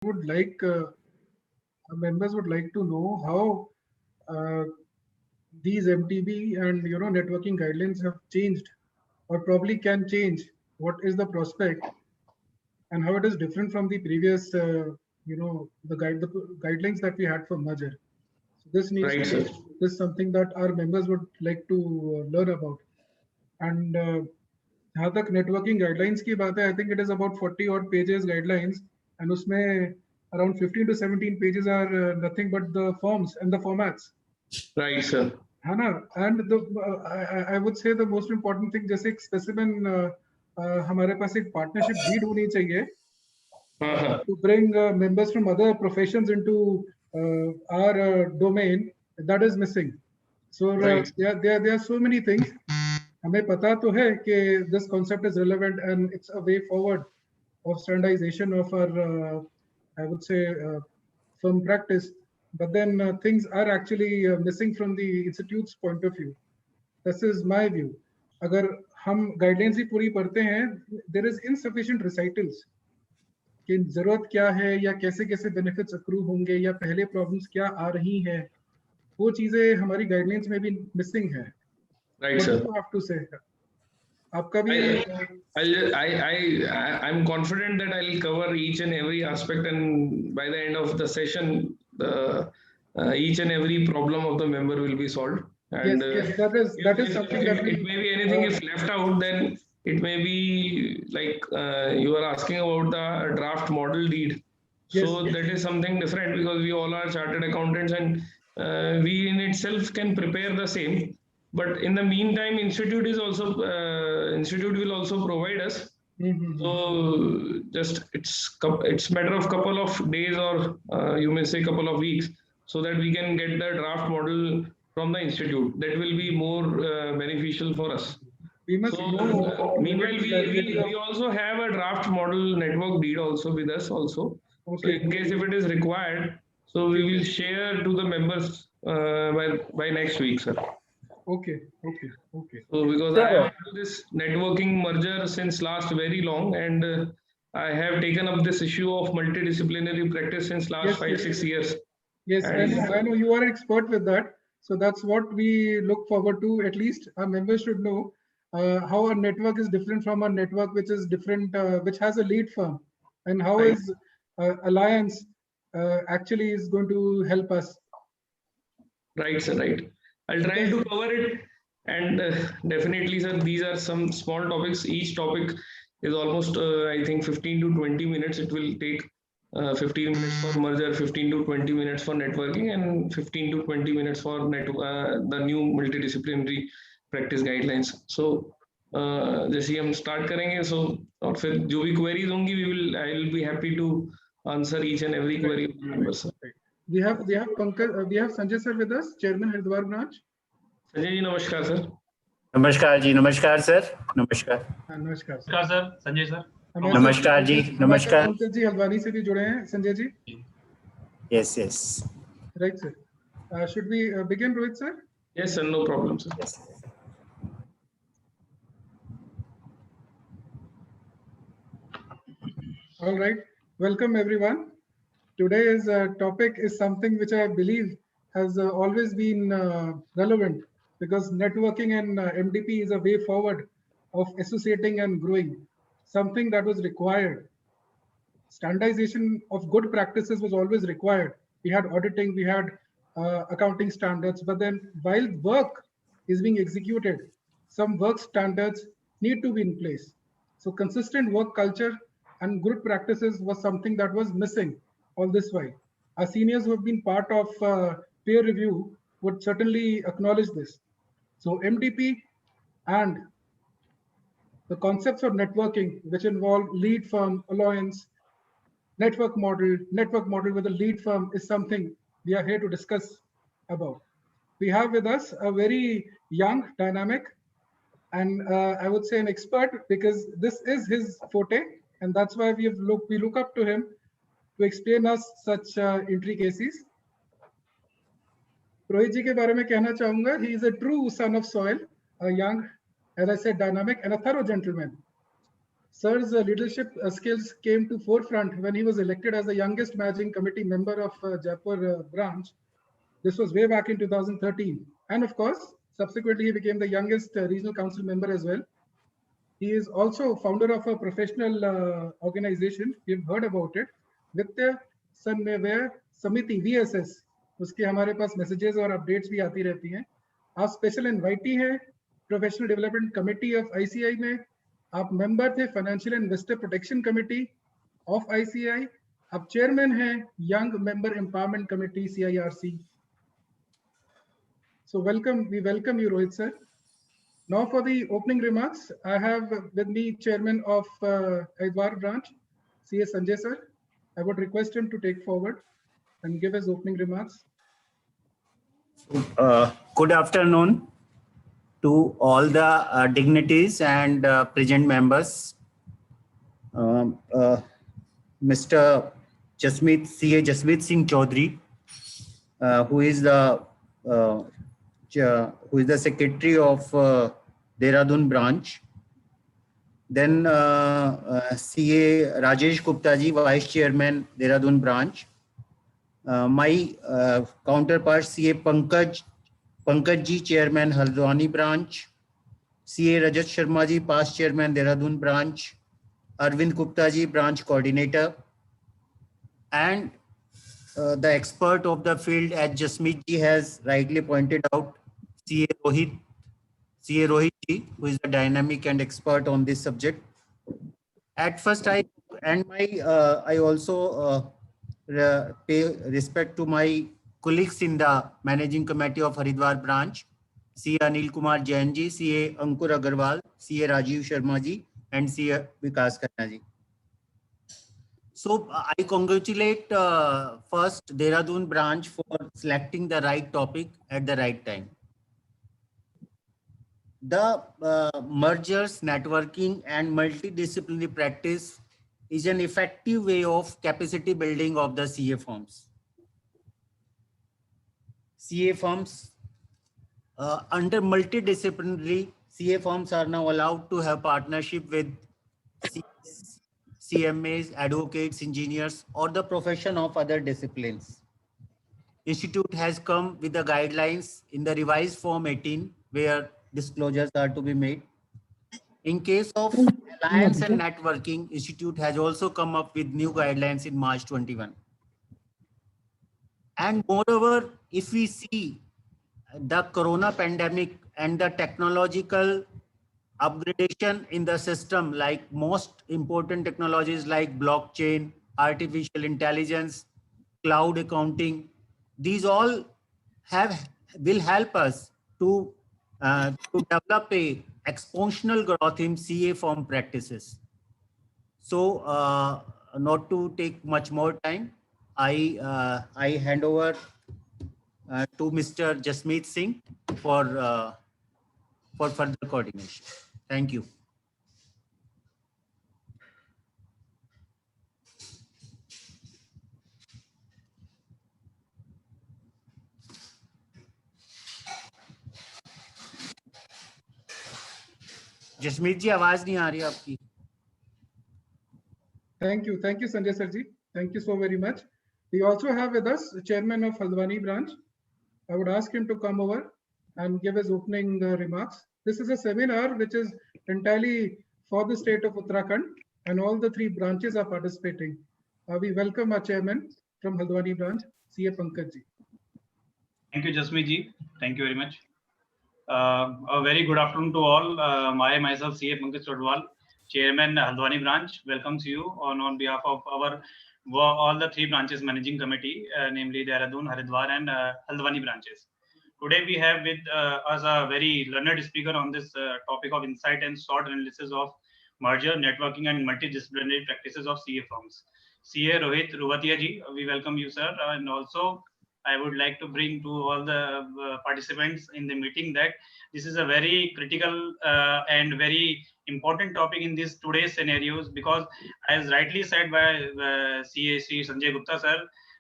would like our members would like to know how these MTB and networking guidelines have changed or probably can change. What is the prospect and how it is different from the previous the guidelines that we had for merger. So this needs Right, to sir. this is something that our members would like to learn about. And जहाँ तक networking guidelines की बात है, I think it is about 40 odd pages guidelines, and उसमें around 15 to 17 pages are nothing but the forms and the formats. Right, sir. है ना? And I would say the most important thing, जैसे एक specimen हमारे पास एक partnership deed होनी चाहिए to bring members from other professions into our domain, that is missing. So Right. there are so many things. हमें पता तो है कि this concept is relevant and it's a way forward of standardization of our I would say firm practice, but then things are actually missing from the institute's point of view. This is my view. अगर हम guidelines ही पूरी पढ़ते हैं, there is insufficient recitals कि जरूरत क्या है या कैसे कैसे बेनिफिट्स अक्रू होंगे या पहले प्रॉब्लम्स क्या आ रही हैं, वो चीजें हमारी गाइडलाइंस में भी मिसिंग है. Right, What do sir. you have to say? आपका भी I'm confident that I'll cover each and every aspect, and by the end of the session, each and every problem of the member will be solved. And yes, that is something that it may be anything if left out, then it may be like you are asking about the draft model deed. So Yes. that is something different because we all are chartered accountants, and we in itself can prepare the same. But in the meantime, institute will also provide us. So just it's matter of couple of days or you may say couple of weeks, so that we can get the draft model from the institute. That will be more beneficial for us. We must So know meanwhile, we also have a draft model network deed also with us also. So in case if it is required, so we will share to the members by next week, sir. Okay. So because I have do this networking merger since last very long, and I have taken up this issue of multidisciplinary practice since last 5-6 years. Yes, I know you are an expert with that. So that's what we look forward to. At least our members should know how our network is different from a network which is different, which has a lead firm, and how Right. is Alliance actually is going to help us. Right, sir, right. I'll try to cover it, and definitely, sir, these are some small topics. Each topic is almost, I think, 15 to 20 minutes. It will take 15 minutes for merger, 15 to 20 minutes for networking, and 15 to 20 minutes for the new multidisciplinary practice guidelines. So जैसे हम start करेंगे, so और फिर जो भी queries होंगी, I will be happy to answer each and every query of the members. We have Pankaj, we have Sanjay sir with us, Chairman Haridwar branch. Sanjay ji नमस्कार sir. नमस्कार जी, नमस्कार सर, नमस्कार. नमस्कार सर, संजय सर. नमस्कार जी, नमस्कार. पंकज जी हल्द्वानी से भी जुड़े हैं, Sanjay ji. Yes. Right, sir. Should we begin, Rohit sir? Yes, sir. No problem, sir. Yes. All right. Welcome, everyone. Today's topic is something which I believe has always been relevant, because networking and MDP is a way forward of associating and growing, something that was required. Standardization of good practices was always required. We had auditing, we had accounting standards, but then while work is being executed, some work standards need to be in place. So consistent work culture and good practices was something that was missing all this while. Our seniors who have been part of peer review would certainly acknowledge this. So MDP and the concepts of networking, which involve lead firm, alliance, network model with a lead firm, is something we are here to discuss about. We have with us a very young, dynamic, and I would say an expert, because this is his forte, and that's why we look up to him to explain us such intricacies. Rohit ji के बारे में कहना चाहूंगा, he is a true son of soil, a young, as I said, dynamic and a thorough gentleman. Sir's leadership skills came to forefront when he was elected as the youngest managing committee member of Jaipur branch. This was way back in 2013. And of course, subsequently, he became the youngest regional council member as well. He is also founder of a professional organization. You've heard about it. Vidya Sanmevaya Samiti, VSS. उसके हमारे पास messages और updates भी आती रहती हैं. आप special invitee हैं Professional Development Committee of ICI में. आप member थे Financial Investor Protection Committee of ICI. आप chairman हैं Young Member Empowerment Committee CIRC. So we welcome you, Rohit sir. Now for the opening remarks, I have with me Chairman of Haridwar branch, CA Sanjay sir. I would request him to take forward and give his opening remarks. Good afternoon to all the dignitaries and present members. Mr. CA Jasmeet Singh Chaudhary, who is the secretary of Dehradun branch. Then CA Rajesh Gupta ji, vice chairman Dehradun branch. My counterpart CA Pankaj ji, chairman Haldwani branch. CA Rajat Sharma ji, past chairman Dehradun branch. Arvind Gupta ji, branch coordinator. And the expert of the field, as Jasmeet ji has rightly pointed out, CA Rohit ji, who is a dynamic and expert on this subject. At first, I also pay respect to my colleagues in the managing committee of Haridwar branch, CA Anil Kumar Jain ji, CA Ankur Agarwal, CA Rajiv Sharma ji, and CA Vikas Khanna ji. So I congratulate first Dehradun branch for selecting the right topic at the right time. The mergers, networking, and multidisciplinary practice is an effective way of capacity building of the CA firms. CA firms under multidisciplinary, CA firms are now allowed to have partnership with CMAs, advocates, engineers, or the profession of other disciplines. Institute has come with the guidelines in the revised Form 18, where disclosures are to be made. In case of alliance and networking, Institute has also come up with new guidelines in March 21. And moreover, if we see the corona pandemic and the technological upgradation in the system, like most important technologies like blockchain, artificial intelligence, cloud accounting, these all will help us to develop a exponential growth in CA firm practices. So not to take much more time, I hand over to Mr. Jasmeet Singh for further coordination. Thank you. Jasmeet जी आवाज नहीं आ रही आपकी. Thank you Sanjay sir ji. Thank you so very much. We also have with us the chairman of Haldwani branch. I would ask him to come over and give his opening remarks. This is a seminar which is entirely for the state of Uttarakhand, and all the three branches are participating. We welcome our chairman from Haldwani branch, CA Pankaj ji. Thank you, Jasmeet ji. Thank you very much. A very good afternoon to all. Myself, CA Pankaj Chodwal, Chairman Haldwani branch, welcomes you on behalf of all the three branches managing committee, namely Dehradun, Haridwar, and Haldwani branches. Today we have with us a very learned speaker on this topic of insight and SWOT analysis of merger, networking, and multidisciplinary practices of CA firms. CA Rohit Ruvatia ji, we welcome you, sir, and also I would like to bring to all the participants in the meeting that this is a very critical and very important topic in this today's scenarios, because as rightly said by CA Sri Sanjay Gupta sir,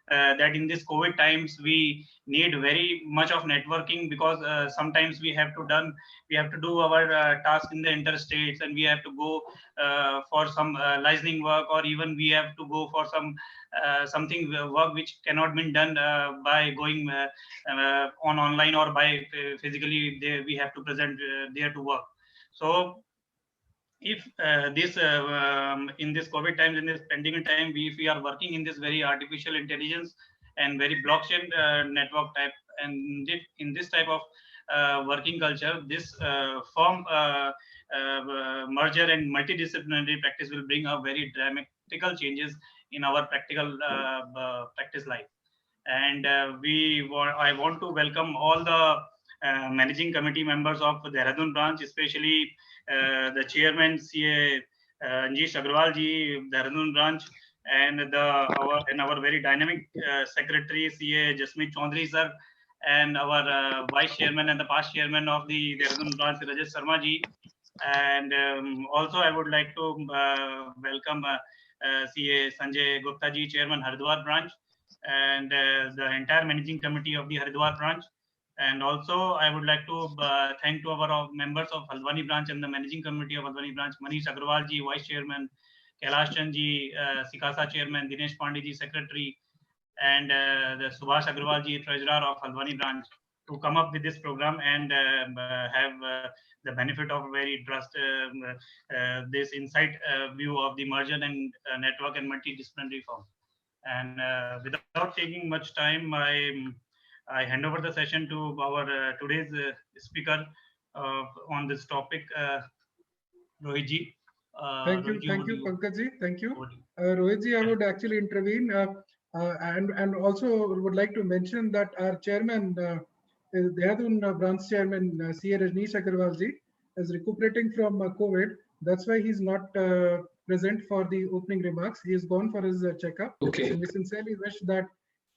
that in this COVID times we need very much of networking, because sometimes we have to do our task in the interstates, and we have to go for some licensing work, or even we have to go for some something work which cannot be done by going on online, or by physically there we have to present there to work. So if in this COVID times, in this pandemic time, if we are working in this very artificial intelligence and very blockchain network type, and in this type of working culture, this firm merger and multidisciplinary practice will bring a very dramatical changes in our practical practice life. And I want to welcome all the managing committee members of the Dehradun branch, especially the chairman CA Anjeesh Agrawal ji, Dehradun branch, and our very dynamic secretary CA Jasmeet Chaudhary sir, and our vice chairman and the past chairman of the Dehradun branch Rajesh Sharma ji. And also I would like to welcome CA Sanjay Gupta ji, chairman Haridwar branch, and the entire managing committee of the Haridwar branch. And also I would like to thank to our members of Haldwani branch and the managing committee of Haldwani branch, Manish Agrawal ji, vice chairman, Kailash Chand ji, Sikasa chairman, Dinesh Pandey ji, secretary, and the Subhash Agrawal ji, treasurer of Haldwani branch, to come up with this program and have the benefit of very this insight view of the merger and network and multidisciplinary firm. And without taking much time, I hand over the session to our today's speaker on this topic, Rohit ji. Thank you, Pankaj ji. Thank you. Rohit ji, I would actually intervene and also would like to mention that our chairman, Dehradun branch chairman, CA Rajneesh Agrawal ji, is recuperating from COVID. That's why he's not present for the opening remarks. He is gone for his checkup. Okay. So we sincerely wish that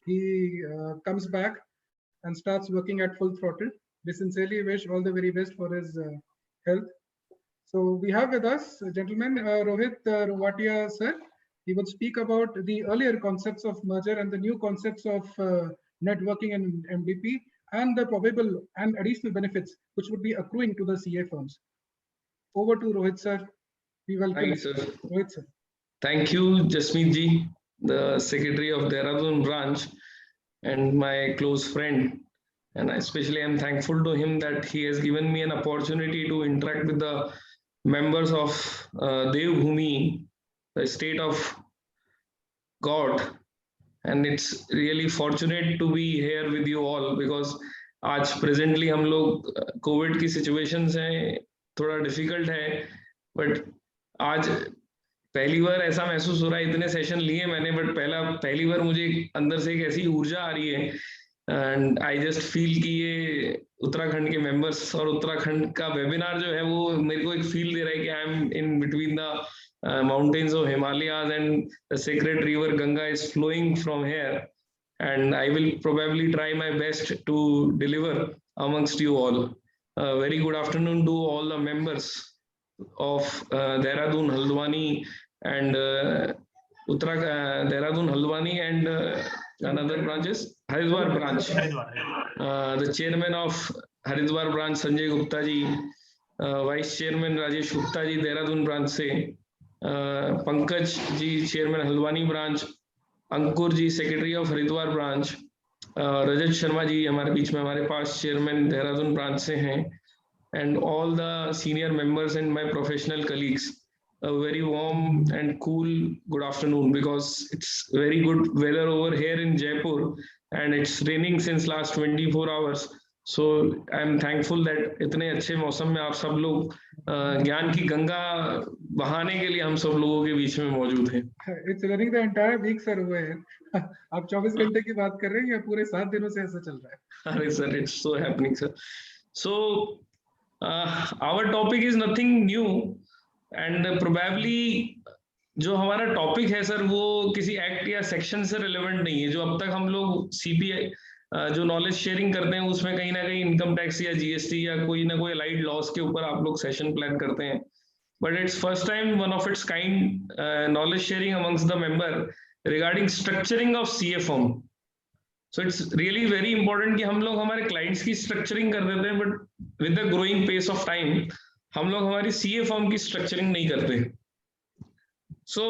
he comes back and starts working at full throttle. We sincerely wish all the very best for his health. So we have with us, gentlemen, Rohit Rowatia sir. He will speak about the earlier concepts of merger and the new concepts of networking and MDP, and the probable and additional benefits which would be accruing to the CA firms. Over to Rohit sir. We welcome Thanks, sir. Rohit sir. Thank you, Jasmeet ji, the secretary of Dehradun branch and my close friend. And especially I'm thankful to him that he has given me an opportunity to interact with the members of Devbhoomi, the state of God. And it's really fortunate to be here with you all, because आज presently हम लोग Covid की situations हैं, थोड़ा difficult है, but आज पहली बार ऐसा महसूस हो रहा है, इतने सेशन लिए मैंने, बट पहली बार मुझे अंदर से एक ऐसी ऊर्जा आ रही है, एंड आई जस्ट फील कि ये उत्तराखंड के मेंबर्स और उत्तराखंड का वेबिनार जो है वो मेरे को एक फील दे रहा है कि I am in between the mountains of Himalayas and the sacred river Ganga is flowing from here, and I will probably try my best to deliver amongst you all. Very good afternoon to all the members of Dehradun, Haldwani, and Dehradun, Haldwani, and another branches, Haridwar branch. The chairman of Haridwar branch, Sanjay Gupta ji, vice chairman Rajesh Gupta ji, Dehradun branch से, Pankaj ji, chairman Haldwani branch, Ankur ji secretary of Haridwar branch, Rajat Sharma ji हमारे बीच में हमारे पास chairman Dehradun branch से हैं, and all the senior members and my professional colleagues, a very warm and cool good afternoon, because it's very good weather over here in Jaipur and it's raining since last 24 hours. So I am thankful that इतने अच्छे मौसम में आप सब लोग ज्ञान की गंगा बहाने के लिए हम सब लोगों के बीच में मौजूद हैं. It's running the entire week sir हुए हैं. आप 24 घंटे की बात कर रहे हैं या पूरे 7 दिनों से ऐसा चल रहा है? अरे sir, it's so happening sir. So our topic is nothing new, and probably जो हमारा टॉपिक है सर वो किसी एक्ट या सेक्शन से रिलेवेंट नहीं है. जो अब तक हम लोग सीपीआई जो नॉलेज शेयरिंग करते हैं उसमें कहीं ना कहीं इनकम टैक्स या जीएसटी या कोई ना कोई अलाइड लॉस के ऊपर आप लोग सेशन प्लान करते हैं. but it's first time one of its kind knowledge sharing amongst the member regarding structuring of CA firm. So it's really very important कि हम लोग हमारे clients की structuring कर देते हैं, but with the growing pace of time, हम लोग हमारी CA firm की structuring नहीं करते. So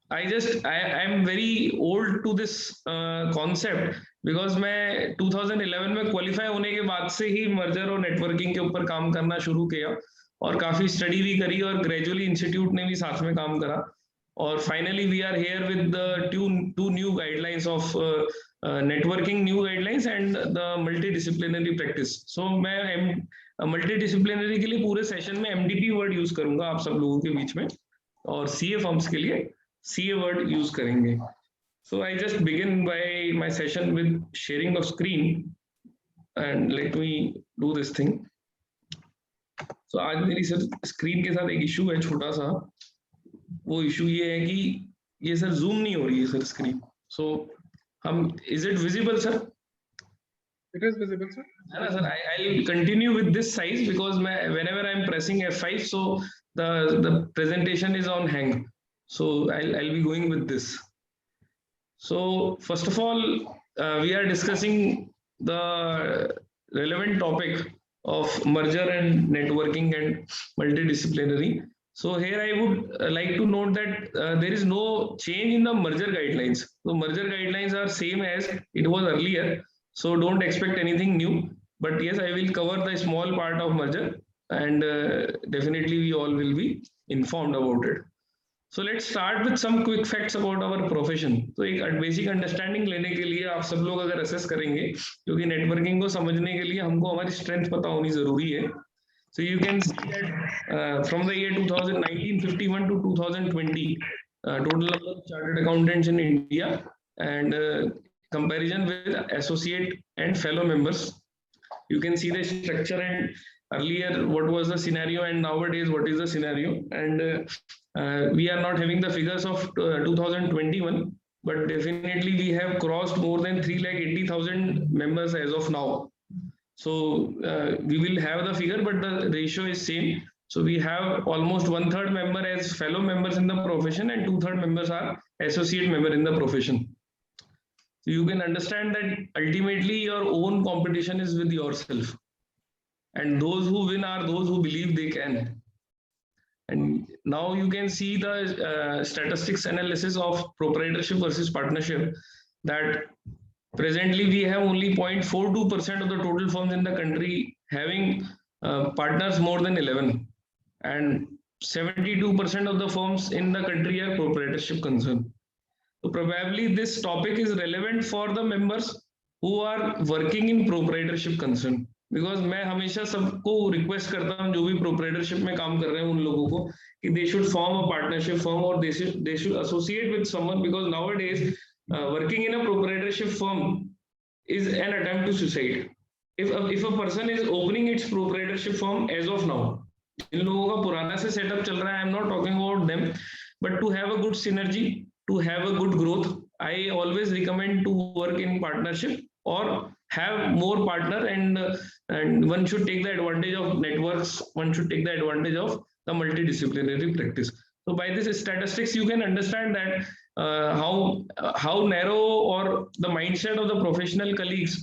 I am very old to this concept because मैं 2011 में qualify होने के बाद से ही merger और networking के ऊपर काम करना शुरू किया और काफी study भी करी और gradually institute ने भी साथ में काम करा और finally we are here with the two new guidelines of networking new guidelines and the multidisciplinary practice. So मैं multidisciplinary के लिए पूरे session में MDP word use करूंगा आप सब लोगों के बीच में और CA firms के लिए CA word use करेंगे. So I just begin by my session with sharing of screen and let me do this thing. So आज मेरी सर screen के साथ एक issue है छोटा सा. वो issue ये है कि ये सर zoom नहीं हो रही है sir screen. So is it visible sir? It is visible, sir. Sir, I'll continue with this size because whenever I'm pressing F5, so the presentation is on hang. So I'll be going with this. So first of all, we are discussing the relevant topic of merger and networking and multidisciplinary. So here I would like to note that there is no change in the merger guidelines. So merger guidelines are same as it was earlier. So don't expect anything new. But yes, I will cover the small part of merger and definitely we all will be informed about it. So let's start with some quick facts about our profession. So एक basic understanding लेने के लिए आप सब लोग अगर assess करेंगे क्योंकि networking को समझने के लिए हमको हमारी strength पता होनी जरूरी है. So you can see that from the year 1951 to 2020, total number of chartered accountants in India and comparison with associate and fellow members. You can see the structure and earlier what was the scenario and nowadays what is the scenario. And we are not having the figures of 2021, but definitely we have crossed more than 380,000 members as of now. So we will have the figure, but the ratio is same. So we have almost 1/3 member as fellow members in the profession and 2/3 members are associate member in the profession. So you can understand that ultimately your own competition is with yourself. And those who win are those who believe they can. And now you can see the statistics analysis of proprietorship versus partnership that presently we have only 0.42% of the total firms in the country having partners more than 11 and 72% of the firms in the country are proprietorship concerned. So probably this topic is relevant for the members who are working in proprietorship concern. Because मैं हमेशा सबको request करता हूँ जो भी proprietorship में काम कर रहे हैं उन लोगों को कि they should form a partnership firm or they should associate with someone because nowadays working in a proprietorship firm is an attempt to suicide. If a person is opening its proprietorship firm as of now, इन लोगों का पुराना से setup चल रहा है, I'm not talking about them, but to have a good synergy, to have a good growth, I always recommend to work in partnership or have more partner and one should take the advantage of networks, one should take the advantage of the multidisciplinary practice. So by this statistics, you can understand that how narrow or the mindset of the professional colleagues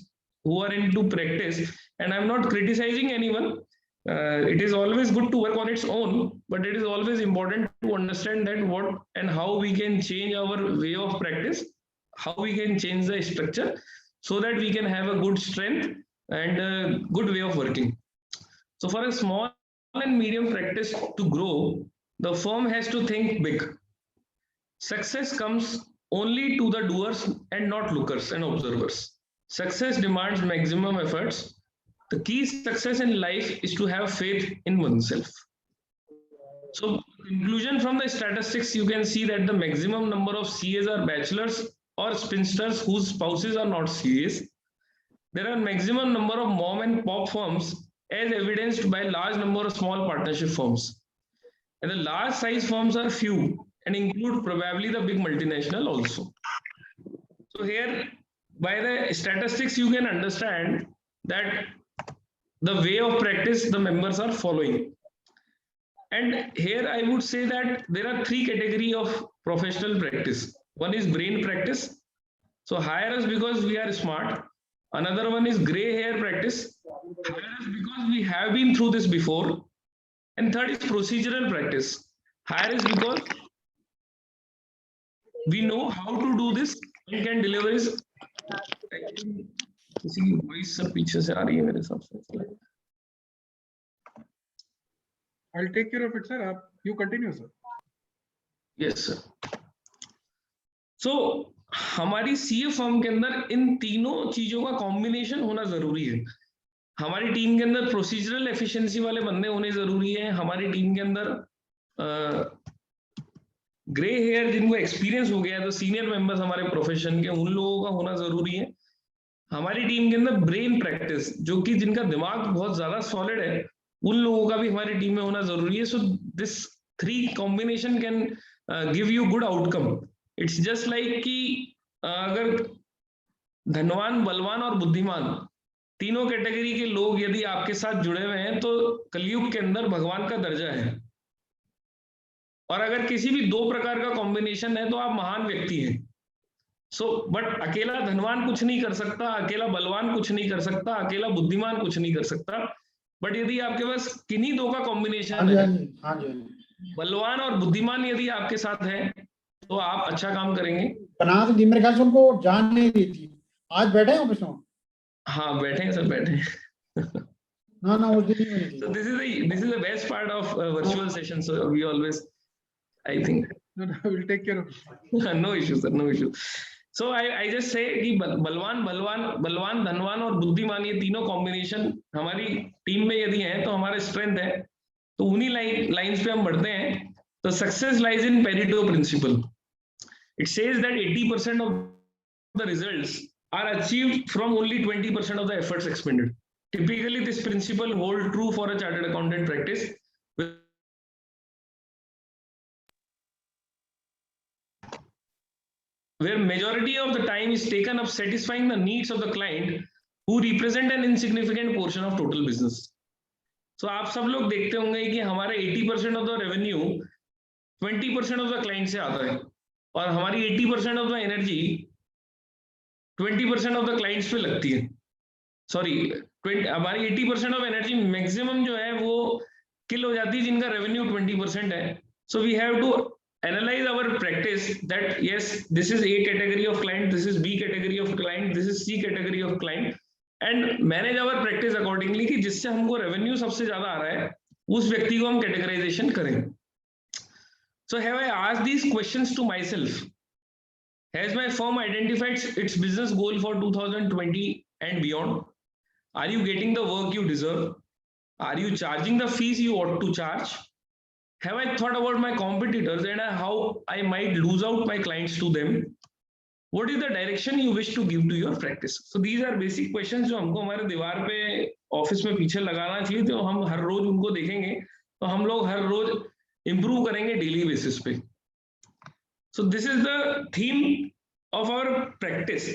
who are into practice. And I'm not criticizing anyone. It is always good to work on its own, but it is always important to understand that what and how we can change our way of practice, how we can change the structure so that we can have a good strength and a good way of working. So for a small and medium practice to grow, the firm has to think big. Success comes only to the doers and not lookers and observers. Success demands maximum efforts. The key success in life is to have faith in oneself. So conclusion from the statistics, you can see that the maximum number of CAs are bachelors or spinsters whose spouses are not CAs. There are maximum number of mom and pop firms as evidenced by large number of small partnership firms. And the large size firms are few and include probably the big multinational also. So here by the statistics, you can understand that the way of practice the members are following. And here I would say that there are three categories of professional practice. One is brain practice. So hire us because we are smart. Another one is gray hair practice. Hire us because we have been through this before. And third is procedural practice. Hire us because we know how to do this and can deliver this. किसी voice सब पीछे से आ रही है मेरे हिसाब से. I'll take care of it, sir. You continue, sir. Yes, sir. So हमारी सीए फर्म के अंदर इन तीनों चीजों का कॉम्बिनेशन होना जरूरी है. हमारी टीम के अंदर प्रोसीजरल एफिशिएंसी वाले बंदे होने जरूरी है. हमारी टीम के अंदर ग्रे हेयर जिनको एक्सपीरियंस हो गया है, तो सीनियर मेंबर्स हमारे प्रोफेशन के, उन लोगों का होना जरूरी है. हमारी टीम के अंदर ब्रेन प्रैक्टिस, जो कि जिनका दिमाग बहुत ज्यादा सॉलिड है, उन लोगों का भी हमारी टीम में होना जरूरी है. So this three combination can give you good outcome. It's just like कि अगर धनवान, बलवान और बुद्धिमान तीनों कैटेगरी के लोग यदि आपके साथ जुड़े हुए हैं, तो कलयुग के अंदर भगवान का दर्जा है. और अगर किसी भी दो प्रकार का कॉम्बिनेशन है तो आप महान व्यक्ति हैं. सो बट अकेला धनवान कुछ नहीं कर सकता, अकेला बलवान कुछ नहीं कर सकता, अकेला बुद्धिमान कुछ नहीं कर सकता. बट यदि आपके पास किन्हीं दो का कॉम्बिनेशन है, बलवान और बुद्धिमान यदि आपके साथ है, तो आप अच्छा काम करेंगे. पनाह जी मेरे ख्याल से उनको जान नहीं दी थी. आज बैठे हैं ऑफिस में? हाँ बैठे हैं सर, बैठे हैं. ना उस दिन ही थी. So this is the best part of virtual session. So we always, I think. No, we'll take care of it. No issue, sir. No issue. So I just say कि बलवान, धनवान और बुद्धिमान, ये तीनों कॉम्बिनेशन हमारी टीम में यदि है तो हमारा स्ट्रेंथ है. तो उन्हीं लाइंस पे हम बढ़ते हैं. तो success lies in Pareto principle. It says that 80% of the results are achieved from only 20% of the efforts expended. Typically, this principle holds true for a chartered accountant practice. Where majority of the time is taken up satisfying the needs of the client who represent an insignificant portion of total business. So आप सब लोग देखते होंगे कि हमारे 80% of the revenue 20% of the client से आता है, और हमारी 80% of the energy 20% of the clients पे लगती है. सॉरी, हमारी 80% of energy मैक्सिमम जो है वो किल हो जाती है जिनका revenue 20% है. So we have to analyze our practice that yes, this is A category of client, this is B category of client, this is C category of client, and manage our practice accordingly कि जिससे हमको revenue सबसे ज्यादा आ रहा है उस व्यक्ति को हम categorization करें. So have I asked these questions to myself? Has my firm identified its business goal for 2020 and beyond? Are you getting the work you deserve? Are you charging the fees you ought to charge? Have I thought about my competitors and how I might lose out my clients to them? What is the direction you wish to give to your practice? So these are basic questions जो हमको हमारे दीवार पे office में पीछे लगाना चाहिए. तो हम हर रोज उनको देखेंगे तो हम लोग हर रोज improve करेंगे डेली बेसिस पे. So this is the theme of our practice.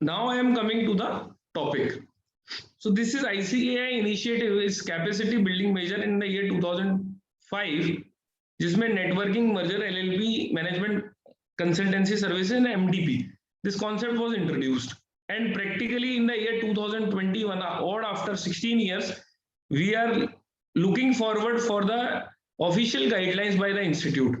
Now I am coming to the topic. So this is ICAI initiative is capacity building measure in the year 2005, जिसमें networking, merger, LLP, management consultancy services and MDP. This concept was introduced, and practically in the year 2021, or after 16 years, we are looking forward for the official guidelines by the institute.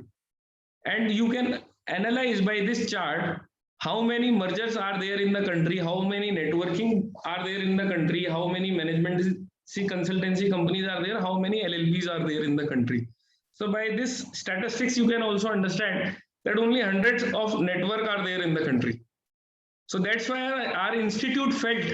And you can analyze by this chart how many mergers are there in the country, how many networking are there in the country, how many management consultancy companies are there, how many LLPs are there in the country. So by this statistics, you can also understand that only hundreds of network are there in the country. So that's why our institute felt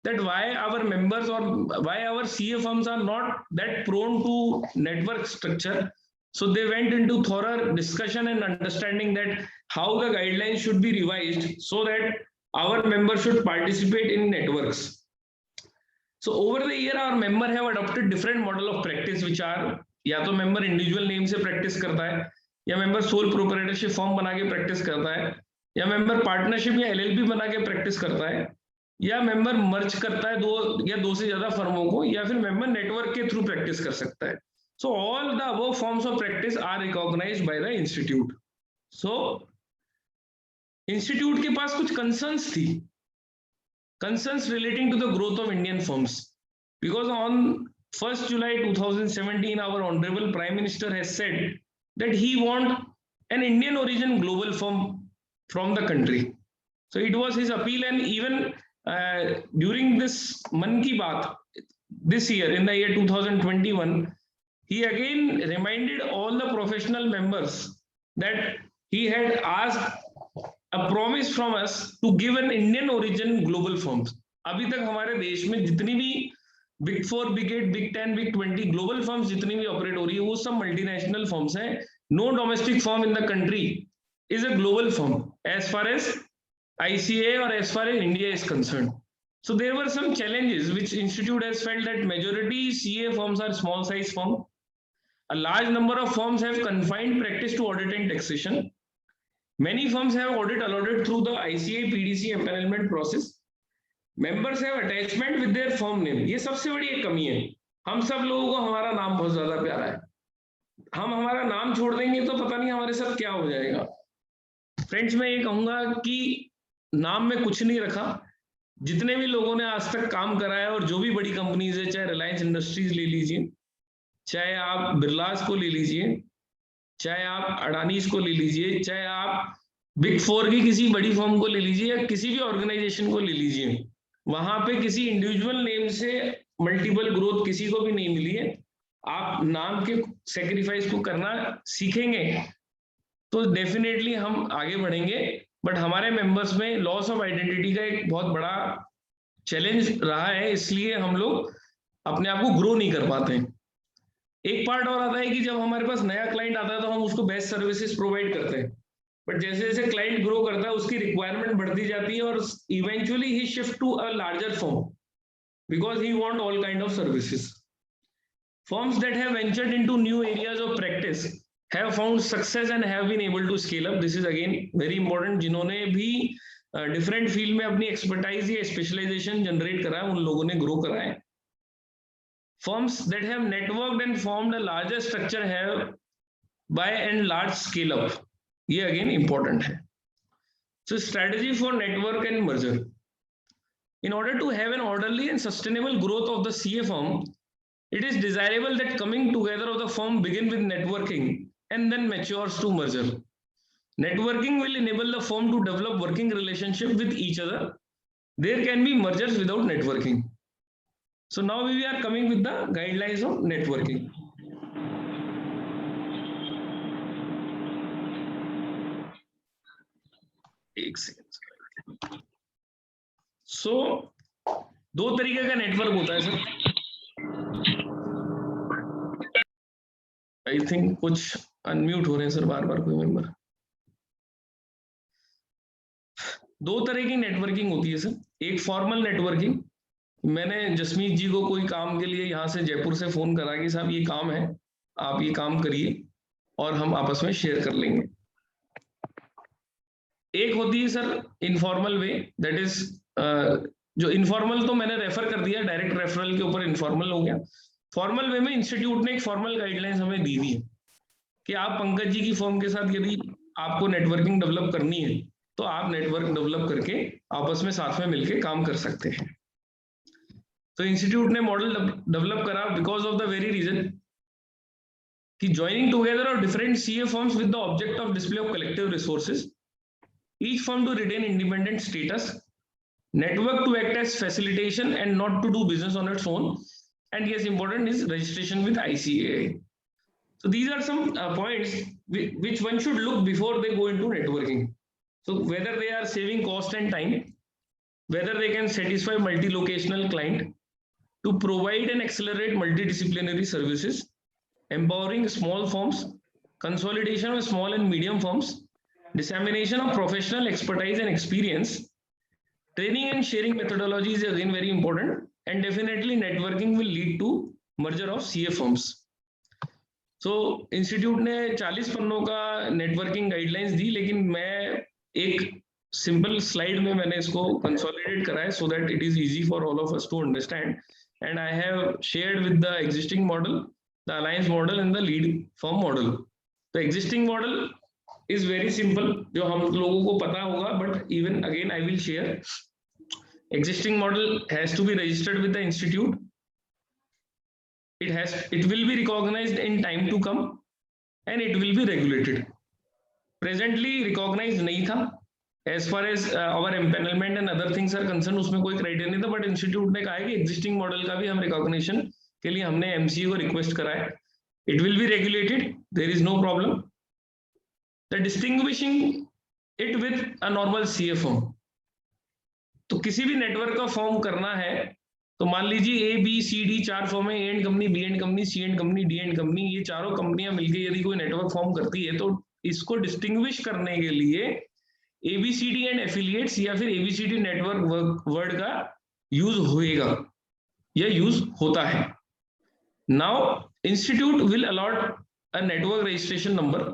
that why our members or why our CA firms are not that prone to network structure. So they went into thorough discussion and understanding that how the guidelines should be revised so that our members should participate in networks. So over the year, our member have adopted different model of practice, which are या तो member individual name से practice करता है, या member sole proprietorship firm बना के practice करता है, या member partnership या LLP बना के practice करता है, या member merge करता है दो या दो से ज्यादा फर्मों को, या फिर member network के थ्रू practice कर सकता है. So all the above forms of practice are recognized by the institute. So institute के पास कुछ concerns थी, concerns relating to the growth of Indian firms, because on 1st July 2017 our honorable Prime Minister has said that he want an Indian origin global firm from the country. So it was his appeal, and even during this Man Ki Baat this year, in the year 2021, he again reminded all the professional members that he had asked a promise from us to give an Indian origin global firms. अभी तक हमारे देश में जितनी भी Big 4, Big 8, Big 10, Big 20 global firms जितनी भी operate हो रही है वो सब मल्टीनेशनल फर्म्स हैं. No domestic firm in the country is a global firm as far as ICA or as far as India is concerned. So there were some challenges which institute has felt that majority CA firms are small size firm. A large number of firms have confined practice to audit and taxation. Many firms have audit allotted through the ICA PDC empanelment process. Members have attachment with their firm name. ये सबसे बड़ी एक कमी है. हम सब लोगों को हमारा नाम बहुत ज्यादा प्यारा है. हम हमारा नाम छोड़ देंगे तो पता नहीं हमारे साथ क्या हो जाएगा. फ्रेंड्स, मैं ये कहूंगा कि नाम में कुछ नहीं रखा. जितने भी लोगों ने आज तक काम करा है और जो भी बड़ी कंपनीज है, चाहे रिलायंस इंडस्ट्रीज ले लीजिए, चाहे आप बिरलास को ले लीजिए, चाहे आप अडानीज को ले लीजिए, चाहे आप बिग 4 की किसी बड़ी फर्म को ले लीजिए या किसी भी ऑर्गेनाइजेशन को ले लीजिए, वहां पे किसी इंडिविजुअल नेम से मल्टीपल ग्रोथ किसी को भी नहीं मिली है. आप नाम के सेक्रीफाइस को करना सीखेंगे तो डेफिनेटली हम आगे बढ़ेंगे. बट हमारे मेंबर्स में लॉस ऑफ आइडेंटिटी का एक बहुत बड़ा चैलेंज रहा है, इसलिए हम लोग अपने आप को ग्रो नहीं कर पाते हैं. एक पार्ट और आता है कि जब हमारे पास नया क्लाइंट आता है तो हम उसको बेस्ट सर्विसेज प्रोवाइड करते हैं, बट जैसे जैसे क्लाइंट ग्रो करता है उसकी रिक्वायरमेंट बढ़ती जाती है और eventually he shift to a larger firm because he want all kind of services. Firms that have ventured into new areas of practice have found success and have been able to scale up. This is again very important. जिन्होंने भी different field में अपनी expertise या specialization generate करा है, उन लोगों ने grow करा है. Firms that have networked and formed a larger structure have by and large scale up. ये again important है. So strategy for network and merger. In order to have an orderly and sustainable growth of the CA firm, it is desirable that coming together of the firm begin with networking and then matures to merger. Networking will enable the firm to develop working relationship with each other. There can be mergers without networking. So now we are coming with the guidelines of networking. एक second. So दो तरीके का network होता है sir. I think कुछ unmute हो रहे हैं सर बार बार कोई मेंबर. दो तरह की नेटवर्किंग होती है सर. एक फॉर्मल नेटवर्किंग, मैंने जसमीत जी को कोई काम के लिए यहाँ से जयपुर से फोन करा कि साहब ये काम है, आप ये काम करिए और हम आपस में शेयर कर लेंगे. एक होती है sir informal way, that is जो इनफॉर्मल तो मैंने रेफर कर दिया, डायरेक्ट रेफरल के ऊपर इनफॉर्मल हो गया. फॉर्मल वे में इंस्टीट्यूट ने एक फॉर्मल गाइडलाइंस हमें दी हुई है कि आप पंकज जी की फर्म के साथ यदि आपको नेटवर्किंग डेवलप करनी है तो आप नेटवर्क डेवलप करके आपस में साथ में मिलके काम कर सकते हैं. तो इंस्टीट्यूट ने मॉडल डेवलप करा because of the very reason कि joining together of different CA firms with the object of display of collective resources, each firm to retain independent status, network to act as facilitation and not to do business on its own, and yes, important is registration with ICAI. So these are some points which one should look before they go into networking. So whether they are saving cost and time, whether they can satisfy multi-locational client, to provide and accelerate multidisciplinary services, empowering small firms, consolidation of small and medium firms, dissemination of professional expertise and experience, training and sharing methodology is again very important, and definitely networking will lead to merger of CA firms. So institute ने 40 पन्नों का networking guidelines दी, लेकिन मैं एक simple slide में मैंने इसको consolidate करा है so that it is easy for all of us to understand, and I have shared with the existing model the alliance model and the lead firm model. The existing model is very simple, जो हम लोगों को पता होगा, but even again I will share. Existing model has to be registered with the institute. It will be recognized in time to come, and it will be regulated. Presently recognized नहीं था. As far as our empanelment and other things are concerned, उसमें कोई criteria नहीं था, but institute ने कहा है कि existing model का भी हम recognition के लिए हमने MCA को request करा है. It will be regulated. There is no problem. The distinguishing it with a normal CA form. तो किसी भी नेटवर्क का फॉर्म करना है तो मान लीजिए ABCD 4 फॉर्म है, A and company, B and company, C and company, D and company, ये चारों कंपनियां मिलकर यदि कोई नेटवर्क फॉर्म करती है तो इसको डिस्टिंग्विश करने के लिए ABCD एंड एफिलिएट्स या फिर ABCD नेटवर्क वर्ड का यूज होएगा या यूज होता है. Now institute will allot a network registration number.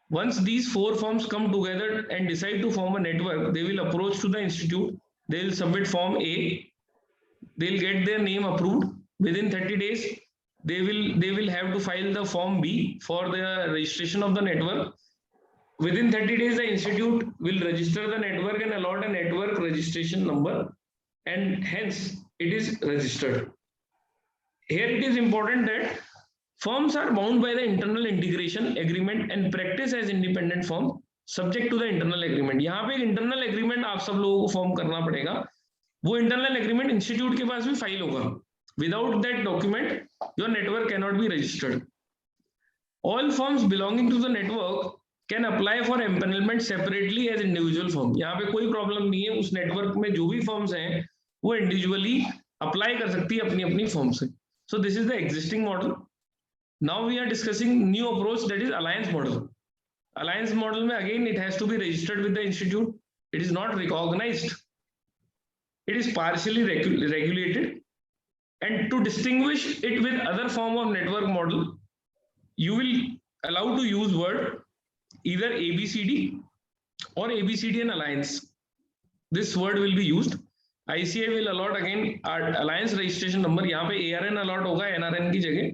Once these 4 firms come together and decide to form a network, they will approach to the institute. They will submit form A. They'll get their name approved. Within 30 days, they will have to file the form B for the registration of the network. Within 30 days, the institute will register the network and allot a network registration number, and hence it is registered. Here it is important that firms are bound by the internal integration agreement and practice as independent firm subject to the internal agreement. यहाँ पे एक internal agreement आप सब लोगों को form करना पड़ेगा. वो internal agreement इंस्टीट्यूट के पास भी फाइल होगा. Without that document, your network cannot be registered. All firms belonging to the network can apply for empanelment separately as individual firm. यहाँ पे कोई प्रॉब्लम नहीं है. उस नेटवर्क में जो भी फर्म्स हैं वो इंडिविजुअली अप्लाई कर सकती है अपनी अपनी फर्म से. So this is the existing model. Now we are discussing new approach, that is alliance model. Alliance model में again it has to be registered with the institute. It is not recognized. It is partially regulated. And to distinguish it with other form of network model, you will allow to use word either ABCD or ABCD and alliance. This word will be used. ICI will allot again alliance registration number. यहाँ पे ARN allot होगा NRN की जगह.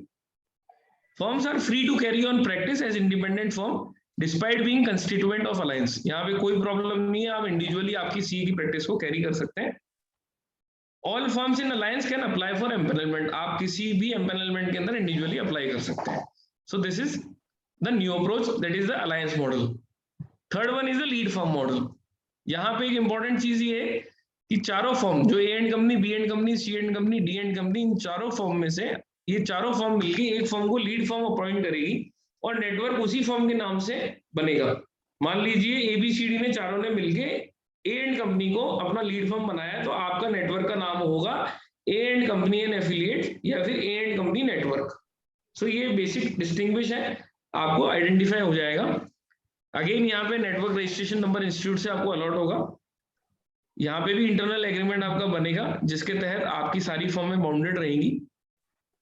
Firms are free to carry on practice as independent firm despite being constituent of alliance. यहाँ पे कोई problem नहीं है, आप इंडिविजुअली आपकी CA की प्रैक्टिस को कैरी कर सकते हैं. All firms in alliance can apply for empanelment. आप किसी भी empanelment के अंदर इंडिविजुअली अप्लाई कर सकते हैं. So this is the new approach, that is the alliance model. Third one is the lead firm model. यहाँ पे एक इंपॉर्टेंट चीज ये है कि चारों फर्म जो A and company, B and company, C and company, D and company, इन चारों फर्म में से ये चारों फर्म मिलके एक फर्म को लीड फर्म अपॉइंट करेगी और नेटवर्क उसी फर्म के नाम से बनेगा. मान लीजिए ABCD ने चारों ने मिलके A एंड कंपनी को अपना लीड फर्म बनाया तो आपका नेटवर्क का नाम होगा A and company and affiliate या फिर A एंड कंपनी नेटवर्क. सो ये बेसिक डिस्टिंग्विश है, आपको आइडेंटिफाई हो जाएगा. अगेन यहाँ पे नेटवर्क रजिस्ट्रेशन नंबर इंस्टीट्यूट से आपको अलॉट होगा. यहाँ पे भी इंटरनल एग्रीमेंट आपका बनेगा जिसके तहत आपकी सारी फर्में बाउंडेड रहेंगी.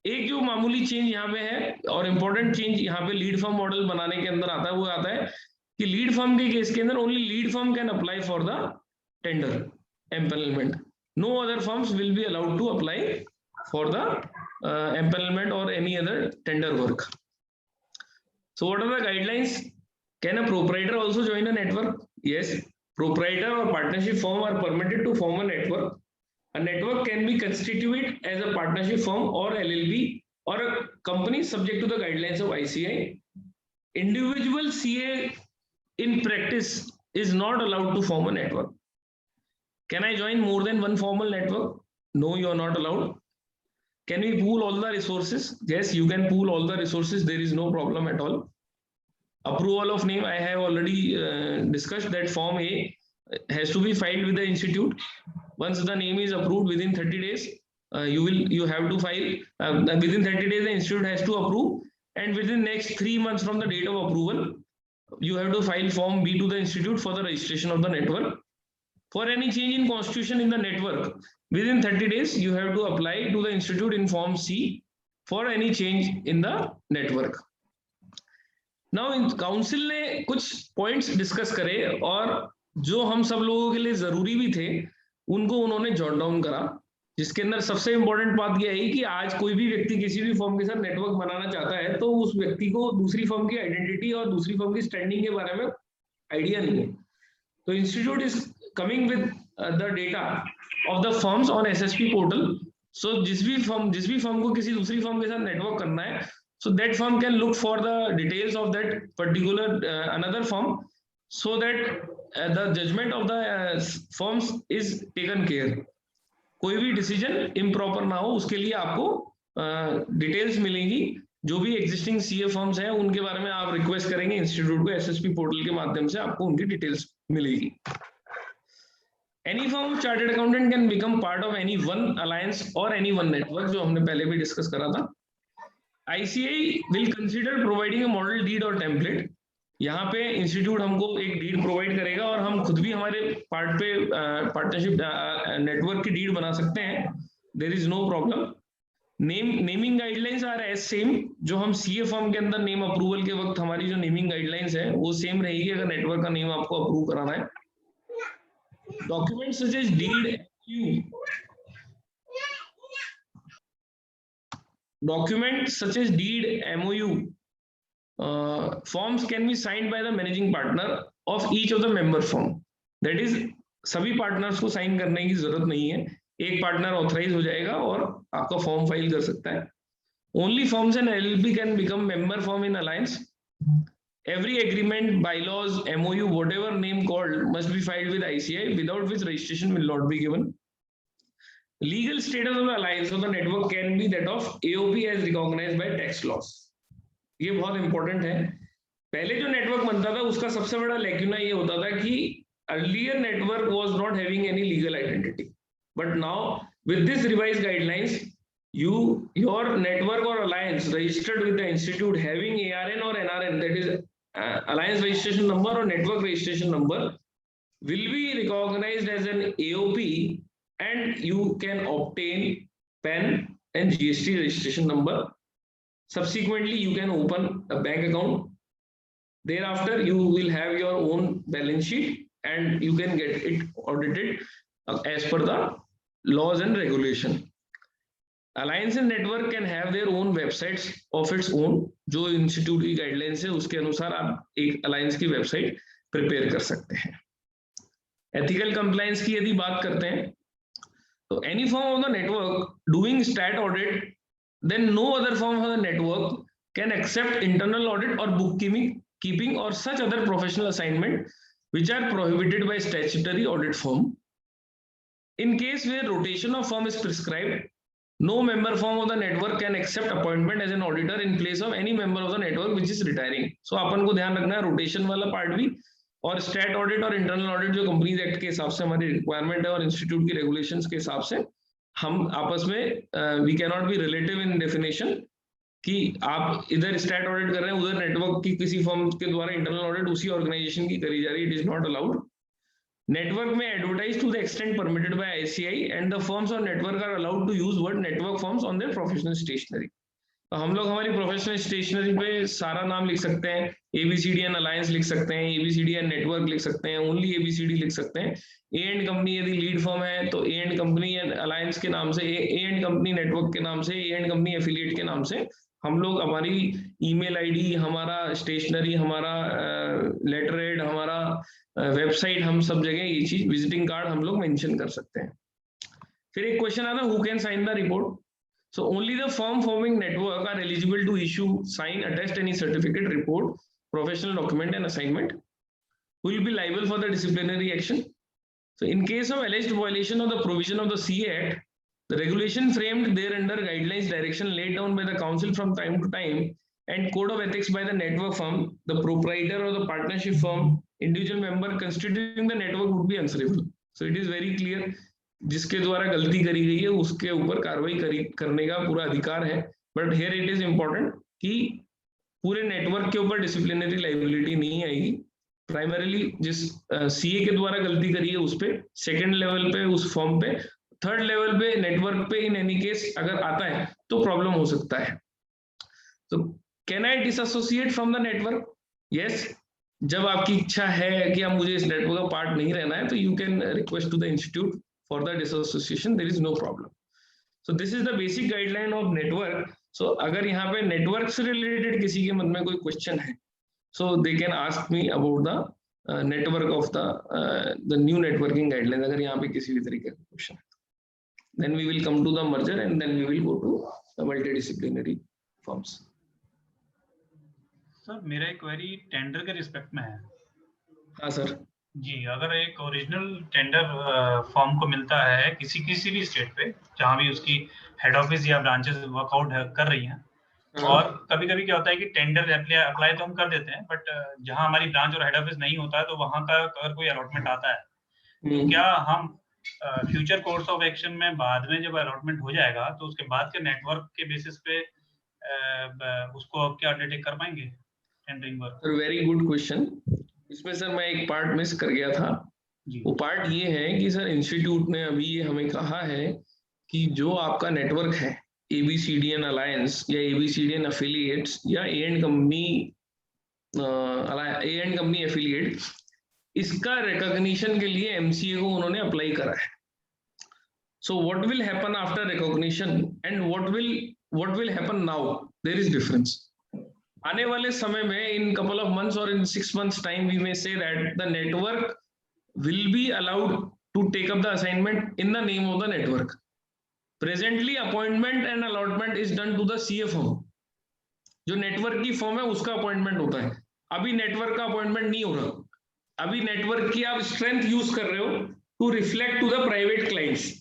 एक जो मामूली चेंज यहाँ पे है और इम्पोर्टेंट चेंज यहाँ पे लीड फर्म मॉडल बनाने के अंदर आता है, वो आता है कि लीड फर्म के केस के अंदर only lead firm can apply for the tender empanelment. No other firms will be allowed to apply for the empanelment or any other tender work. So what are the guidelines? Can a proprietor also join a network? Yes, proprietor or partnership firm are permitted to form a network. A network can be constituted as a partnership firm or LLP or a company subject to the guidelines of ICI. Individual CA in practice is not allowed to form a network. Can I join more than one formal network? No, you are not allowed. Can we pool all the resources? Yes, you can pool all the resources. There is no problem at all. Approval of name, I have already discussed that Form A has to be filed with the institute. Once the name is approved within 30 days, you have to file. Within 30 days, the institute has to approve. And within next 3 months from the date of approval, you have to file Form B to the institute for the registration of the network. For any change in constitution in the network, within 30 days, you have to apply to the institute in Form C for any change in the network. Now, in council ने कुछ points discuss करे और जो हम सब लोगों के लिए जरूरी भी थे, उनको उन्होंने jot down करा. जिसके अंदर सबसे इंपॉर्टेंट बात यह है कि आज कोई भी व्यक्ति किसी भी फर्म के साथ नेटवर्क बनाना चाहता है तो उस व्यक्ति को दूसरी फर्म की आइडेंटिटी और दूसरी फर्म की स्टैंडिंग के बारे में आइडिया नहीं है। तो institute is coming with the data of the firms on SSP portal. So जिस भी फर्म को किसी दूसरी फर्म के साथ नेटवर्क करना है, so that firm can look for the details of that particular another firm, so that the judgment of the firms is taken care। कोई भी डिसीजन इम्प्रॉपर ना हो, उसके लिए आपको डिटेल्स मिलेंगी। जो भी एग्जिस्टिंग सीए फर्म्स हैं उनके बारे में आप रिक्वेस्ट करेंगे इंस्टीट्यूट को, एसएसपी पोर्टल के माध्यम से आपको उनकी डिटेल्स मिलेगी। Any firm of chartered accountant can become part of any one alliance और एनी वन नेटवर्क, जो हमने पहले भी डिस्कस करा था। ICAI will consider providing a model deed or template। यहाँ पे इंस्टीट्यूट हमको एक डीड प्रोवाइड करेगा और हम खुद भी हमारे पार्ट पे पार्टनरशिप नेटवर्क की डीड बना सकते हैं। There is no problem. Naming guidelines are as same. जो हम सीए फर्म के अंदर नेम अप्रूवल के वक्त हमारी जो नेमिंग गाइडलाइंस है वो सेम रहेगी अगर नेटवर्क का नेम आपको अप्रूव कराना है। Documents such as deed, documents such as deed, MOU, forms can be signed by the managing partner of each of the member firm। That is, सभी partners को साइन करने की जरूरत नहीं है, एक पार्टनर ऑथराइज हो जाएगा और आपका फॉर्म फाइल कर सकता है। Only firms and LLP can become member firm in alliance। Every agreement, bylaws, MOU, whatever name called, must be filed with ICAI, without which registration will not be given। Legal status of the alliance of the network can be that of AOP as recognized by tax laws। ये बहुत important है। पहले जो network बनता था उसका सबसे बड़ा लेक्यूना ये होता था कि earlier network was not having any legal identity, but now with this revised guidelines, your network or alliance registered with the institute having ARN or NRN, that is alliance registration number or network registration number, will be recognized as an AOP, and you can obtain PAN and GST registration number। Subsequently, you can open a bank account। Thereafter, you will have your own balance sheet and you can get it audited as per the laws and regulation। Alliance and network can have their own websites of its own। जो institute की guidelines है उसके अनुसार आप एक alliance की website prepare कर सकते हैं। एथिकल कंप्लायंस की यदि बात करते हैं तो any firm of the network doing stat audit, then no other firm of the network can accept internal audit or bookkeeping or such other professional assignment which are prohibited by statutory audit firm। In case where rotation of firm is prescribed, no member firm of the network can accept appointment as an auditor in place of any member of the network which is retiring। So अपन को ध्यान रखना है rotation वाला part भी, और stat audit और internal audit जो companies act के हिसाब से हमारी रिक्वायरमेंट है और इंस्टीट्यूट की रेगुलेशंस के हिसाब से हम आपस में we can not be relative in definition कि आप इधर स्टैट ऑडिट कर रहे हैं उधर नेटवर्क की किसी फर्म के द्वारा इंटरनल ऑडिट उसी ऑर्गेनाइजेशन की करी जा रही है। It is not allowed. Network में advertise to the extent permitted by ICAI and the firms on network are allowed to use word network firms on their professional stationery. तो हम लोग हमारी प्रोफेशनल स्टेशनरी पे सारा नाम लिख सकते हैं, ABCD एंड अलायंस लिख सकते हैं, ABCD एंड नेटवर्क लिख सकते हैं, ओनली ABCD लिख सकते हैं। ए एंड कंपनी यदि लीड फर्म है तो ए एंड कंपनी एंड अलायंस के नाम से, ए एंड कंपनी नेटवर्क के नाम से, ए एंड कंपनी एफिलिएट के नाम से हम लोग हमारी ईमेल आईडी, हमारा स्टेशनरी, हमारा लेटर हेड, हमारा वेबसाइट, हम सब जगह ये चीज विजिटिंग कार्ड हम लोग मेंशन कर सकते हैं। फिर एक क्वेश्चन आता है, who can sign the report? So only the firm forming network are eligible to issue, sign, attest any certificate, report, professional document and assignment, who will be liable for the disciplinary action। So in case of alleged violation of the provision of the CA Act, the regulation framed thereunder, guidelines, direction laid down by the council from time to time, and code of ethics by the network firm, the proprietor or the partnership firm, individual member constituting the network would be answerable। So it is very clear, जिसके द्वारा गलती करी गई है उसके ऊपर कार्रवाई करने का पूरा अधिकार है। But here it is important कि पूरे नेटवर्क के ऊपर डिसिप्लिनरी लाइबिलिटी नहीं आएगी। प्राइमरीली जिस सीए के द्वारा गलती करी है उस पे, सेकंड लेवल पे उस फॉर्म पे, थर्ड लेवल पे नेटवर्क पे इन एनी केस अगर आता है तो प्रॉब्लम हो सकता है। तो can I dissociate from the network? Yes, जब आपकी इच्छा है कि अब मुझे इस नेटवर्क का पार्ट नहीं रहना है तो you can request to the institute for the disassociation, there is no problem। So this is the basic guideline of network. So अगर यहाँ पे network से related किसी के मन में कोई question है, so they can ask me about the network of the new networking guidelines. अगर यहाँ पे किसी भी तरीके का question है, then we will come to the merger and then we will go to the multidisciplinary firms. Sir मेरा एक क्वेरी टेंडर के रिस्पेक्ट में है। हाँ सर जी, अगर एक ओरिजिनल टेंडर फॉर्म को मिलता है किसी भी स्टेट पे जहाँ भी उसकी हेड ऑफिस या ब्रांचेस वर्कआउट कर रही हैं, और कभी-कभी क्या होता है कि टेंडर अप्लाई तो हम कर देते हैं, बट जहाँ हमारी ब्रांच और हेड ऑफिस नहीं होता है तो वहाँ का अगर कोई अलॉटमेंट आता है तो क्या हम फ्यूचर कोर्स ऑफ एक्शन में बाद में जब अलॉटमेंट हो जाएगा तो उसके बाद के नेटवर्क के बेसिस पे उसको क्या अंडरटेक कर पाएंगे tendering work? Sir very good question. इसमें सर मैं एक पार्ट मिस कर गया था। वो पार्ट ये है कि सर इंस्टीट्यूट ने अभी ये हमें कहा है कि जो आपका नेटवर्क है ABCDN अलायंस या ABCDN एफिलिएट्स या ए एंड कंपनी एफिलिएट, इसका रिकॉग्निशन के लिए MCA को उन्होंने अप्लाई करा है। So what will happen after recognition and what will happen now, there is difference. आने वाले समय में इन कपल ऑफ मंथ्स और in 6 months time we may say that the network will be allowed to take up the assignment in the name of the network. Presently appointment and allotment is done to the CA firm. जो network की firm है उसका appointment होता है। अभी network का appointment नहीं हो रहा। अभी नेटवर्क की आप स्ट्रेंथ यूज कर रहे हो to reflect to the private clients,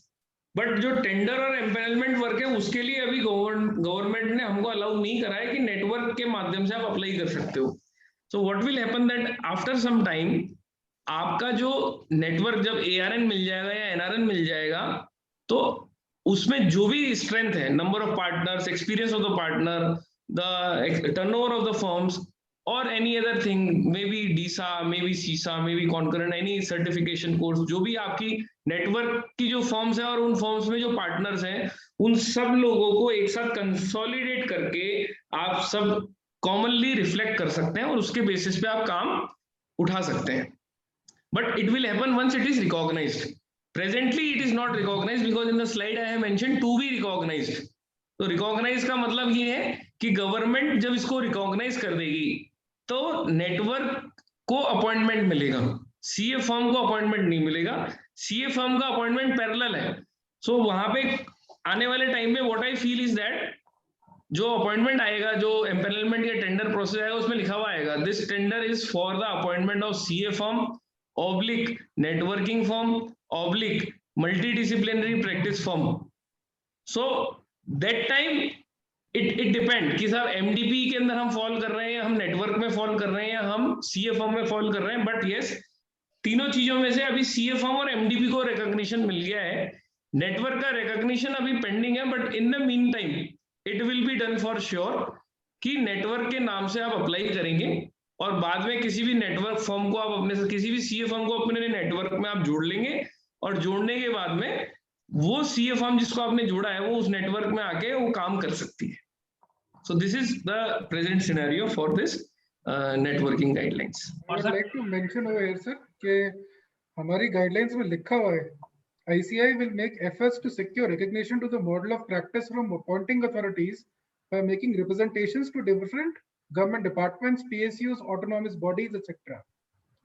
but जो टेंडर और एम्पैनलमेंट वर्क है उसके लिए अभी गवर्नमेंट ने हमको अलाउ नहीं करा है कि नेटवर्क के माध्यम से आप अप्लाई कर सकते हो। So what will happen that after some time आपका जो नेटवर्क जब ARN मिल जाएगा या NRN मिल जाएगा तो उसमें जो भी स्ट्रेंथ है, number of partners, experience of the partner, the turnover of the firms और any other thing, may be DISA, may be CISA, may be concurrent any certification course, जो भी आपकी नेटवर्क की जो फॉर्म्स है और उन फॉर्म्स में जो पार्टनर्स हैं उन सब लोगों को एक साथ कंसोलिडेट करके आप सब कॉमनली रिफ्लेक्ट कर सकते हैं और उसके बेसिस पे आप काम उठा सकते हैं। But it will happen once it is recognized. Presently it is not recognized because in the slide I have mentioned to be recognized. तो रिकॉग्नाइज का मतलब ये है कि गवर्नमेंट जब इसको रिकॉग्नाइज कर देगी तो नेटवर्क को अपॉइंटमेंट मिलेगा, CA फर्म को अपॉइंटमेंट नहीं मिलेगा। CA फर्म का अपॉइंटमेंट पैरेलल है। सो वहां पे आने वाले टाइम में what I feel is that जो अपॉइंटमेंट आएगा, जो एम्पैनलमेंट या टेंडर प्रोसेस आएगा उसमें लिखा हुआ आएगा this tender is for the appointment of CA firm oblique networking firm oblique multidisciplinary practice firm. So that time it depend कि सर MDP के अंदर हम फॉल कर रहे हैं, हम नेटवर्क में फॉल कर रहे हैं या हम CA फर्म में फॉल कर रहे हैं। बट यस, तीनों चीजों में से अभी CA फर्म और MDP को रिकॉग्निशन मिल गया है। नेटवर्क का रिकॉग्निशन अभी पेंडिंग है, but in the mean time it will be done for sure कि नेटवर्क के नाम से आप अप्लाई करेंगे और बाद में किसी भी नेटवर्क फर्म को आप अपने से किसी भी CA फर्म को अपने नेटवर्क में आप जोड़ लेंगे और जोड़ने के बाद में वो CA फर्म जिसको आपने जोड़ा है वो उस नेटवर्क में आके वो काम कर सकती है। So this is the present scenario for this networking guidelines. I would like to mention over here, sir, कि हमारी guidelines में लिखा हुआ है ICI will make efforts to secure recognition to the model of practice from appointing authorities by making representations to different government departments, PSUs, autonomous bodies, etc.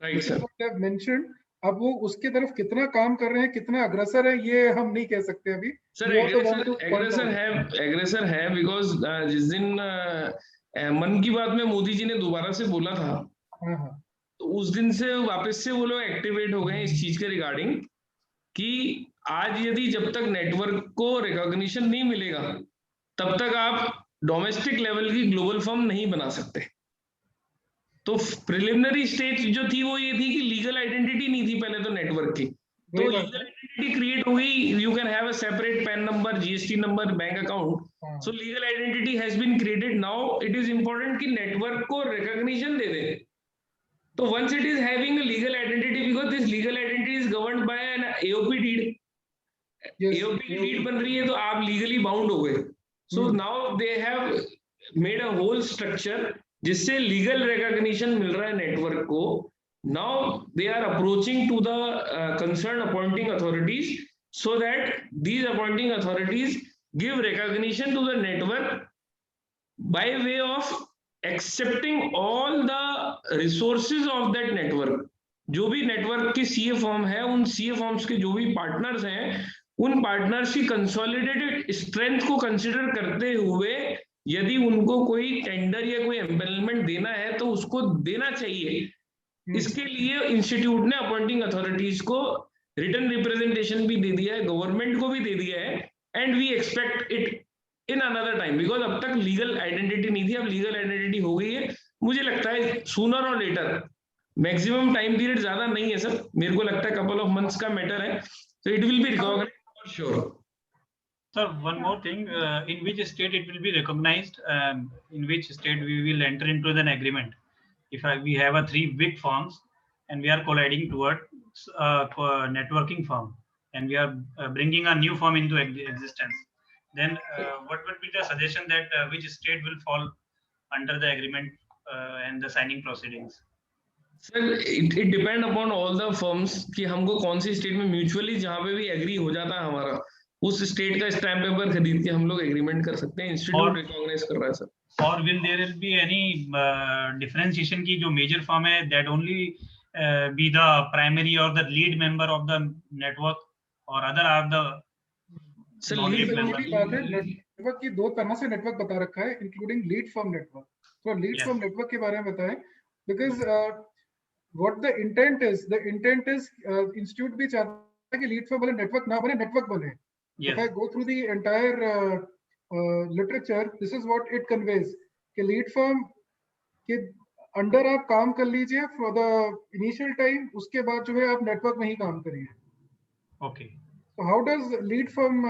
Right, sir. What I have mentioned. अब वो उसके तरफ कितना काम कर रहे हैं, कितना अग्रसर है, ये हम नहीं कह सकते अभी। सर एग्रेसर है बिकॉज जिस दिन मन की बात में मोदी जी ने दोबारा से बोला था, तो उस दिन से वापस से वो लोग एक्टिवेट हो गए इस चीज के रिगार्डिंग कि आज यदि जब तक नेटवर्क को रिकॉग्निशन नहीं मिलेगा तब तक आप डोमेस्टिक लेवल की ग्लोबल फर्म नहीं बना सकते। तो प्रिलिमिनरी स्टेज जो थी वो ये थी कि लीगल आइडेंटिटी नहीं थी पहले तो नेटवर्क की, तो लीगल आइडेंटिटी क्रिएट हो गई। You can have a separate PAN number, GST number, bank account. So legal identity has been created. Now it is important कि नेटवर्क को रिकॉग्निशन दे दे। तो once it is having a legal identity, because this legal identity is governed by an AOP deed. AOP deed बन रही है तो आप लीगली बाउंड हो गए। So now they have made a whole structure जिससे लीगल रिकॉग्निशन मिल रहा है नेटवर्क को। Now they are approaching to the concern appointing authorities so that these appointing authorities give recognition to the network by way of accepting all the resources of that network. जो भी network के CA form है, उन CA forms के जो भी partners हैं, उन पार्टनर्स की कंसोलिडेटेड स्ट्रेंथ को कंसिडर करते हुए यदि उनको कोई टेंडर या कोई एम्पेनलमेंट देना है तो उसको देना चाहिए। इसके लिए इंस्टीट्यूट ने अपॉइंटिंग अथॉरिटीज को रिटन रिप्रेजेंटेशन भी दे दिया है, गवर्नमेंट को भी दे दिया है, and we expect it in another time, because अब तक लीगल आइडेंटिटी नहीं थी, अब लीगल आइडेंटिटी हो गई है। मुझे लगता है सूनर और लेटर, मैक्सिमम टाइम पीरियड ज्यादा नहीं है सर, मेरे को लगता है कपल ऑफ मंथ्स का मैटर है, so it will be recognized for sure. Sir, one more thing, in which state it will be recognized, in which state we will enter into an agreement? If we have a 3 big firms and we are colliding towards networking firm, and we are bringing a new firm into existence, then what would be the suggestion that which state will fall under the agreement and the signing proceedings? Sir it depend upon all the firms कि हमको कौन सी state में mutually जहाँ पे भी agree हो जाता है हमारा, उस स्टेट का स्टैम्प पेपर खरीद के हम लोग एग्रीमेंट कर सकते हैं। इंस्टीट्यूट रिकॉग्नाइज कर रहा है sir. Or will there be any differentiation की जो major firm है that only be the primary or the lead member of the network, or other are the lead network की 2 तरह से नेटवर्क बता रखा है, इंक्लूडिंग लीड फर्म नेटवर्क। तो लीड फर्म नेटवर्क के बारे में बताएं, because what the intent is institute भी चाहता है कि लीड फर्म वाले नेटवर्क ना बने, नेटवर्क बने। If I go through the entire literature, this is what it conveys कि लीड फर्म के अंडर आप काम कर लीजिए फॉर द इनिशियल टाइम, उसके बाद जो है आप नेटवर्क में ही काम करिए। Okay. So how does lead firm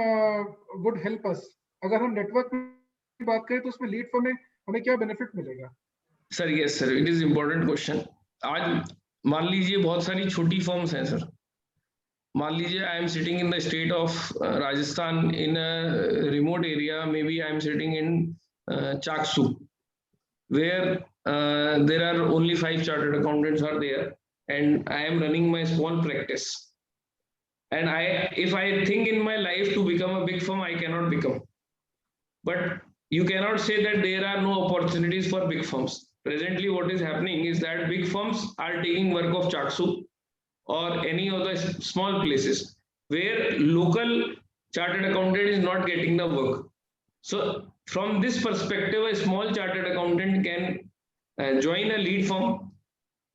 would help us? अगर हम नेटवर्क की बात करें तो उसमें लीड फर्म में हमें क्या बेनिफिट मिलेगा? Sir yes sir, it is important question. आज मान लीजिए बहुत सारी छोटी फर्म्स हैं सर, मान लीजिए I am sitting in the state of Rajasthan in a remote area, may be I am sitting in Chaksu, where there are only 5 chartered accountants are there and I am running my small practice, and if I think in my life to become a big firm, I cannot become, but you cannot say that there are no opportunities for big firms. Presently what is happening is that big firms are taking work of Chaksu or any of the small places where local chartered accountant is not getting the work. So from this perspective, a small chartered accountant can join a lead firm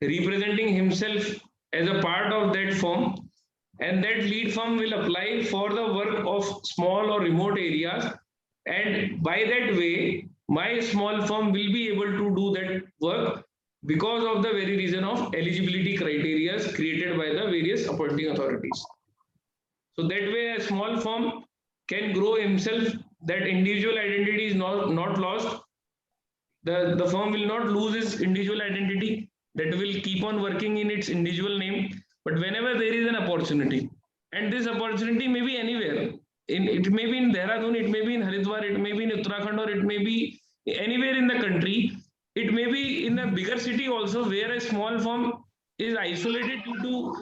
representing himself as a part of that firm, and that lead firm will apply for the work of small or remote areas, and by that way my small firm will be able to do that work because of the very reason of eligibility criteria created by the various appointing authorities. So that way a small firm can grow himself, that individual identity is not lost, the firm will not lose its individual identity, that will keep on working in its individual name. But whenever there is an opportunity, and this opportunity may be anywhere, it may be in Dehradun, it may be in Haridwar, it may be in Uttarakhand, or it may be anywhere in the country, it may be in a bigger city also where a small firm is isolated due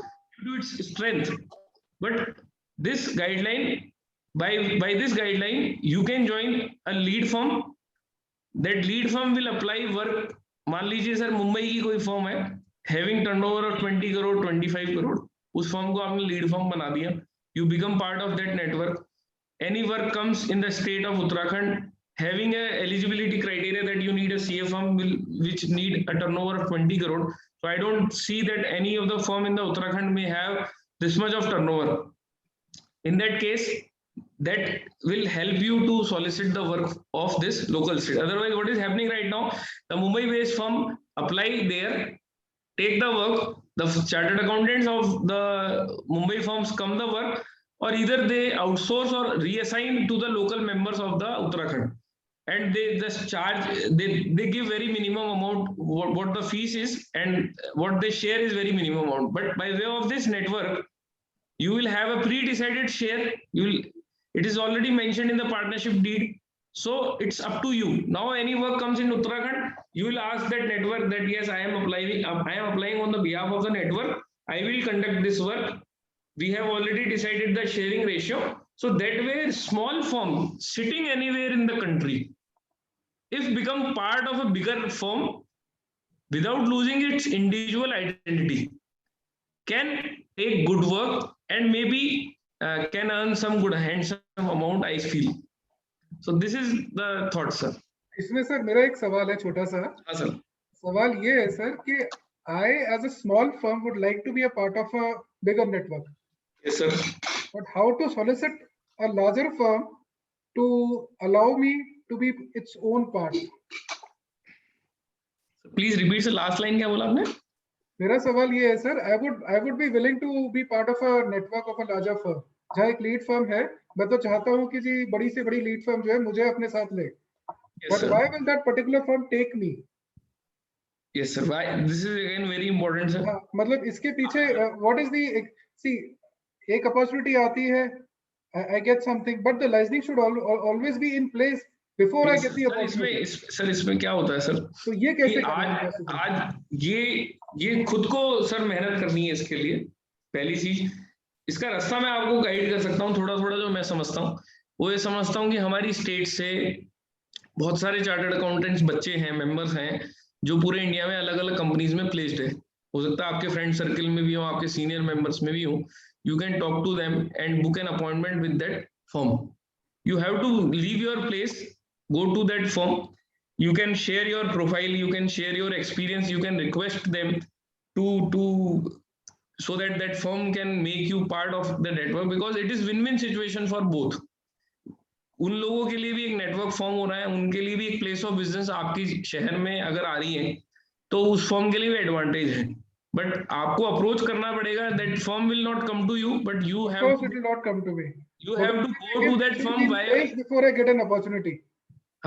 to its strength. But this guideline, by this guideline, you can join a lead firm. That lead firm will apply work. मान लीजिए sir Mumbai की कोई firm है having turnover of 20 crore 25 crore, उस firm को आपने lead firm बना दिया, you become part of that network. Any work comes in the state of Uttarakhand having a eligibility criteria that you need a CA firm which need a turnover of 20 crore. So I don't see that any of the firm in the Uttarakhand may have this much of turnover. In that case, that will help you to solicit the work of this local state. Otherwise, what is happening right now, the Mumbai based firm apply there, take the work, the chartered accountants of the Mumbai firms come the work, or either they outsource or reassign to the local members of the Uttarakhand, and they just charge, they give very minimum amount, what the fees is, and what they share is very minimum amount. But by way of this network, you will have a pre-decided share, it is already mentioned in the partnership deed. So it's up to you. Now any work comes in Uttarakhand, you will ask that network that yes, I am applying on the behalf of the network, I will conduct this work, we have already decided the sharing ratio. So that way, small firm sitting anywhere in the country, if become part of a bigger firm without losing its individual identity, can take good work and maybe can earn some good handsome amount, I feel. So this is the thought, sir. इसमें sir मेरा एक सवाल है छोटा सा. हाँ sir. सवाल ये है सर कि I as a small firm would like to be a part of a bigger network. Yes, sir. But how to solicit a larger firm to allow me to be its own part? Please repeat the last line. क्या बोला आपने? मेरा सवाल ये है sir, I would be willing to be part of a network of a larger firm. जहाँ एक lead firm है, मैं तो चाहता हूँ कि जी बड़ी से बड़ी लीड फर्म जो है मुझे अपने साथ ले. Yes, But sir. why will that particular firm take me? Yes, sir. Why? This is again very important, sir. हाँ, मतलब इसके पीछे what is the see एक opportunity आती है, I get something, but the licensing should always be in place before I get the opportunity. Sir इसमें क्या होता है सर? तो ये कैसे आज ये खुद को सर मेहनत करनी है इसके लिए. पहली चीज, इसका रास्ता मैं आपको गाइड कर सकता हूँ थोड़ा थोड़ा. जो मैं समझता हूँ वो ये समझता हूँ कि हमारी स्टेट से बहुत सारे चार्टर्ड अकाउंटेंट्स बच्चे हैं, मेंबर्स हैं, जो पूरे इंडिया में अलग अलग कंपनीज में प्लेस्ड है. हो सकता है आपके फ्रेंड सर्कल में भी हो, आपके सीनियर मेंबर्स में भी हो. You can talk to them and book an appointment with that firm. You have to leave your place, go to that firm. You can share your profile, you can share your experience, you can request them to so that that firm can make you part of the network, because it is win-win situation for both. उन लोगों के लिए भी एक network form हो रहा है, उनके लिए भी एक प्लेस ऑफ बिजनेस आपकी शहर में अगर आ रही है तो उस फर्म के लिए भी एडवांटेज है. बट आपको अप्रोच करना पड़ेगा. That firm will not come to you, but you have to go to that firm before I get an opportunity.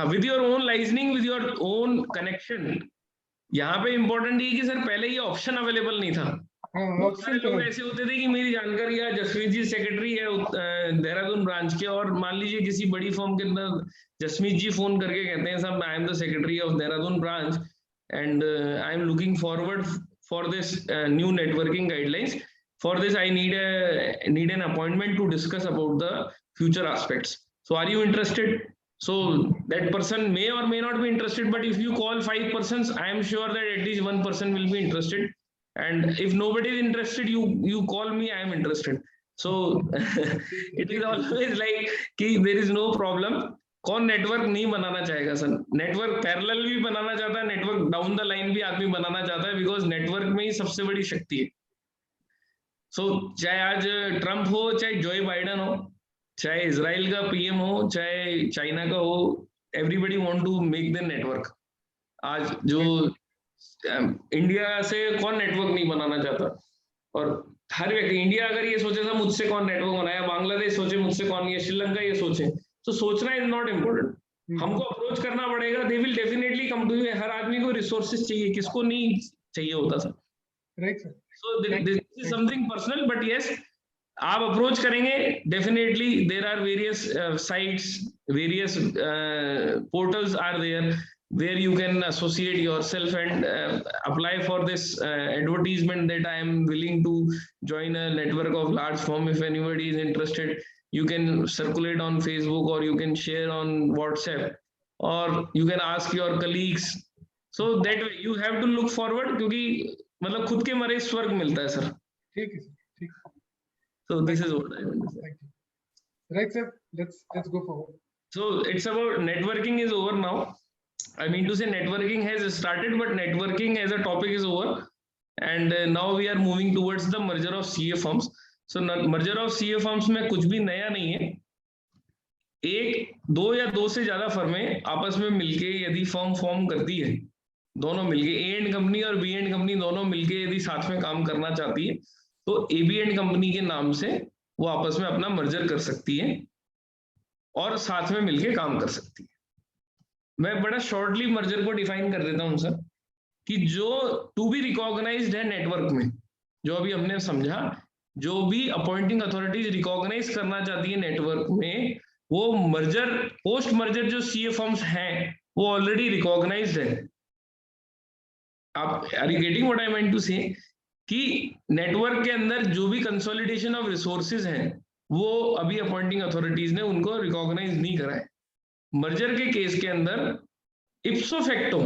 with your own licensing, with your own connection. यहाँ पे important ये कि sir पहले ये option available नहीं था. बहुत सारे लोग ऐसे होते थे कि मेरी जानकारी है जसमीत जी सेक्रेटरी है देहरादून ब्रांच के, और मान लीजिए किसी बड़ी फर्म के अंदर जसमीत जी फोन करके कहते हैं साहब I am the secretary of Dehradun branch and I am looking forward for this new networking guidelines. For this I need an appointment to discuss about the future aspects. So are you interested? So that person may or may not be interested, but if you call 5 persons, I am sure that at least one person will be interested. And if nobody is interested, you call me, I am interested. So it is always like कि there is no problem. कौन network नहीं बनाना चाहेगा sir? Network parallel भी बनाना चाहता है, network down the line भी आदमी बनाना चाहता है, बिकॉज नेटवर्क में ही सबसे बड़ी शक्ति है. सो चाहे आज ट्रम्प हो, चाहे जोए बाइडन हो, चाहे इजराइल का पीएम हो, चाहे चाइना का हो, everybody want to make the network. आज जो इंडिया से कौन नेटवर्क नहीं बनाना चाहता? और हर व्यक्ति, इंडिया अगर ये सोचे था मुझसे कौन नेटवर्क बनाया, बांग्लादेश सोचे मुझसे कौन, ये श्रीलंका ये सोचे, तो सोचना इज नॉट इम्पोर्टेंट. हमको अप्रोच करना पड़ेगा. They will definitely come to you. हर आदमी को रिसोर्सेज चाहिए, किसको नहीं चाहिए होता sir? Right sir. So this is something personal, but yes आप अप्रोच करेंगे definitely. There are various sites, various portals are there where you can associate yourself and apply for this advertisement that I am willing to join a network of large firm. If anybody is interested, you can circulate on Facebook, or you can share on WhatsApp, or you can ask your colleagues. So that way you have to look forward, क्योंकि मतलब खुद के मरे स्वर्ग मिलता है sir. ठीक है, ठीक. So this is what I want to say. Right sir, let's go forward. So it's about networking is over now. I mean to say networking has started, but networking as a topic is over, and now we are moving towards the merger of CA firms. So merger of CA firms में कुछ भी नया नहीं है. एक, दो या दो से ज्यादा फर्में आपस में मिलके यदि फर्म फॉर्म करती है, दोनों मिलके ए एंड कंपनी और बी एंड कंपनी दोनों मिलके यदि साथ में काम करना चाहती है, तो ए बी एंड कंपनी के नाम से वो आपस में अपना मर्जर कर सकती है और साथ में मिलके काम कर सकती है. मैं बड़ा शॉर्टली मर्जर को डिफाइन कर देता हूं सर, कि जो टू बी रिकॉग्नाइज्ड है नेटवर्क में, जो अभी हमने समझा, जो भी अपॉइंटिंग अथॉरिटीज रिकॉग्नाइज करना चाहती है नेटवर्क में, वो मर्जर, पोस्ट मर्जर जो सीए फर्म्स हैं वो ऑलरेडी रिकॉग्नाइज्ड है. आप are you getting what I mean to say? कि नेटवर्क के अंदर जो भी कंसोलिडेशन ऑफ रिसोर्सेज हैं वो अभी अपॉइंटिंग अथॉरिटीज ने उनको रिकॉग्नाइज नहीं करा है। मर्जर के केस के अंदर इप्सो फैक्टो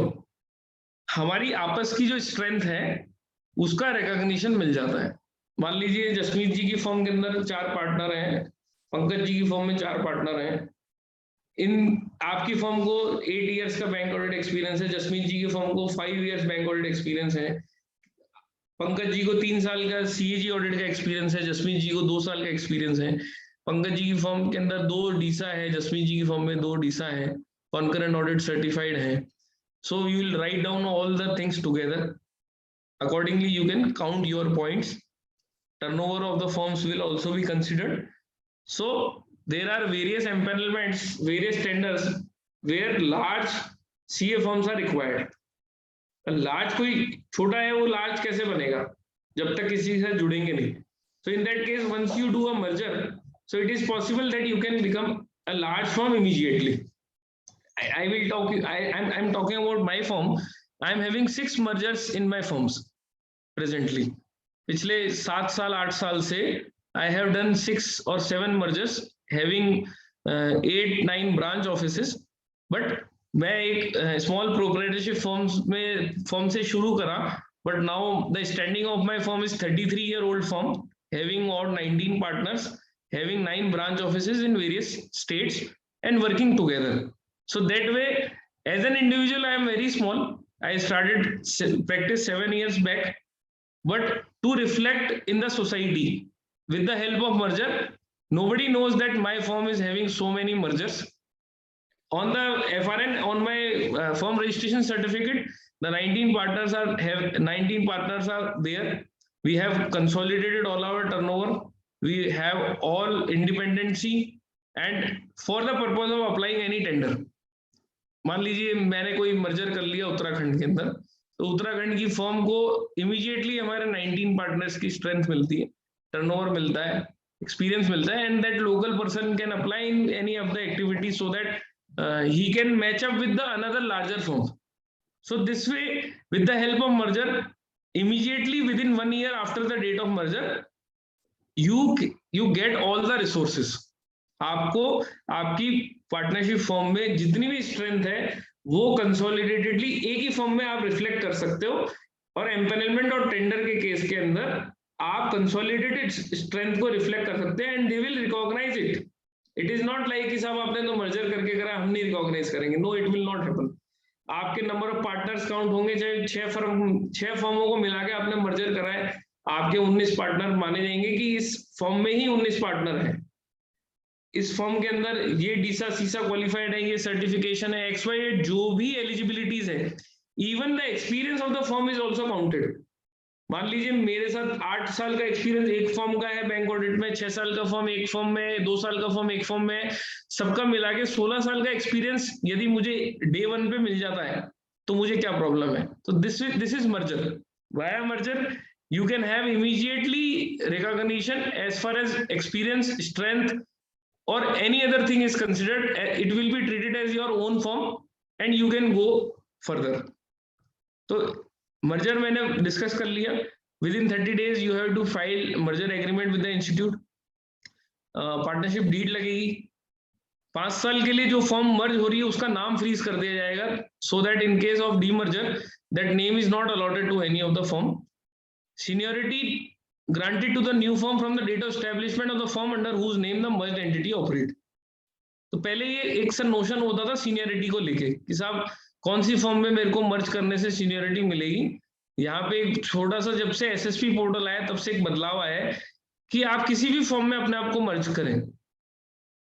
हमारी आपस की जो स्ट्रेंथ है उसका रिकॉग्निशन मिल जाता है। मान लीजिए जसमीत जी की फर्म के अंदर 4 पार्टनर हैं, पंकज जी की फर्म में 4 पार्टनर हैं। इन आपकी फर्म को 8 इयर्स का बैंक ऑडिट एक्सपीरियंस है, जसमीत जी की फर्म को 5 इयर्स बैंक ऑडिट एक्सपीरियंस है, पंकज जी को 3 साल का सीएजी ऑडिट का एक्सपीरियंस है, जसमीत जी को 2 साल का एक्सपीरियंस है। पंकज जी की फर्म के अंदर 2 डीसा है, जसमीत जी की फर्म में 2 डीसा है, कॉन्करेंट ऑडिट सर्टिफाइड है। So you will write down all the things together. Accordingly, you can count your points. Turnover of the firms will also be considered. So there are various empanelments, various tenders where large CA firms are required. Large कोई छोटा है वो large कैसे बनेगा जब तक किसी से जुड़ेंगे नहीं। So in that case, once you do a merger, so it is possible that you can become a large firm immediately. I will talk. I'm talking about my firm. I'm having 6 mergers in my firms presently. पिछले 7 साल 8 साल से I have done 6 or 7 mergers, having 8-9 branch offices. But मैं एक small proprietorship firm से शुरू करा. But now the standing of my firm is 33-year-old firm, having about 19 partners, having 9 branch offices in various states and working together. So that way, as an individual, I am very small. I started practice 7 years back, but to reflect in the society with the help of merger, nobody knows that my firm is having so many mergers. On the FRN, on my firm registration certificate, the 19 partners are there. We have consolidated all our turnover. We have all independency, and for the purpose of applying any tender. मान लीजिए मैंने कोई merger कर लिया उत्तराखंड के अंदर, तो उत्तराखंड की फर्म को इमीडिएटली हमारे 19 पार्टनर्स की स्ट्रेंथ मिलती है, टर्नओवर मिलता है, एक्सपीरियंस मिलता है, and that local person can apply in any of the activity so that he can match up with the another larger firm. So this way, with the help of merger, immediately within 1 year after the date of merger, you get all the resources. आपको आपकी partnership form में जितनी भी strength है वो कंसोलिडेटेडली एक ही form में आप रिफ्लेक्ट कर सकते हो, और एम्पैनलमेंट और टेंडर के केस के अंदर आप कंसोलिडेटेड स्ट्रेंथ को रिफ्लेक्ट कर सकते हैं, and they will recognize it. It is not like कि साहब आपने तो मर्जर करके करा, हम नहीं रिकॉग्नाइज करेंगे. No, it will not happen. आपके नंबर ऑफ पार्टनर्स काउंट होंगे, चाहे 6 फर्मों को मिला के आपने मर्जर करा है, आपके 19 पार्टनर माने जाएंगे कि इस फर्म में ही 19 पार्टनर है, इस फर्म के अंदर ये डीसा सीसा क्वालिफाइड है, ये सर्टिफिकेशन है, XY जो भी एलिजिबिलिटीज है, even the experience of the firm is also counted. मान लीजिए मेरे साथ 8 साल का एक्सपीरियंस एक फर्म का है बैंक ऑडिट में, 6 साल का फर्म एक फर्म में, 2 साल का फर्म एक फर्म में, सबका मिला के 16 साल का एक्सपीरियंस यदि मुझे डे 1 पे मिल जाता है तो मुझे क्या प्रॉब्लम है. तो this is merger. Via merger you can have immediately recognition as far as experience, strength or any other thing is considered. It will be treated as your own firm and you can go further. तो merger मैंने discuss कर लिया. Within 30 days you have to file merger agreement with the institute. Partnership deed लगेगी. 5 साल के लिए जो firm मर्ज हो रही है उसका नाम फ्रीज कर दिया जाएगा, so that in case of demerger that name is not allotted to any of the firm. Seniority granted to the new firm from the date of establishment of the firm under whose name the merged entity operate. तो पहले ये एक सा notion होता था seniority को लेके कि साहब कौन सी फर्म में मेरे को मर्ज करने से सीनियरिटी मिलेगी. यहाँ पे एक छोटा सा जब से SSP पोर्टल आया तब से एक बदलाव आया है कि आप किसी भी फर्म में अपने आप को मर्ज करें.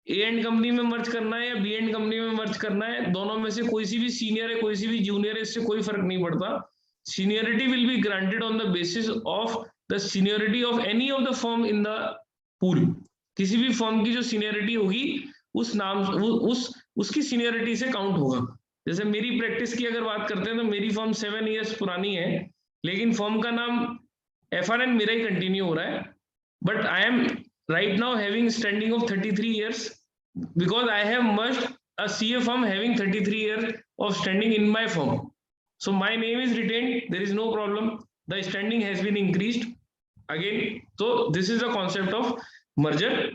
A एंड कंपनी में मर्ज करना है या B एंड कंपनी में मर्ज करना है, दोनों में से कोई सी भी सीनियर है कोई सी भी जूनियर है, इससे कोई फर्क नहीं पड़ता. Seniority will be granted on the basis of the seniority of any of the firm in the pool. किसी भी फर्म की जो सीनियरिटी होगी उस नाम उसकी सीनियरिटी से काउंट होगा. जैसे मेरी प्रैक्टिस की अगर बात करते हैं तो मेरी फर्म 7 इयर्स पुरानी है, लेकिन फर्म का नाम FRN मेरा ही कंटिन्यू हो रहा है, but I am right now having standing of 33 years because I have merged a CA firm having 33 years of standing in my firm. So my name is retained, there is no problem. the standing has been increased again. So this is the concept of merger.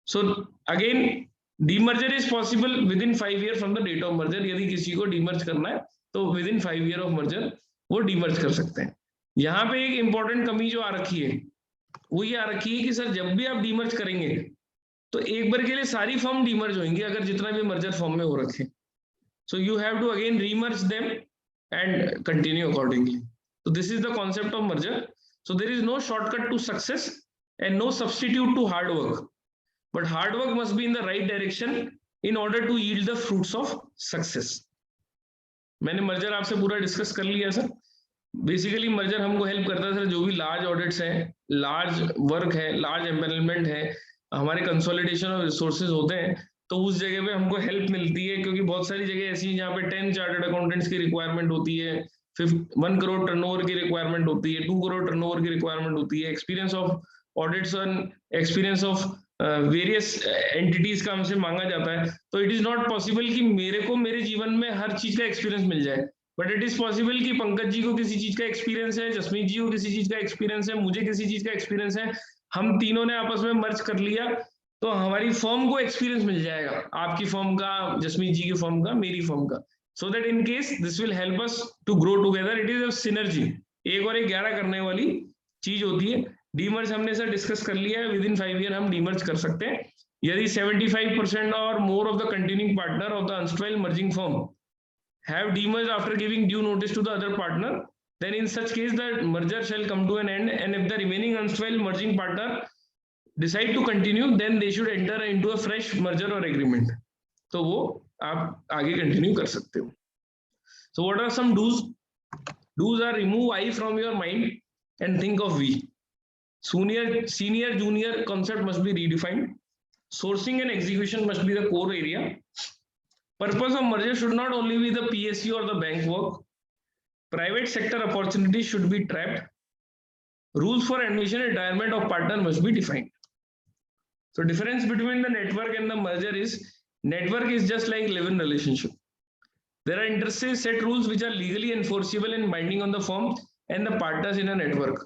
So again, demerger is possible within 5 years from the date of merger. यदि किसी को demerge करना है तो within 5 years of merger वो demerge कर सकते हैं. यहाँ पे एक important कमी जो आ रखी है वो ये आ रखी है कि सर जब भी आप demerge करेंगे तो एक बार के लिए सारी फर्म demerge होंगी अगर जितना भी merger फॉर्म में हो रखे. So you have to again remerge them and continue accordingly. So this is the concept of merger. So there is no shortcut to success and no substitute to hard work. But hard work must be in the right direction in order to yield the fruits of success. मैंने merger आपसे पूरा discuss कर लिया sir. Basically merger हमको help करता है sir, जो भी लार्ज ऑडिट्स हैं, लार्ज वर्क है, लार्ज एम्पेनलमेंट है, हमारे कंसोलिडेशन ऑफ रिसोर्सेज होते हैं, तो उस जगह पे हमको हेल्प मिलती है. क्योंकि बहुत सारी जगह ऐसी हैं जहाँ पे 10 चार्टर्ड अकाउंटेंट्स की रिक्वायरमेंट होती है, 1 करोड़ टर्नओवर की रिक्वायरमेंट होती है, 2 करोड़ टर्नओवर की रिक्वायरमेंट होती है, experience of audits and experience of various entities का हमसे मांगा जाता है. तो इट इज नॉट पॉसिबल कि मेरे को मेरे जीवन में हर चीज का एक्सपीरियंस मिल जाए, बट इट इज पॉसिबल कि पंकज जी को किसी चीज का एक्सपीरियंस है, जसमीत जी को किसी चीज का एक्सपीरियंस है, मुझे किसी चीज का एक्सपीरियंस है, हम तीनों ने आपस में मर्ज कर लिया तो हमारी फर्म को एक्सपीरियंस मिल जाएगा, आपकी फर्म का, जसमीत जी की फर्म का, मेरी फर्म का. So that in case this will help us to grow together. It is a synergy, 1 और 1 11 करने वाली चीज होती है. डीमर्ज हमने सर डिस्कस कर लिया है, विद इन 5 ईयर हम डीमर्ज कर सकते हैं. यदि 75% और more of the continuing partner of the unstable merging firm have demerged after giving due notice to the other partner, then in such case the merger shall come to an end, and if the remaining unstable merging partner decide to continue, then they should enter into a fresh merger or agreement. तो वो आप आगे continue कर सकते हो. So what are some do's? Do's are remove I from your mind and think of we. Senior junior concept must be redefined. Sourcing and execution must be the core area. Purpose of merger should not only be the PSU or the bank work. Private sector opportunities should be trapped. Rules for admission and retirement of partner must be defined. So difference between the network and the merger is, network is just like live-in relationship. There are inter se set rules which are legally enforceable and binding on the firm and the partners in a network.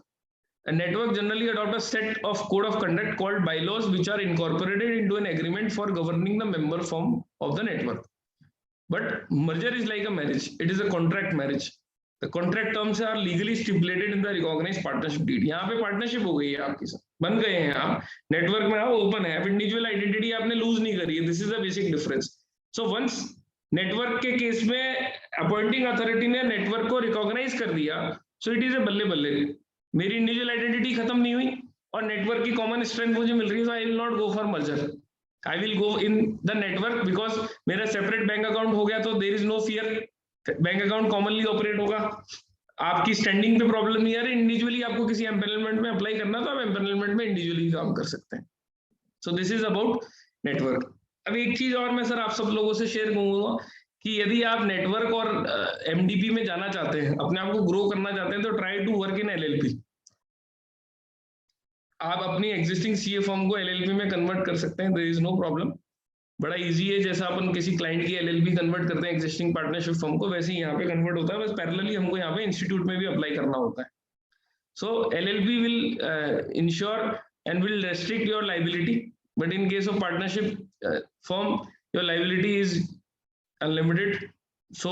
A network generally adopts a set of code of conduct called bylaws which are incorporated into an agreement for governing the member firm of the network. But merger is like a marriage. It is a contract marriage. The contract terms are legally stipulated in the recognized partnership deed. यहाँ पे partnership हो गई है आपके साथ, बन गए हैं आप, नेटवर्क में आप ओपन है, इंडिविजुअल आइडेंटिटी आपने लूज नहीं करी है. This is the basic difference. So once network के केस में अपॉइंटिंग अथॉरिटी ने नेटवर्क को रिकॉग्नाइज कर दिया, सो इट इज ए बल्ले बल्ले. मेरी इंडिविजुअल आइडेंटिटी खत्म नहीं हुई और नेटवर्क की कॉमन स्ट्रेंथ मुझे मिल रही है, so I will not go for merger. I will go in the network because मेरा सेपरेट बैंक अकाउंट हो गया तो there is no fear. Bank account commonly operate होगा. आपकी स्टैंडिंग पे प्रॉब्लम नहीं आ रही. इंडिविजुअली आपको किसी एम्पेनलमेंट में अप्लाई करना तो आप एम्पेनलमेंट में इंडिविजुअली काम कर सकते हैं. सो दिस इज अबाउट नेटवर्क. अब एक चीज और मैं सर आप सब लोगों से शेयर करूंगा कि यदि आप नेटवर्क और एमडीपी में जाना चाहते हैं, अपने आप को ग्रो करना चाहते हैं, तो try to work in LLP. आप अपनी एग्जिस्टिंग सीए फर्म को एलएलपी में कन्वर्ट कर सकते हैं. There is no problem. बड़ा इजी है. जैसा अपन किसी क्लाइंट की एलएलपी कन्वर्ट करते हैं एग्जिस्टिंग पार्टनरशिप फर्म को, वैसे ही यहाँ पे कन्वर्ट होता है. बस पैरेलली हमको यहाँ पे इंस्टीट्यूट में भी अप्लाई करना होता है. So LLP will ensure and will restrict your liability, but in case of partnership firm your liability is unlimited. So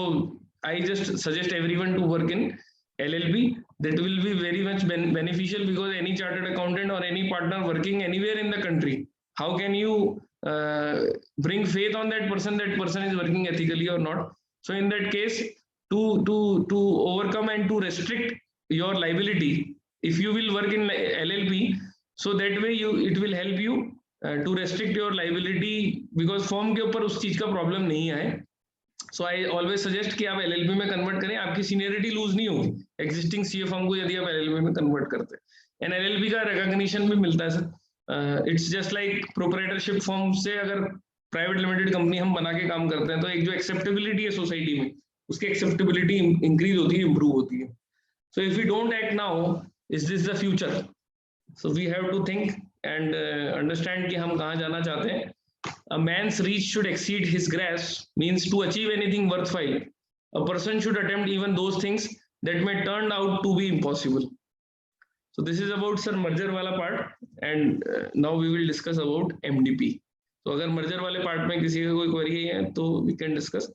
I just suggest everyone to work in LLP. That will be very much beneficial because any chartered accountant or any partner working anywhere in the country, how can you bring faith on that person is working ethically or not? So in that case, to overcome and to restrict your liability, if you will work in LLP, so that way it will help you to restrict your liability because firm के ऊपर उस चीज का problem नहीं आए. सो I always suggest कि आप LLP में कन्वर्ट करें. आपकी सीनियरिटी लूज नहीं होगी एग्जिस्टिंग सीए फर्म को यदि आप एलएलपी में कन्वर्ट करते हैं. एंड एलएलपी का रिकॉग्निशन भी मिलता है sir. It's just like proprietorship firm से अगर प्राइवेट लिमिटेड कंपनी हम बना के काम करते हैं तो एक जो एक्सेप्टेबिलिटी है सोसाइटी में, उसकी एक्सेप्टेबिलिटी इंक्रीज होती है, इंप्रूव होती है. So if you don't act now, is this the future? So we have to think and understand कि हम कहाँ जाना चाहते हैं. A man's reach should exceed his grasp means to achieve anything worthwhile, a person should attempt even those things that may turn out to be impossible. So this is about sir merger wala part, and now we will discuss about MDP. So अगर merger वाले part में किसी का कोई query है तो we can discuss,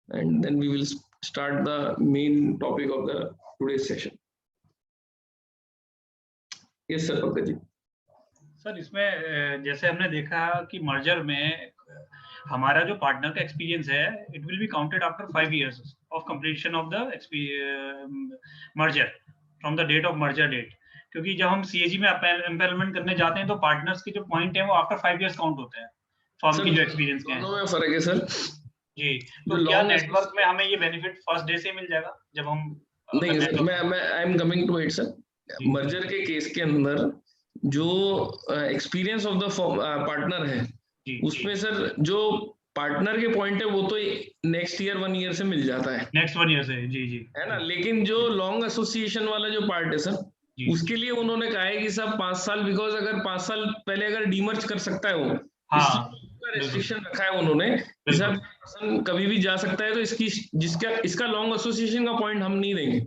and then we will start the main topic of the today's session. Yes sir, Pankaj ji. Sir इसमें जैसे हमने देखा कि मर्जर में हमारा जो पार्टनर का एक्सपीरियंस है, it will be counted after 5 years of completion of the merger from the date of merger date, क्योंकि जब हम सीएजी में एम्पेनलमेंट करने जाते हैं तो पार्टनर्स के जो पॉइंट है वो आफ्टर 5 years काउंट होते हैं फर्म की जो एक्सपीरियंस के हैं. दोनों में फर्क है सर जी. तो क्या नेटवर्क में हमें ये बेनिफिट फर्स्ट डे से मिल जाएगा जब हम नहीं सर, मैं I am coming to it sir. Merger के केस के अंदर जो एक्सपीरियंस ऑफ द पार्टनर है उसमें सर जो पार्टनर के पॉइंट है वो तो नेक्स्ट ईयर 1 year से मिल जाता है, नेक्स्ट 1 year से. जी जी है ना. लेकिन जो लॉन्ग एसोसिएशन वाला जो पार्ट है सर, उसके लिए उन्होंने कहा है कि सब 5 साल, बिकॉज अगर 5 साल पहले अगर डीमर्ज कर सकता है वो, रेस्ट्रिक्शन रखा है उन्होंने, सर पर्सन कभी भी जा सकता है, तो इसका लॉन्ग एसोसिएशन का पॉइंट हम नहीं देंगे.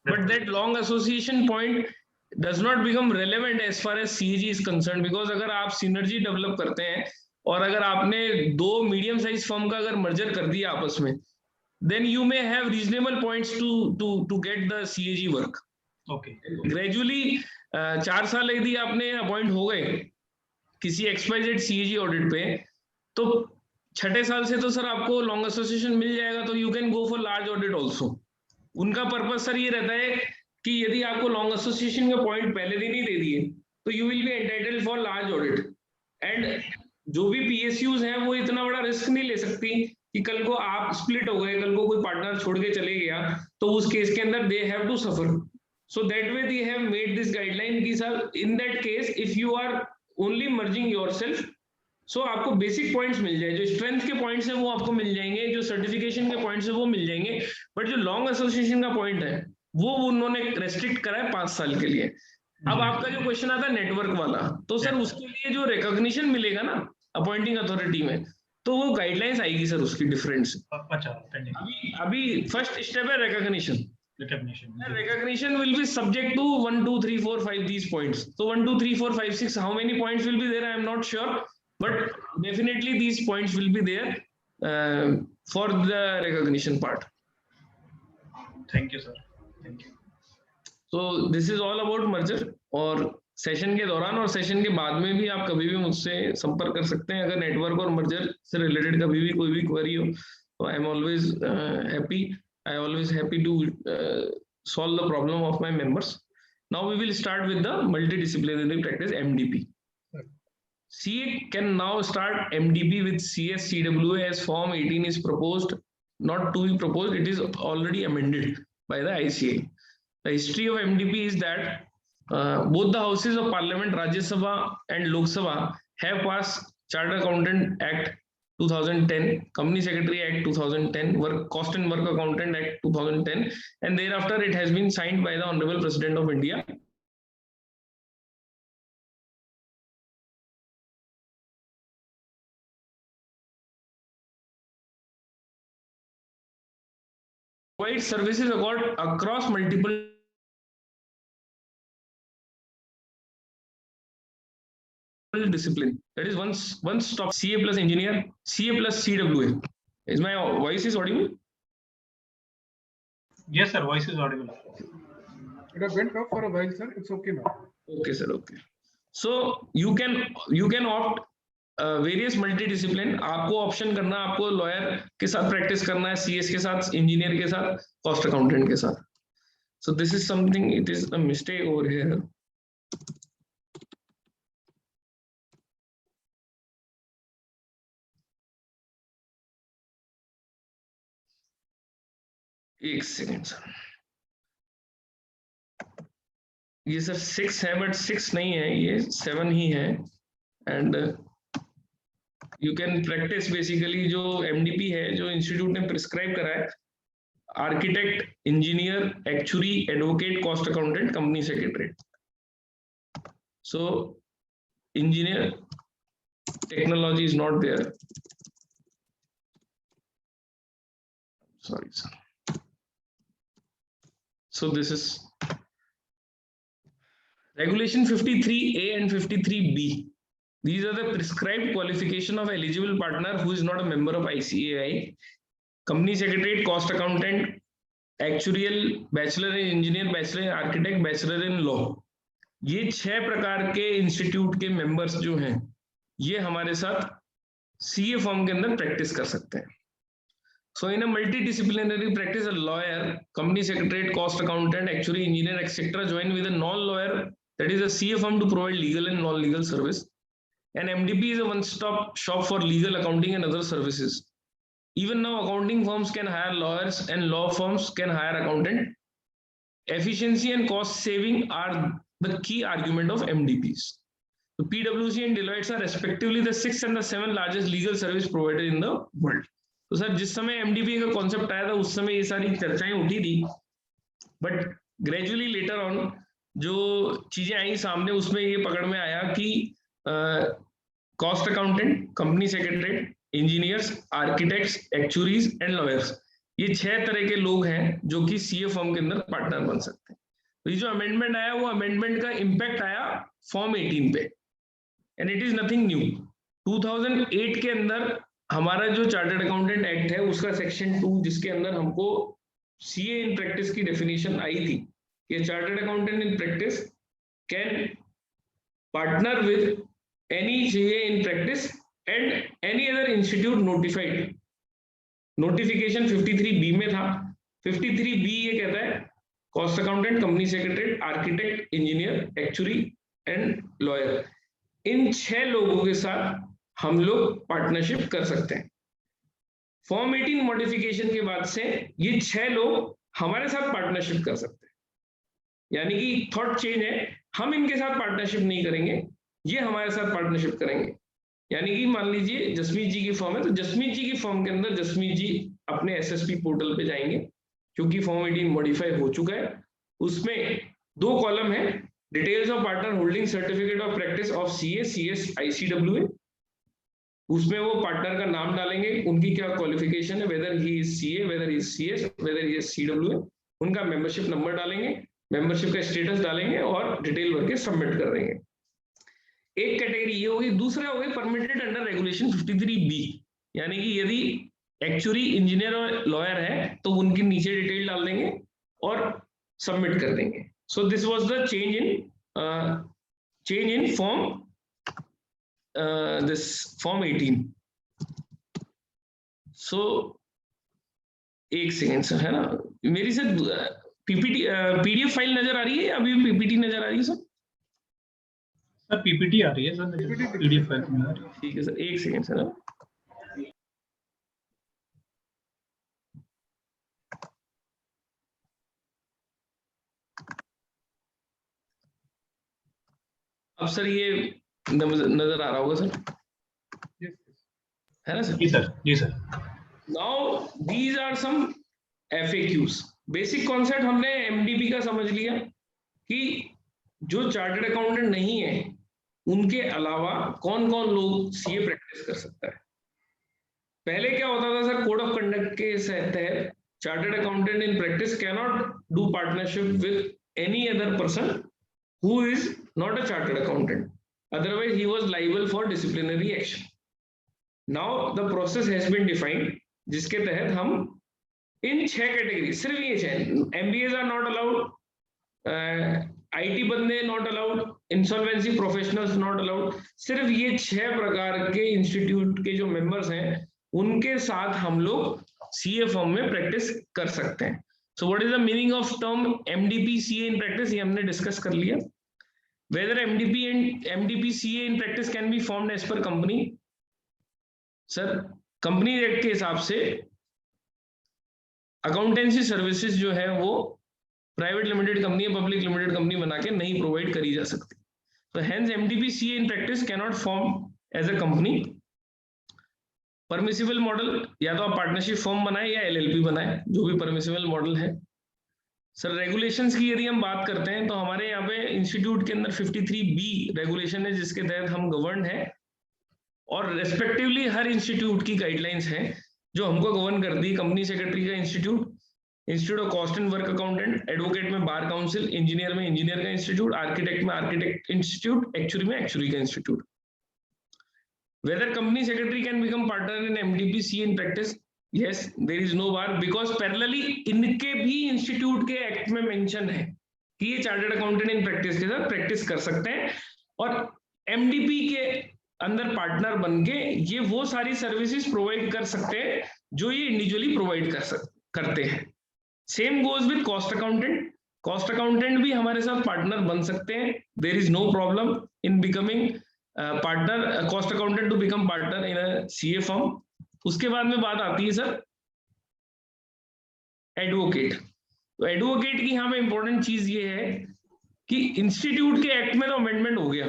But that long association point does not become relevant as far as CAG is concerned, because अगर आप सिनर्जी डेवलप करते हैं और अगर आपने 2 मीडियम साइज फर्म का अगर मर्जर कर दिया आपस में, then you may have reasonable points to get the CAG work. Okay. Gradually 4 साल यदि आपने अपॉइंट हो गए किसी XYZ CAG ऑडिट पे, तो 6ठे साल से तो सर आपको लॉन्ग एसोसिएशन मिल जाएगा, तो you can go for large audit also. उनका पर्पज सर ये रहता है कि यदि आपको लॉन्ग एसोसिएशन के पॉइंट पहले दिन ही दे दिए तो you will be entitled for large audit. And जो भी PSUs हैं वो इतना बड़ा रिस्क नहीं ले सकती कि कल को आप स्प्लिट हो गए, कल को कोई पार्टनर छोड़ के चले गया, तो उस केस के अंदर they have to suffer. So that way they have made this guideline कि sir in that case if you are only merging yourself, so आपको बेसिक पॉइंट्स मिल जाए, जो स्ट्रेंथ के पॉइंट्स हैं वो आपको मिल जाएंगे, जो सर्टिफिकेशन के पॉइंट्स हैं वो मिल जाएंगे, बट जो लॉन्ग एसोसिएशन का पॉइंट है वो उन्होंने रेस्ट्रिक्ट करा है 5 साल के लिए. अब आपका जो क्वेश्चन आता है नेटवर्क वाला, तो सर उसके लिए जो रिकॉग्निशन मिलेगा ना अपॉइंटिंग अथॉरिटी में, तो वो गाइडलाइंस आएगी सर उसकी डिफरेंस. अच्छा. अभी फर्स्ट स्टेप है recognition. Recognition will be subject to 1, 2, 3, 4, 5 these points. So 1, 2, 3, 4, 5, 6. How many points will be there? I am not sure, but definitely these points will be there for the recognition part. Thank you, sir. Thank you. So this is all about merger. और session के दौरान और session के बाद में भी आप कभी भी मुझसे संपर्क कर सकते हैं अगर नेटवर्क और मर्जर से रिलेटेड कभी भी कोई भी क्वेरी हो. तो I am always happy. I always happy to solve the problem of my members. Now we will start with the multidisciplinary practice MDP. CA can now start MDP with CS-CWA as Form 18 is proposed, not to be proposed, it is already amended by the ICA. The history of MDP is that both the houses of Parliament, Rajya Sabha and Lok Sabha have passed Chartered Accountant Act 2010, Company Secretary Act 2010, Cost and Work Accountant Act 2010, and thereafter it has been signed by the Honorable President of India. Provide services across multiple discipline. That is one stop CA plus engineer, CA plus CWA. Is my voice is audible? Yes, sir. Voice is audible. It has went off for a while, sir. It's okay now. Okay, sir. Okay. So you can opt various multidiscipline. आपको option करना, आपको lawyer के साथ practice करना है, CS के साथ, engineer के साथ, कॉस्ट अकाउंटेंट के साथ. So this is something, it is a mistake over here. एक सेकेंड सर, ये सर 6 है बट 6 नहीं है, ये 7 ही है. And you can practice basically जो MDP है, जो इंस्टीट्यूट ने प्रिस्क्राइब करा है, architect, engineer, actuary, advocate, cost accountant, company secretary. So engineer technology is not there, sorry sir. So this is Regulation 53A and 53B. These are the prescribed qualification of eligible partner who is not a member of ICAI. Company secretary, cost accountant, actuarial, bachelor in engineer, bachelor in architect, bachelor in law. ये 6 प्रकार के institute के members जो हैं ये हमारे साथ CA form के अंदर प्रैक्टिस कर सकते हैं. So in a multidisciplinary practice, a lawyer, company secretary, cost accountant, actuary, engineer, etc. join with a non-lawyer, that is a CA firm, to provide legal and non-legal service. And MDP is a one-stop shop for legal, accounting and other services. Even now, accounting firms can hire lawyers and law firms can hire accountant. Efficiency and cost saving are the key argument of MDPs. So PwC and Deloitte are respectively the 6th and the 7th largest legal service provider in the world. तो sir जिस समय MDP का concept आया था उस समय ये सारी चर्चाएं उठी थी, बट ग्रेजुअली लेटर ऑन जो चीजें आई सामने उसमें ये पकड़ में आया कि cost accountant, company secretary, engineers, architects, actuaries and lawyers, ये 6 तरह के लोग हैं जो कि सीए फर्म के अंदर पार्टनर बन सकते हैं. तो ये जो अमेंडमेंट आया वो अमेंडमेंट का इम्पैक्ट आया फॉर्म 18 पे, and it is nothing new. 2008 के अंदर हमारा जो चार्टर्ड अकाउंटेंट एक्ट है उसका सेक्शन 2, जिसके अंदर हमको सीए इन प्रैक्टिस की डेफिनेशन आई थी कि chartered accountant in practice can partner with any CA in practice and any other institute notified. Notification 53B में था. 53B ये कहता है cost accountant, company secretary, architect, engineer, actuary and lawyer, इन 6 लोगों के साथ हम लोग पार्टनरशिप कर सकते हैं. फॉर्म 18 मॉडिफिकेशन के बाद से ये 6 लोग हमारे साथ पार्टनरशिप कर सकते हैं. यानी कि थॉट चेंज है, हम इनके साथ पार्टनरशिप नहीं करेंगे, ये हमारे साथ पार्टनरशिप करेंगे. यानी कि मान लीजिए जसमीत जी की फॉर्म है तो जसमीत जी की फॉर्म के अंदर जसमीत जी अपने एसएसपी पोर्टल पे जाएंगे, क्योंकि फॉर्म 18 मॉडिफाई हो चुका है. उसमें 2 कॉलम है, details of partner holding certificate of practice of CA, CS, ICWA. उसमें वो पार्टनर का नाम डालेंगे, उनकी क्या क्वालिफिकेशन है, weather he is CA, weather he is CS, weather he is CWA, उनका मेंबरशिप नंबर डालेंगे, मेंबरशिप का स्टेटस डालेंगे और डिटेल भर के सबमिट कर देंगे. एक कैटेगरी ये होगी. दूसरा होगी परमिटेड अंडर रेगुलेशन 53B, यानी कि यदि एक्चुअरी, इंजीनियर और लॉयर है तो उनकी नीचे डिटेल डाल देंगे और सबमिट कर देंगे. So this was the change in form this form 18. So एक सेकेंड सर, है ना, मेरी सर पीपीटी पीडीएफ फाइल नजर आ रही है, अभी पीपीटी नजर आ रही है सर? सर पीपीटी आ रही है सर, पीडीएफ फाइल नहीं आ रही. ठीक है सर, एक सेकेंड सर. अब सर ये नजर आ रहा होगा सर, है ना सर? जी सर, जी sir. Now these are some FAQs. Basic concept हमने एमडीपी का समझ लिया कि जो चार्टर्ड अकाउंटेंट नहीं है उनके अलावा कौन कौन लोग सीए प्रैक्टिस कर सकता है. पहले क्या होता था सर, कोड ऑफ कंडक्ट के तहत chartered accountant in practice can not do partnership with any other person who is not a chartered accountant, otherwise he was liable for disciplinary action. Now the process has been defined, जिसके तहत हम इन 6 category, सिर्फ ये 6, MBAs are not allowed, IT बंदे not allowed, insolvency professionals not allowed, सिर्फ ये 6 प्रकार के इंस्टीट्यूट के जो मेंबर्स हैं उनके साथ हम लोग सीए फॉर्म में प्रैक्टिस कर सकते हैं. So what is the meaning of term MDP CA in practice, ये हमने डिस्कस कर लिया. Whether MDP and MDP CA in practice can be formed as per company. Sir company act के हिसाब से अकाउंटेंसी सर्विसेज जो है वो प्राइवेट लिमिटेड कंपनी या पब्लिक लिमिटेड कंपनी बना के नहीं प्रोवाइड करी जा सकती. तो hence MDP CA in practice cannot form as a company. Permissible model, या तो आप पार्टनरशिप फॉर्म बनाए या LLP बनाए, जो भी परमिसिबल मॉडल है. सर रेगुलेशंस की यदि हम बात करते हैं तो हमारे यहाँ पे इंस्टीट्यूट के अंदर 53B रेगुलेशन है जिसके तहत हम गवर्न है, और रेस्पेक्टिवली हर इंस्टीट्यूट की गाइडलाइंस हैं जो हमको गवर्न करती है. कंपनी सेक्रेटरी का institute institute of cost and work accountant, advocate में बार काउंसिल, इंजीनियर में इंजीनियर का इंस्टीट्यूट, आर्किटेक्ट में आर्किटेक्ट इंस्टीट्यूट, एक्चुअरी में एक्चुअरी का institute. Whether company secretary can become partner in MDPC in practice? Yes, there is no bar because parallelly इनके भी institute के act में मेंशन है कि ये चार्टर्ड अकाउंटेंट इन प्रैक्टिस के साथ प्रैक्टिस कर सकते हैं और एमडीपी के अंदर पार्टनर बन के ये वो सारी सर्विसेज प्रोवाइड कर सकते हैं जो ये इंडिविजुअली प्रोवाइड करते हैं। Same goes with cost accountant. Cost accountant भी हमारे साथ पार्टनर बन सकते हैं। There is no problem in becoming partner, cost accountant to become partner in a CA firm. उसके बाद में बात आती है सर एडवोकेट। तो एडवोकेट की यहाँ पे इंपॉर्टेंट चीज ये है कि इंस्टीट्यूट के एक्ट में तो अमेंडमेंट हो गया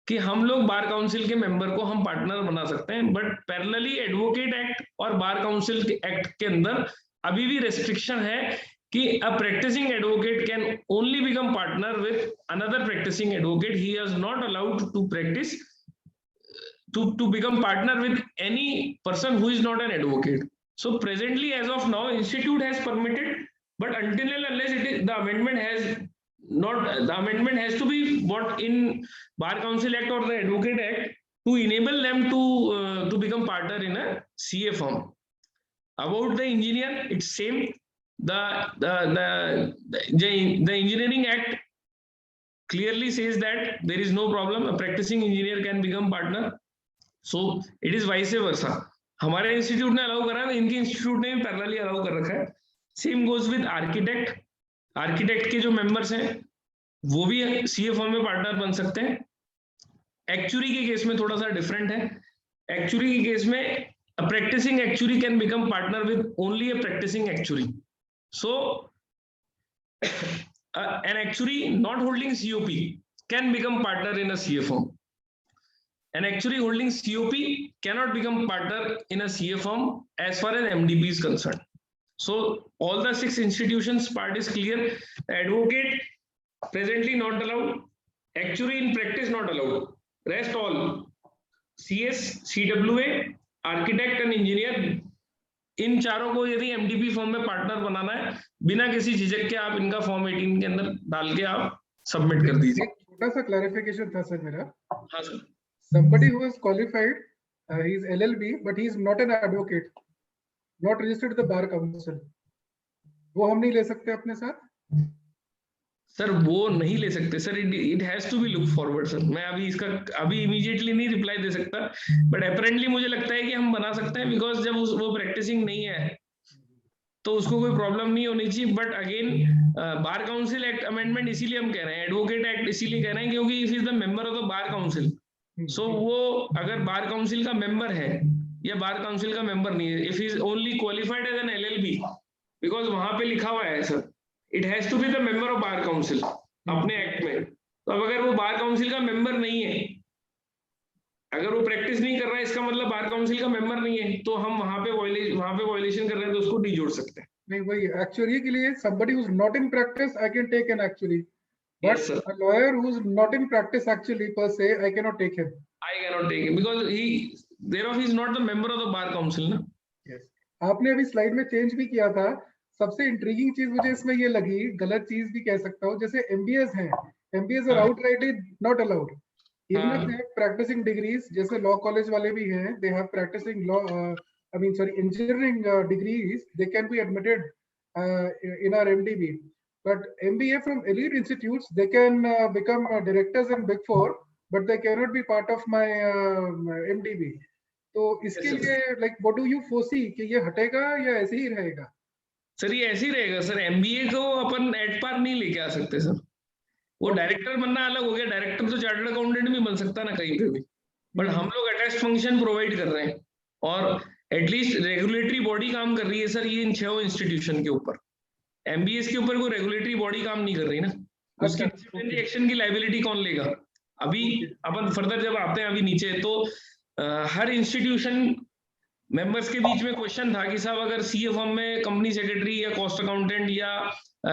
कि हम लोग बार काउंसिल के मेंबर को हम पार्टनर बना सकते हैं, बट पैरेलली एडवोकेट एक्ट और बार काउंसिल के एक्ट के अंदर अभी भी रेस्ट्रिक्शन है कि a practicing advocate can only become partner with another practicing advocate. He is not allowed to practice to become partner with any person who is not an advocate. So presently, as of now, institute has permitted, but until and unless it is the amendment has to be what in Bar Council Act or the Advocate Act to enable them to become partner in a CA firm. About the engineer, it's same. The Engineering Act clearly says that there is no problem. A practicing engineer can become partner. So it is vice versa. हमारे institute ने allow करा है, इनके institute ने भी parallelly allow कर रखा है। Same goes with architect. Architect के जो मेंबर्स हैं वो भी सीए फर्म में पार्टनर बन सकते हैं। एक्चुरी के केस में थोड़ा सा डिफरेंट है। एक्चुरी के केस में a practicing actuary can become partner with only a practicing actuary. So an actuary not holding COP can become partner in a CA firm. An actuary holding COP cannot become partner in a CA firm as far as MDP is concerned. So all the 6 institutions part is clear. Advocate presently not allowed. Actuary in practice not allowed. Rest all CS, CWA, architect and engineer, इन चारों को यदि MDP form में partner बनाना है बिना किसी झिझक के आप इनका फॉर्म 18 के अंदर डाल के आप सबमिट कर दीजिए। एक छोटा सा क्लैरिफिकेशन था सर मेरा। हाँ sir. Somebody who is qualified, he is LLB, but he is not an advocate, not registered with the bar council. वो हम नहीं ले सकते अपने साथ? सर वो नहीं ले सकते sir. It has to be look forward sir. मैं अभी इसका अभी इमीडिएटली नहीं रिप्लाई दे सकता, बट अपेरेंटली मुझे लगता है कि हम बना सकते हैं, बिकॉज जब वो प्रैक्टिसिंग नहीं है तो उसको कोई प्रॉब्लम नहीं होनी चाहिए। But again bar council act amendment इसीलिए हम कह रहे हैं, एडवोकेट एक्ट इसीलिए कह रहे हैं क्योंकि if is the member of the bar council, so वो अगर बार काउंसिल का मेंबर है या बार काउंसिल का मेंबर नहीं है, if is only qualified as an LLB, because वहां पे लिखा हुआ है sir it has to be the member of bar council अपने एक्ट में। तो अब अगर वो बार काउंसिल का मेंबर नहीं है, अगर वो प्रैक्टिस नहीं कर रहा है, इसका मतलब बार काउंसिल का मेंबर नहीं है, तो हम वहां पे वायलेशन कर रहे हैं तो उसको नहीं जोड़ सकते। नहीं, वही एक्चुअली के लिए somebody who is not in practice I can take an actuary, but Yes, sir. a lawyer who is not in practice actually per se I cannot take him. I cannot take him because he is not the member of the bar council ना। Yes. आपने अभी slide में change भी किया था। सबसे intriguing चीज मुझे इसमें ये लगी, गलत चीज भी कह सकता हूँ, जैसे MBAs हैं, MBAs are outrightly not allowed. Even if they have practicing degrees, जैसे लॉ कॉलेज वाले भी हैं, they have practicing law, engineering degrees, they can be admitted in our MDB. But MBA from elite institutes, they can become directors in Big Four, but they cannot be part of my MDB. तो इसके लिए like what do you foresee कि ये हटेगा या ऐसे ही रहेगा? Sir ये ऐसे ही रहेगा सर। MBA को अपन एट पार नहीं लेके आ सकते सर। वो डायरेक्टर बनना अलग हो गया, डायरेक्टर तो चार्टर्ड अकाउंटेंट भी बन सकता ना कहीं पे भी, बट हम लोग अटैच्ड फंक्शन प्रोवाइड कर रहे हैं और एटलीस्ट रेगुलेटरी बॉडी काम कर रही है सर ये इन 6 इंस्टीट्यूशन के ऊपर। MBAs के ऊपर कोई रेगुलेटरी बॉडी काम नहीं कर रही ना, उसकी डिसिप्लिनरी एक्शन की लायबिलिटी कौन लेगा? अभी अपन फर्दर जब आते हैं अभी नीचे तो हर इंस्टीट्यूशन मेंबर्स के बीच में क्वेश्चन था कि साहब अगर सीए फर्म में कंपनी सेक्रेटरी या कॉस्ट अकाउंटेंट या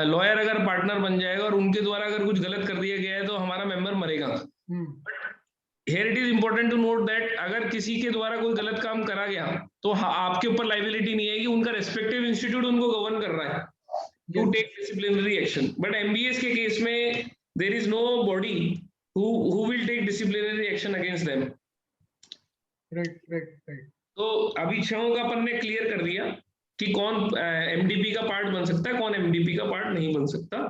लॉयर अगर पार्टनर बन जाएगा और उनके द्वारा अगर कुछ गलत कर दिया गया है तो हमारा मेंबर मरेगा। Here it is important to note that अगर किसी के द्वारा कोई गलत काम करा गया तो आपके ऊपर लायबिलिटी नहीं है कि उनका रेस्पेक्टिव इंस्टीट्यूट उनको गवर्न कर रहा है। to take disciplinary action. But MBAs के केस में there is no body who will take disciplinary action against them. Right. तो अभी 6 का अपन ने क्लियर कर दिया कि कौन MDP का पार्ट बन सकता है, कौन MDP का पार्ट नहीं बन सकता.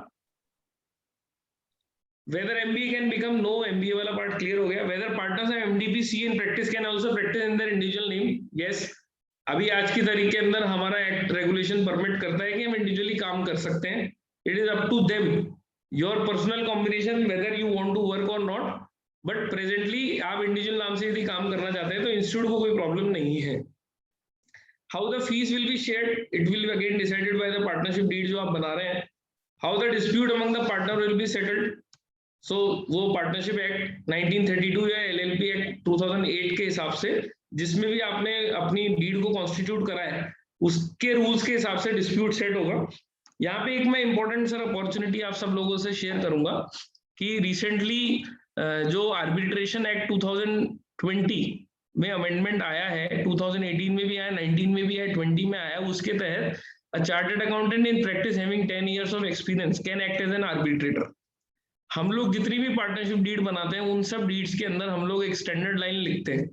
Whether MBA can become no, MBA वाला पार्ट क्लियर हो गया. Whether partners have MDP C in practice can also practice in their individual name. Yes. अभी आज की तारीख के अंदर हमारा एक्ट रेगुलेशन परमिट करता है कि हम इंडिविजुअली काम कर सकते हैं. It is up to them, your personal combination, whether you want to work or not. But presently आप इंडिविजुअल नाम से यदि काम करना चाहते हैं तो इंस्टीट्यूट को कोई प्रॉब्लम नहीं है. How the fees will be shared, it will be again decided by the partnership deed जो आप बना रहे हैं. How the dispute among the partner will be settled. So वो पार्टनरशिप एक्ट 1932 या LLP एक्ट 2008 के हिसाब से जिसमें भी आपने अपनी डीड को कॉन्स्टिट्यूट करा है उसके रूल्स के हिसाब से डिस्प्यूट सेट होगा. यहाँ पे एक मैं इंपॉर्टेंट सर अपॉर्चुनिटी आप सब लोगों से शेयर करूंगा कि रिसेंटली जो आर्बिट्रेशन एक्ट 2020 में अमेंडमेंट आया है, 2018 में भी आया, 19 में भी आया, 20 में आया. उसके तहत a chartered accountant in practice having 10 years of experience can act as an arbitrator. हम लोग जितनी भी पार्टनरशिप डीड बनाते हैं उन सब डीड्स के अंदर हम लोग एक स्टैंडर्ड लाइन लिखते हैं.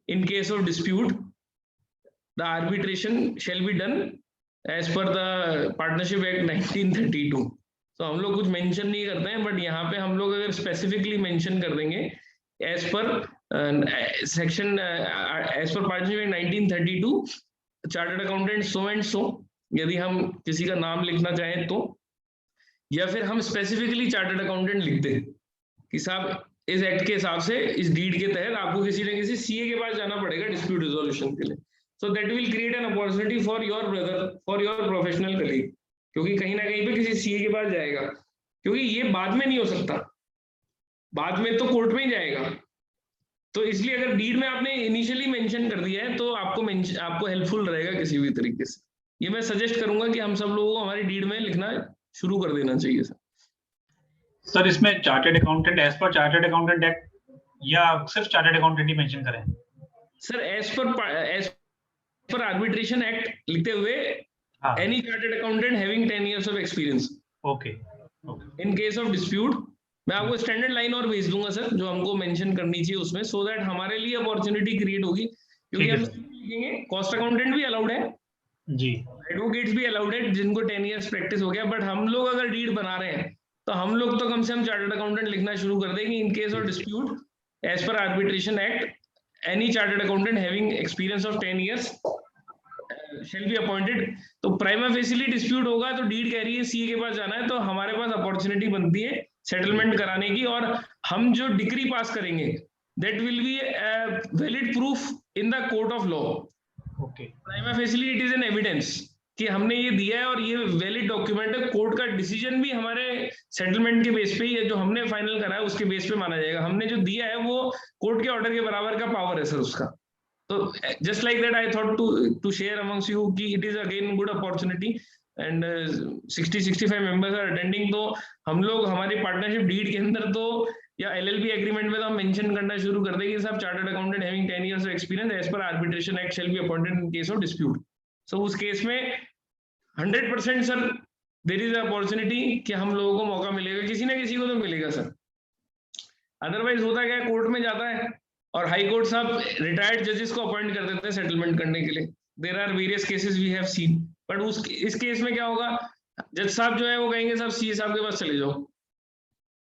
In case of dispute, the arbitration shall be done as per the Partnership Act 1932. तो हम लोग कुछ मेंशन नहीं करते हैं, बट यहाँ पे हम लोग अगर स्पेसिफिकली मेंशन कर देंगे as per section as per Partnership Act 1932, chartered accountant so and so, यदि हम किसी का नाम लिखना चाहें तो, या फिर हम स्पेसिफिकली चार्टर्ड अकाउंटेंट लिख दें कि साहब इस एक्ट के हिसाब से इस डीड के तहत आपको किसी न किसी सीए के पास जाना पड़ेगा डिस्प्यूट रिजोल्यूशन के लिए. So that will create an opportunity for your brother, for your professional colleague, क्योंकि कहीं ना कहीं पे किसी सीए के पास जाएगा, क्योंकि ये बाद में नहीं हो सकता, बाद में तो कोर्ट में ही जाएगा. तो इसलिए अगर डीड में आपने इनिशियली मेंशन कर दिया है तो आपको हेल्पफुल रहेगा किसी भी तरीके से. ये मैं सजेस्ट करूंगा कि हम सब लोगों को हमारी डीड में लिखना शुरू कर देना चाहिए सर. सर इसमें chartered accountant as per chartered accountant act या सिर्फ चार्टर्ड अकाउंटेंट ही मेंशन करें? Sir as per arbitration act लिखते हुए any chartered accountant having 10 years of experience. Okay. In case of dispute मैं आपको स्टैंडर्ड लाइन और भेज दूंगा सर जो हमको मेंशन करनी चाहिए उसमें, सो दैट हमारे लिए अपॉर्चुनिटी क्रिएट होगी. क्योंकि हम लिखेंगे कॉस्ट अकाउंटेंट भी अलाउड है जी, एडवोकेट्स भी अलाउड है जिनको 10 years प्रैक्टिस हो गया. बट हम लोग अगर डीड बना रहे हैं तो हम लोग तो कम से कम चार्टर्ड अकाउंटेंट लिखना शुरू कर देंगे. In case of dispute as per arbitration act any chartered accountant having experience of 10 years shall be appointed. तो प्राइमा फेसिली डिस्प्यूट होगा तो डीड कह रही है सीए के पास जाना है, तो हमारे पास अपॉर्चुनिटी बनती है सेटलमेंट कराने की, और हम जो डिक्री पास करेंगे that will be valid proof in the court of law. Okay. Prima facie it is an evidence कि हमने ये दिया है और ये वैलिड डॉक्यूमेंट है. कोर्ट का डिसीजन भी हमारे सेटलमेंट के बेस पे ही है, जो हमने फाइनल करा है उसके बेस पे माना जाएगा. हमने जो दिया है वो कोर्ट के ऑर्डर के बराबर का पावर है सर उसका. तो just like that I thought to share amongst you कि it is again good opportunity and 60-65 members are attending. तो हम लोग हमारी पार्टनरशिप डीड के अंदर तो या LLP एग्रीमेंट में तो हम मेंशन करना शुरू कर देंगे सब chartered accountant having 10 years of experience as per arbitration act shall be appointed in case of dispute. So उस केस में 100% सर देयर इज अपॉर्चुनिटी कि हम लोगों को मौका मिलेगा, किसी ना किसी को तो मिलेगा सर. अदरवाइज होता क्या है, कोर्ट में जाता है और हाई कोर्ट साहब रिटायर्ड जजेस को अपॉइंट कर देते हैं सेटलमेंट करने के लिए. There are various cases we have seen. But इस केस में क्या होगा, जज साहब जो है वो कहेंगे साहब सीए साहब के पास चले जाओ,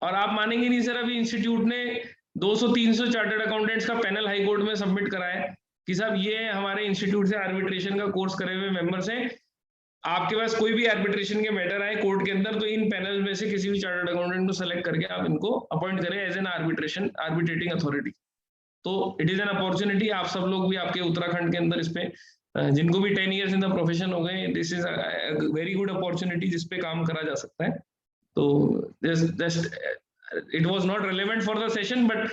और आप मानेंगे नहीं सर अभी इंस्टीट्यूट ने 200-300 चार्टर्ड अकाउंटेंट्स का पैनल हाई कोर्ट में सबमिट कराया है कि साहब ये हमारे इंस्टीट्यूट से आर्बिट्रेशन का कोर्स करे हुए मेंबर्स हैं, आपके पास कोई भी आर्बिट्रेशन के मैटर आए कोर्ट के अंदर तो इन पैनल में से किसी भी चार्टर्ड अकाउंटेंट को सेलेक्ट करके आप इनको अपॉइंट करें एज एन आर्बिट्रेटिंग अथॉरिटी. तो इट इज एन अपॉर्चुनिटी. आप सब लोग भी आपके उत्तराखंड के अंदर इस पे जिनको भी 10 years इन द प्रोफेशन हो गए, this is very good opportunity जिस पे काम करा जा सकता है. तो just it was not relevant for the session, but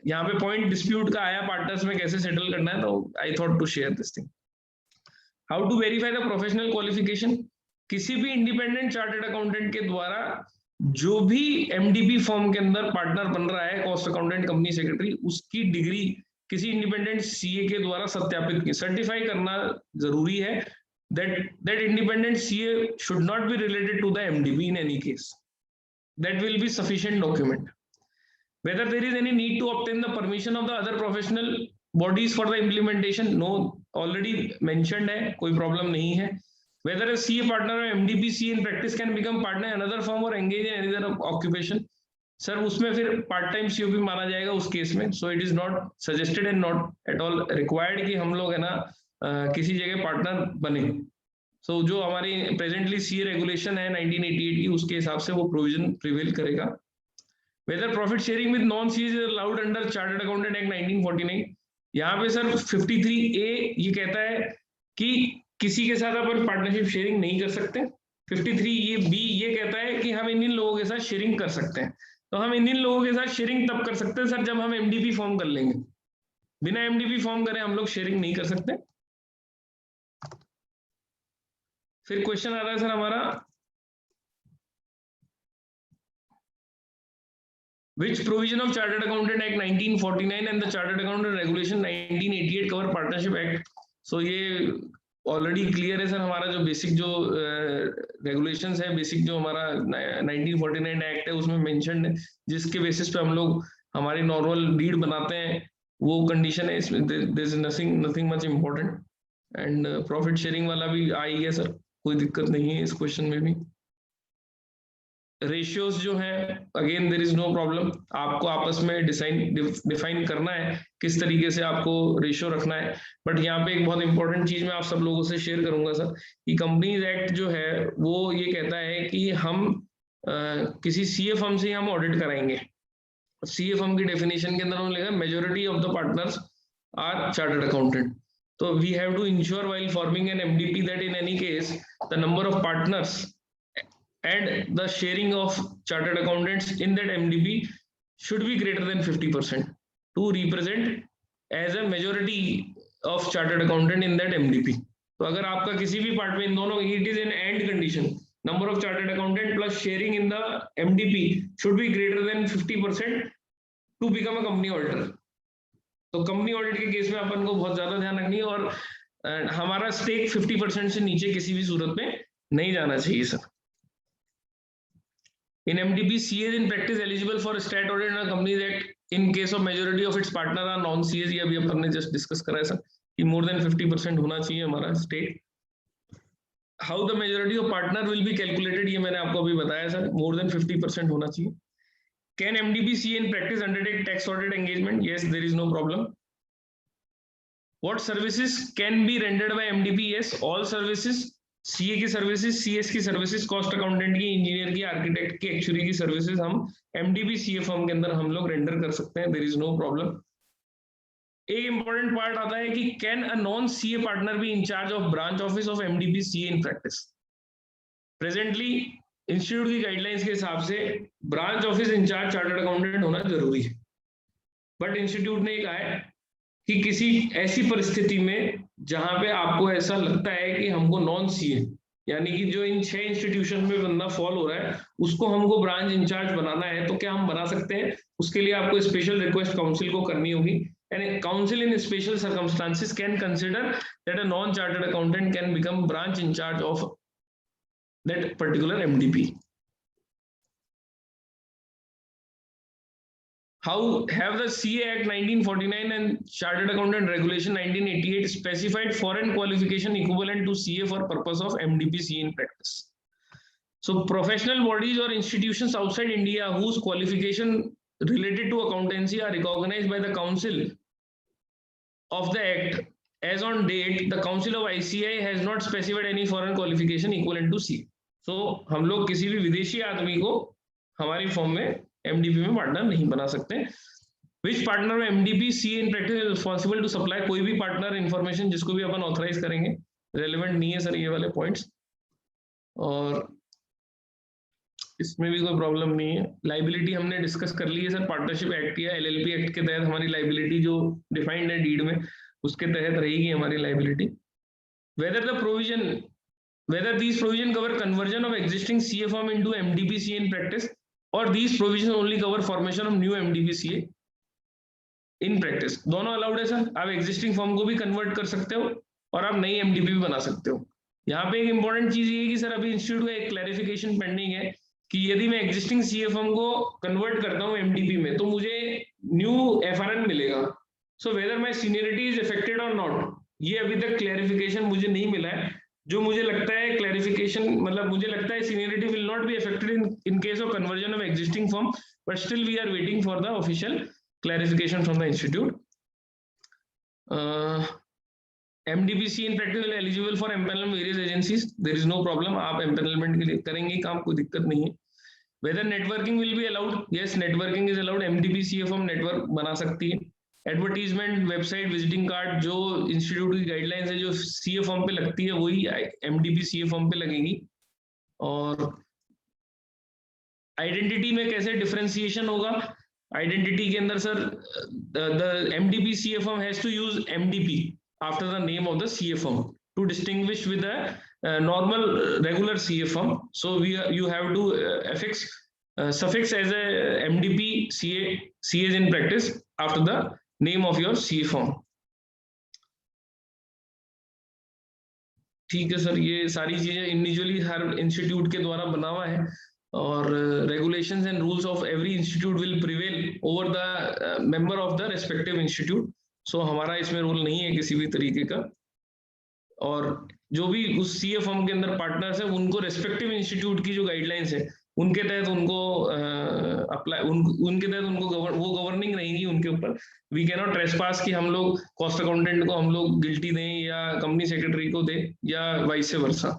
यहाँ पे पॉइंट डिस्प्यूट का आया पार्टनर्स में कैसे सेटल करना है, तो I thought to share this thing. How to verify the professional qualification. किसी भी इंडिपेंडेंट चार्टर्ड अकाउंटेंट के द्वारा जो भी MDP फॉर्म के अंदर पार्टनर बन रहा है, कॉस्ट अकाउंटेंट, कंपनी सेक्रेटरी, उसकी डिग्री किसी इंडिपेंडेंट CA के द्वारा सत्यापित की सर्टिफाई करना जरूरी है. that independent CA should not be related to the MDP in any case. That will be sufficient document. Whether there is any need to obtain the permission of the other professional bodies for the implementation, no, already mentioned hai, koi problem nahi hai. Whether a CA partner or MDP CA in practice can become partner in another firm or engage in any other occupation. Sir, उसमें फिर part time COP माना जाएगा उस case में. So it is not suggested and not at all required कि हम लोग है ना किसी जगह पार्टनर बने. So जो हमारी प्रेजेंटली CA रेगुलेशन है 1988 की, उसके हिसाब से वो प्रोविजन प्रिवेल करेगा. Whether profit sharing with non-CA is allowed under Chartered Accountant Act 1949. यहाँ पे सर 53A ये कहता है कि किसी के साथ अपन पार्टनरशिप शेयरिंग नहीं कर सकते. 53B ये कहता है कि हम इन लोगों के साथ शेयरिंग कर सकते हैं. तो हम इन लोगों के साथ शेयरिंग तब कर सकते हैं सर जब हम MDP फॉर्म कर लेंगे. बिना MDP फॉर्म करे हम लोग शेयरिंग नहीं कर सकते. फिर क्वेश्चन आ रहा है सर हमारा, which provision of Chartered Accountant Act 1949 and the Chartered Accountant Regulation 1988 cover Partnership Act. So ये ऑलरेडी क्लियर है सर. हमारा जो बेसिक जो रेगुलेशंस है, बेसिक जो हमारा 1949 एक्ट है उसमें मेंशन्ड है, जिसके बेसिस पे हम लोग हमारी नॉर्मल डीड बनाते हैं, वो कंडीशन है इसमें. There is nothing much important. And profit sharing वाला भी आ ही गया सर, कोई दिक्कत नहीं है इस क्वेश्चन में भी. रेशियोज जो हैं again there is no problem. आपको आपस में डिफाइन करना है किस तरीके से आपको रेशियो रखना है. बट यहाँ पे एक बहुत इंपॉर्टेंट चीज मैं आप सब लोगों से शेयर करूंगा सर, कि कंपनीज एक्ट जो है वो ये कहता है कि हम किसी CA फर्म से हम ऑडिट कराएंगे. CA फर्म की डेफिनेशन के अंदर हम लिखा majority of the partners are chartered accountant. तो we have to ensure while forming an MDP that in any case the number of partners and the sharing of chartered accountants in that MDP should be greater than 50% to represent as a majority of chartered accountant in that MDP. तो अगर आपका किसी भी part में इन दोनों, it is an and condition, number of chartered accountant plus sharing in the MDP should be greater than 50% to become a company auditor. तो company audit के case में अपन को बहुत ज्यादा ध्यान रखनी है और हमारा स्टेक 50% से नीचे किसी भी सूरत में नहीं जाना चाहिए sir. In MDP, CAs in practice eligible for stat audit under Companies Act in case of majority of its partner are non-CAs. ये अभी अपन ने just discuss करा है सर कि more than 50% होना चाहिए हमारा state. How the majority of partner will be calculated ये मैंने आपको अभी बताया सर, more than 50% होना चाहिए. Can MDP CA in practice undertake tax audit engagement? Yes, there is no problem. What services can be rendered by MDP? Yes, all services. CA की services, CS की services, cost accountant की, engineer की, architect की, actuary की services हम MDP CA firm के अंदर हम लोग रेंडर कर सकते हैं. There is no problem. एक इंपॉर्टेंट पार्ट आता है कि can a non CA partner be in charge of branch office of MDP CA in practice. Presently institute की गाइडलाइंस के हिसाब से branch office incharge chartered accountant होना जरूरी है. बट इंस्टीट्यूट ने कहा है कि किसी ऐसी परिस्थिति में जहां पे आपको ऐसा लगता है कि हमको नॉन CA यानी कि जो इन 6 इंस्टीट्यूशन में बंदा फॉल हो रहा है उसको हमको ब्रांच इंचार्ज बनाना है, तो क्या हम बना सकते हैं? उसके लिए आपको स्पेशल रिक्वेस्ट काउंसिल को करनी होगी. And council in special circumstances can consider that a non chartered accountant can become branch incharge of that particular MDP. How have the CA Act 1949 and Chartered Accountant Regulation 1988 specified foreign qualification equivalent to CA for purpose of MDP CA in practice? So professional bodies or institutions outside India whose qualification related to accountancy are recognized by the Council of the Act as on date, the Council of ICI has not specified any foreign qualification equivalent to CA. So हम लोग किसी भी विदेशी आदमी को हमारी form में MDP में पार्टनर नहीं बना सकते. विच पार्टनर में MDP CA in practice is responsible to supply. कोई भी पार्टनर इंफॉर्मेशन जिसको भी अपन ऑथराइज करेंगे, रेलेवेंट नहीं है सर ये वाले पॉइंट्स, और इसमें भी कोई प्रॉब्लम नहीं है. लाइबिलिटी हमने डिस्कस कर ली है सर, पार्टनरशिप एक्ट या LLP एक्ट के तहत हमारी लाइबिलिटी जो डिफाइंड है डीड में उसके तहत रहेगी हमारी liability. whether these provision cover conversion of existing CA firm into MDP CA in practice, or these provisions only cover formation of new MDP CA in practice. दोनों अलाउड है sir. आप existing form को भी convert कर सकते हो और आप नई MDP भी बना सकते हो. यहाँ पे एक इंपॉर्टेंट चीज ये है कि सर अभी इंस्टीट्यूट का एक क्लैरिफिकेशन पेंडिंग है कि यदि मैं एग्जिस्टिंग सीएफएम को कन्वर्ट करता हूँ एमडीपी में तो मुझे न्यू एफआरएन मिलेगा। So whether my seniority is affected और नॉट, ये अभी तक क्लैरिफिकेशन मुझे नहीं मिला है। जो मुझे लगता है क्लैरिफिकेशन मतलब मुझे लगता है seniority will not be affected in case of conversion of existing firm, but still we are waiting for the official clarification from the institute. MDPC in practice will eligible for empanelment various agencies. There is no problem. आप empanelment के लिए करेंगे काम, कोई दिक्कत नहीं है। Whether networking will be allowed? Yes, networking is allowed. MDP CFM network बना सकती है। Advertisement, website, visiting card जो इंस्टीट्यूट की गाइडलाइंस है जो CFM पे लगती है वही MDP CFM पे लगेगी। और आइडेंटिटी में कैसे डिफरेंशिएशन होगा? आइडेंटिटी के अंदर sir the MDP CFM has to use MDP after the name of the CFM to distinguish with the normal regular CFM. So you have to affix suffix as a MDP CAs in practice after the name of your CFM. ठीक है sir, ये सारी चीजें individually हर institute के द्वारा बना हुआ है और regulations and rules of every institute will prevail over the member of the respective institute. सो हमारा इसमें रोल नहीं है किसी भी तरीके का। और जो भी उस CFM के अंदर पार्टनर्स है उनको रेस्पेक्टिव इंस्टीट्यूट की जो गाइडलाइंस है उनके तहत उनको अप्लाई उनके तहत उनको वो गवर्निंग रहेगी उनके ऊपर। वी कैन नॉट ट्रेसपास कि हम लोग कॉस्ट अकाउंटेंट को हम लोग गिल्टी दें या कंपनी सेक्रेटरी को दें या वाइस वर्सा।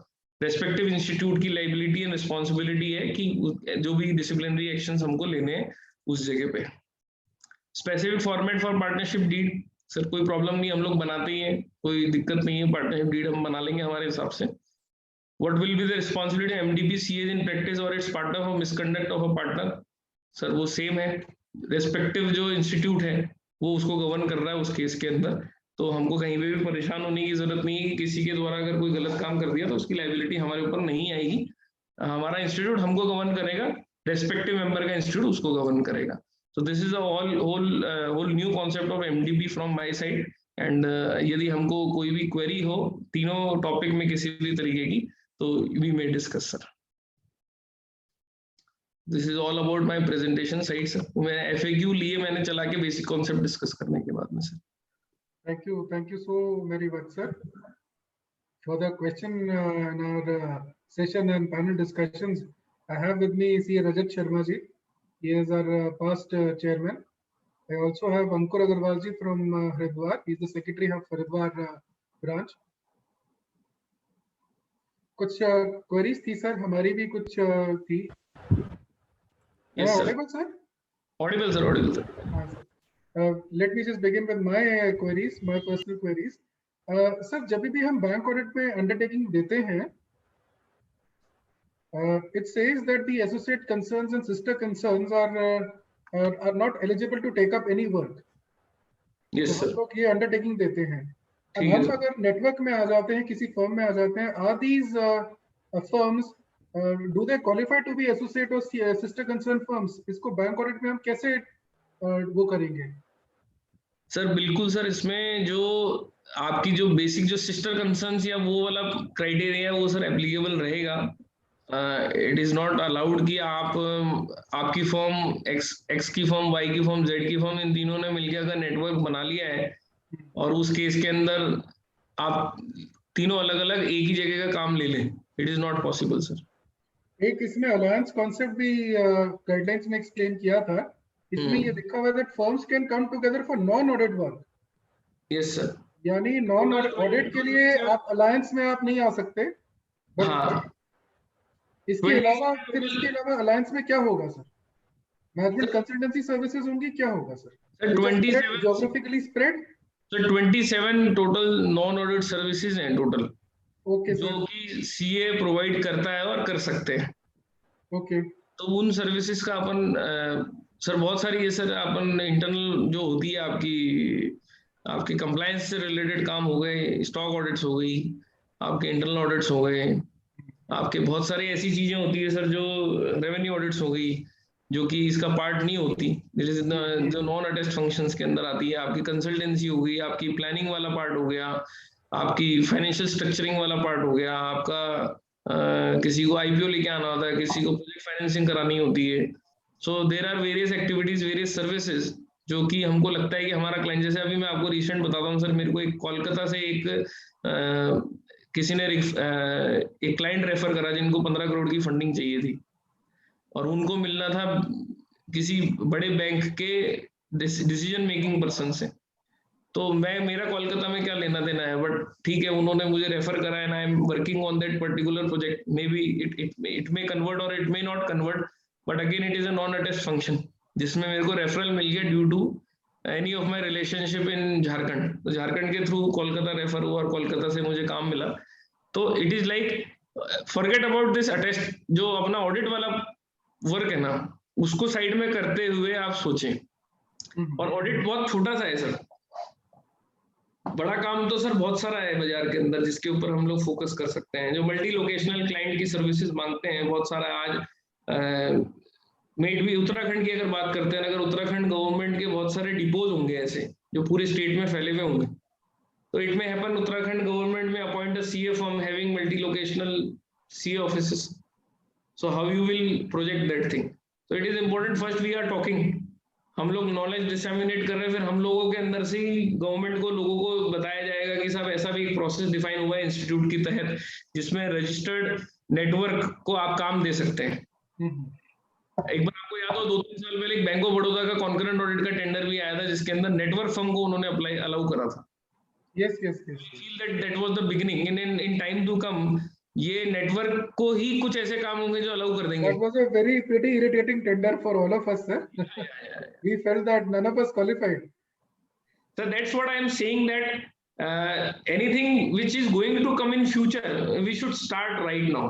रेस्पेक्टिव इंस्टीट्यूट की लाइबिलिटी एंड रिस्पॉन्सिबिलिटी है कि जो भी डिसिप्लिनरी एक्शंस हमको लेने हैं उस जगह पे। Specific format for partnership deed, sir कोई प्रॉब्लम नहीं, हम लोग बनाते ही हैं, कोई दिक्कत नहीं है, पार्टनरशिप डीड हम बना लेंगे हमारे हिसाब से। What will be the responsibility of MDP CAs in practice or its partner for misconduct of a partner? Sir वो सेम है, रेस्पेक्टिव जो इंस्टीट्यूट है वो उसको गवर्न कर रहा है उस केस के अंदर, तो हमको कहीं पे भी परेशान होने की जरूरत नहीं है कि किसी के द्वारा अगर कोई गलत काम कर दिया तो उसकी लायबिलिटी हमारे ऊपर नहीं आएगी। हमारा इंस्टीट्यूट हमको गवर्न करेगा, रेस्पेक्टिव मेंबर का इंस्टीट्यूट उसको गवर्न करेगा। So this is a whole new concept of MDP from my side and यदि हमको कोई भी query हो तीनों टॉपिक में किसी भी तरीके की तो we may discuss sir. This is all about my presentation side sir. मैं FAQ लिए मैंने चला के basic concept discuss करने के बाद में sir. Thank you so very much sir for the question in our session and panel discussions. I have with me C. Rajat Sharma ji. He is our past chairman. I also have Ankur Agarwal ji from Haridwar. He is the secretary of Haridwar branch. कुछ queries थी sir, हमारी भी कुछ थी। Yes sir. Audible sir? Audible sir. Let me just begin with my queries, my personal queries. Sir जब भी हम bank audit में अंडरटेकिंग देते हैं, it says that the associate concerns and sister concerns are not eligible to take up any work. Yes sir. हम लोग ये undertaking देते हैं। अब हम अगर नेटवर्क में आ जाते हैं, किसी फर्म में आ जाते हैं, are these firms do they qualify to be associate or sister concern firms? इसको बैंक ऑडिट में हम कैसे वो करेंगे? सर बिल्कुल सर, इसमें जो आपकी जो बेसिक जो सिस्टर कंसर्न्स या वो वाला क्राइटेरिया वो सर एप्लीकेबल रहेगा। इट इज नॉट अलाउड कि आप आपकी फर्म एक्स की फर्म, वाई की फर्म, जेड की फर्म, इन तीनों ने मिलकर अगर नेटवर्क बना लिया है और उस केस के अंदर आप तीनों अलग अलग एक ही जगह का काम ले लें, it is not possible sir. एक इसमें अलायंस कॉन्सेप्ट भी गाइडलाइंस में एक्सप्लेन किया था, इसमें ये लिखा हुआ है that firms can come together for non audit work. Yes sir, यानी नॉन ऑडिट के लिए आप अलायंस में आप नहीं आ सकते। हाँ। इसके अलावा फिर इसके अलावा अलायंस में क्या होगा सर? मैनेजमेंट कंसल्टेंसी सर्विसेज होंगी, क्या होगा sir? Sir 27 geographically spread. Sir 27 total non audit services हैं टोटल। ओके जो कि सीए प्रोवाइड करता है और कर सकते हैं। ओके, तो उन सर्विसेज का अपन सर बहुत सारी है सर, अपन इंटरनल जो होती है आपकी कंप्लायंस से रिलेटेड काम हो गए, स्टॉक ऑडिट्स हो गई, आपके इंटरनल ऑडिट्स हो गए, आपके बहुत सारी ऐसी चीजें होती है सर जो रेवेन्यू ऑडिट्स हो गई जो कि इसका पार्ट नहीं होती, जो नॉन अटेस्ट फंक्शंस के अंदर आती है। आपकी कंसल्टेंसी हो गई, आपकी प्लानिंग वाला पार्ट हो गया, आपकी फाइनेंशियल स्ट्रक्चरिंग वाला पार्ट हो गया, आपका किसी को आईपीओ लेके आना होता है, किसी को प्रोजेक्ट फाइनेंसिंग करानी होती है। So there are various activities, various services जो कि हमको लगता है कि हमारा क्लाइंट, जैसे अभी मैं आपको रिसेंट बताता हूँ सर, मेरे को एक कोलकाता से किसी ने एक क्लाइंट रेफर करा जिनको 15 करोड़ की फंडिंग चाहिए थी और उनको मिलना था किसी बड़े बैंक के डिसीजन मेकिंग पर्सन से। तो मेरा कोलकाता में क्या लेना देना है, बट ठीक है, उन्होंने मुझे रेफर करा है, I am working on that particular project. May be it may convert और it may not convert, but again it is a non attest function जिसमें मेरे को रेफरल मिल गया due to any of my relationship in Jharkhand. तो झारखंड के through Kolkata refer हुआ और कोलकाता से मुझे काम मिला। तो it is like forget about this attest, जो अपना ऑडिट वाला वर्क है ना, उसको साइड में करते हुए आप सोचें। और ऑडिट बहुत छोटा सा है सर, बड़ा काम तो सर बहुत सारा है बाजार के अंदर जिसके ऊपर हम लोग फोकस कर सकते हैं। जो मल्टी लोकेशनल क्लाइंट की सर्विसेज मांगते हैं बहुत सारा, आज मेट भी उत्तराखंड की अगर बात करते हैं, अगर उत्तराखंड गवर्नमेंट के बहुत सारे डिपोज होंगे ऐसे जो पूरे स्टेट में फैले हुए होंगे, तो it may happen Uttarakhand government may appoint a CA firm having multi locational CA offices. So how you will project that thing? तो it is important, first we are talking, हम लोग नॉलेज डिसेमिनेट कर रहे हैं, फिर हम लोगों के अंदर से ही गवर्नमेंट को, लोगों को बताया जाएगा कि साहब ऐसा भी एक प्रोसेस डिफाइन हुआ है इंस्टीट्यूट के तहत जिसमें रजिस्टर्ड नेटवर्क को आप काम दे सकते हैं। एक बार आपको याद हो 2-3 साल पहले एक बैंक ऑफ बड़ौदा का कॉन्करेंट ऑडिट का टेंडर भी आया था जिसके अंदर नेटवर्क फर्म को उन्होंने अलाउ करा था। Yes. Feel that was the beginning, in time to come ये नेटवर्क को ही कुछ ऐसे काम होंगे जो अलाउ कर देंगे। That was a pretty irritating tender for all of us, sir. We felt that none of us qualified. So that's what I am saying, that anything which is going to come in future, we should start right now.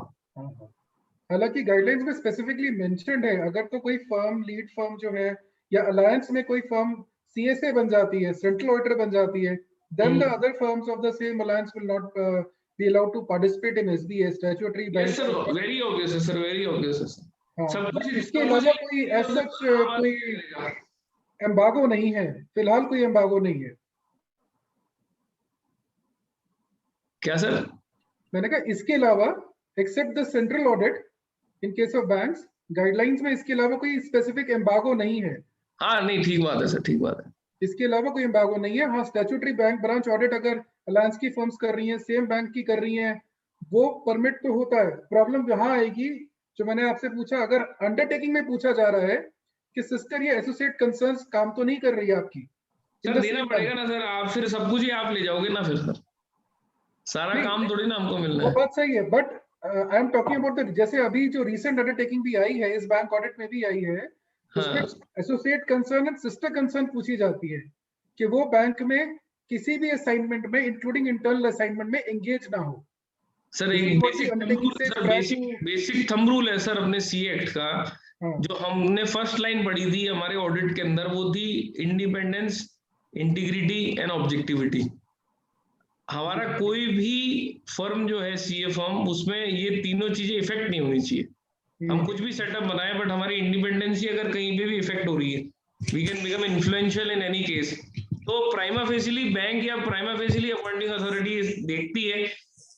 हालांकि guidelines में specifically mentioned है, अगर तो कोई firm, lead firm जो है या alliance में कोई फर्म सीएसए बन जाती है, सेंट्रल ऑडिटर बन जाती है, then the other firms of the same alliance will not be allowed to participate in SBA, statutory bank. Yes sir, very obvious sir, very obvious sir. सब कुछ इसके अलावा कोई ऐसा कोई एम्बागो नहीं है, फिलहाल कोई एम्बागो नहीं है। क्या सर? मैंने कहा इसके अलावा except the central audit in case of banks, guidelines में इसके अलावा कोई स्पेसिफिक एम्बागो नहीं है। हाँ नहीं, ठीक बात है सर, ठीक बात है, इसके अलावा कोई एम्बागो नहीं है। हाँ, स्टैट्यूटरी बैंक ब्रांच ऑडिट अगर अलायंस की फर्म्स कर रही हैं, सेम बैंक की कर रही हैं, वो परमिट तो होता है। प्रॉब्लम वहां आएगी जो मैंने आपसे पूछा, अगर अंडरटेकिंग में पूछा जा रहा है कि सिस्टर ये एसोसिएट कंसर्न्स काम तो नहीं कर रही है आपकी, सर देना पड़ेगा ना सर, आप फिर सब कुछ ही आप ले जाओगे ना फिर सर, सारा काम थोड़ी ना हमको मिलना है। वो बात सही है, but I am talking about the, जैसे अभी जो रिसेंट अंडरटेकिंग भी आई है, इस बैंक ऑडिट में भी आई है, उसमें associate concern and sister concern पूछी जाती है कि वो बैंक में किसी भी असाइनमेंट में इंक्लूडिंग इंटरनल असाइनमेंट में एंगेज ना हो। सर एक बेसिक थंब रूल है सर अपने सी एक्ट का, जो हमने फर्स्ट लाइन पढ़ी थी हमारे ऑडिट के अंदर, वो थी इंडिपेंडेंस, इंटीग्रिटी एंड ऑब्जेक्टिविटी। हमारा कोई भी फर्म जो है सीए फर्म, उसमें ये तीनों चीजें इफेक्ट नहीं होनी चाहिए। हम कुछ भी सेटअप बनाए बट हमारी इंडिपेंडेंसी अगर कहीं पे भी इफेक्ट हो रही है, we can become influential in any case, तो प्राइमा फेसिली बैंक या प्राइमा फेसिली अपॉइंटिंग अथॉरिटी देखती है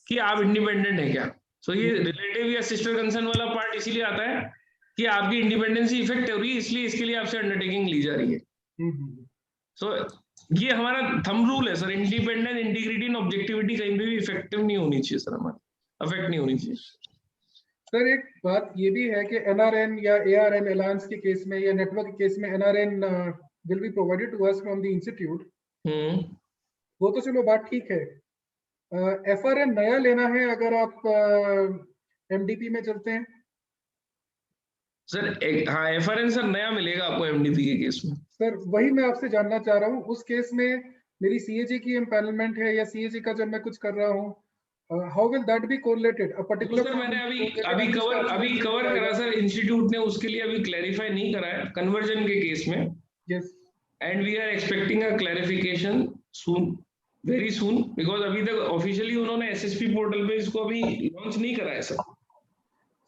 कि आप इंडिपेंडेंट है क्या। सो ये रिलेटिव या सिस्टर कंसर्न वाला पार्ट इसीलिए आता है कि आपकी इंडिपेंडेंसी इफेक्ट हो रही है, इसलिए इसके लिए आपसे अंडरटेकिंग ली जा रही है। सो ये हमारा थंब रूल है sir, independent, integrity and objectivity कहीं भी इफेक्टिव नहीं होनी चाहिए सर, हमारी अफेक्ट नहीं होनी चाहिए। सर एक बात ये भी है कि एनआरएन या एआरएन अलायंस के केस में या नेटवर्क के केस में NRN will be provided to us from the institute, वो तो चलो बात ठीक है। एफआरएन नया लेना है अगर आप एमडीपी में चलते हैं सर? हाँ एफआरएन सर नया मिलेगा आपको एमडीपी के केस में। सर वही मैं आपसे जानना चाह रहा हूँ, उस केस में मेरी सीएजी की एम्पैनलमेंट है या सीएजी का जब मैं कुछ कर रहा हूँ, how will that be correlated? A particular sir मैंने अभी कवर करा सर, इंस्टीट्यूट ने उसके लिए अभी क्लैरिफाई नहीं करा है कन्वर्जन के केस में। Yes, and we are expecting a clarification soon, very soon, because अभी तक ऑफिशियली उन्होंने एसएसपी पोर्टल पे इसको अभी लॉन्च नहीं करा है sir.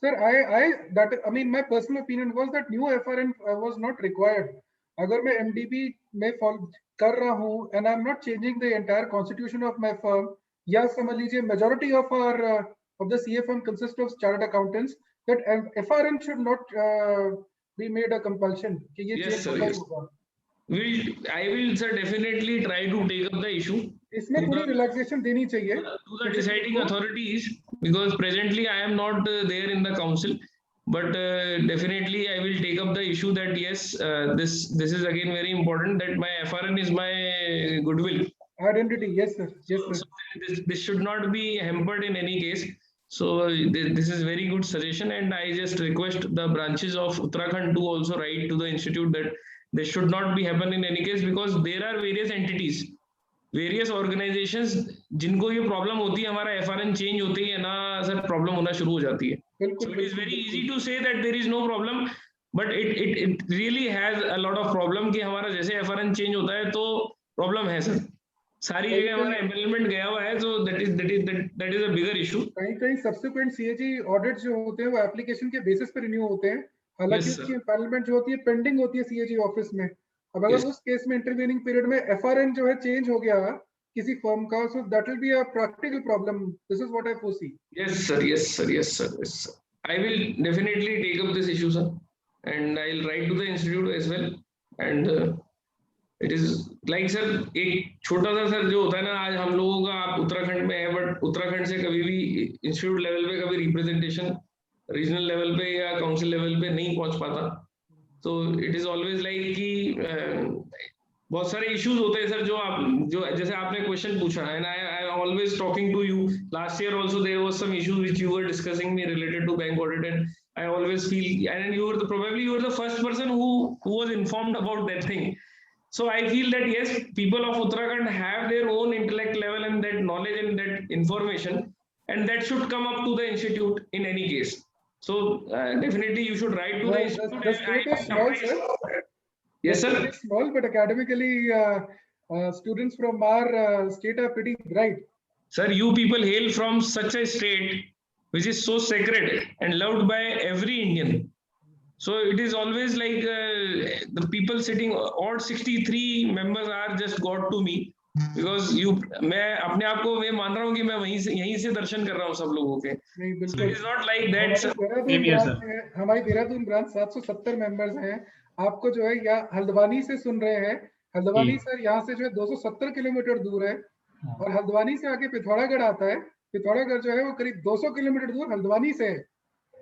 Sir, I mean, my personal opinion was that new FRN was not required. अगर मैं MDB में फॉलो कर रहा हूँ and I'm not changing the entire constitution of my firm, या समझ लीजिए majority of our of the CA firm consists of chartered accountants, that FRN should not be made a compulsion कि ये Yes, change sir, होगा ही yes. होगा. I will, sir, definitely try to take up the issue इसमें थोड़ी relaxation देनी चाहिए to the deciding authorities, because presently I am not there in the council, but definitely I will take up the issue that yes, this is again very important, that my FRN is my goodwill. Identity, yes sir, yes sir. So this should not be hampered in any case. So this is very good suggestion, and I just request the branches of Uttarakhand to also write to the institute that this should not be happen in any case, because there are various entities, various organizations जिनको ये problem होती है, हमारा FRN change होते ही है ना sir, problem होना शुरू हो जाती है. So it is very easy to say that there is no problem, but it really has a lot of problem कि हमारा जैसे FRN चेंज होता है तो प्रॉब्लम है सर. सारी जगह हमारा एम्पेनलमेंट गया हुआ है, so that is a bigger issue. कहीं सब्सिक्वेंट CAG ऑडिट जो होते हैं वो एप्लीकेशन के बेसिस पे रिन्यू होते हैं, हालांकि उसकी एम्पेनलमेंट जो होती है पेंडिंग होती है CAG ऑफिस में. अब अगर उस केस में इंटरवेनिंग पीरियड में FRN जो है चेंज हो गया किसी फर्म का, so that will be a practical problem. This is what I foresee. Yes sir, yes sir, yes sir, yes sir. I will definitely take up this issue, sir, and I'll write to the institute as well. And it is like sir, एक छोटा सा sir जो होता है ना, आज हम लोगों का आप उत्तराखंड में है, बट उत्तराखंड से कभी भी इंस्टीट्यूट लेवल पे कभी रिप्रेजेंटेशन रीजनल लेवल पे या काउंसिल लेवल पे नहीं पहुंच पाता. तो इट इज ऑलवेज लाइक कि बहुत सारे इश्यूज होते हैं सर, जो जैसे आपने क्वेश्चन पूछा, and I always talking to you. Last year also there was some issues which you were discussing me related to bank audit, and I always feel, and you were probably the first person who was informed about that thing. So I feel that yes, people of Uttarakhand have their own intellect level and that knowledge and that information, and that should come up to the institute in any case. So definitely you should write to the institute. The state is small, sir. Yes sir. It's small, but academically students from our state are pretty bright. Sir, you people hail from such a state which is so sacred and loved by every Indian. So it is always like the people sitting, all 63 members are just God to me, because मैं अपने आप को मैं मान रहा हूँ कि मैं यहीं से दर्शन कर रहा हूँ सब लोगों के. So it is not like that. हमारी देहरादून ब्रांच 770 मेंबर्स हैं. आपको जो है या हल्द्वानी से सुन रहे हैं, हल्द्वानी सर यहाँ से जो है 270 किलोमीटर दूर है, और हल्द्वानी से आके पिथौरागढ़ आता है. पिथौरागढ़ जो है वो करीब 200 किलोमीटर दूर हल्द्वानी से है.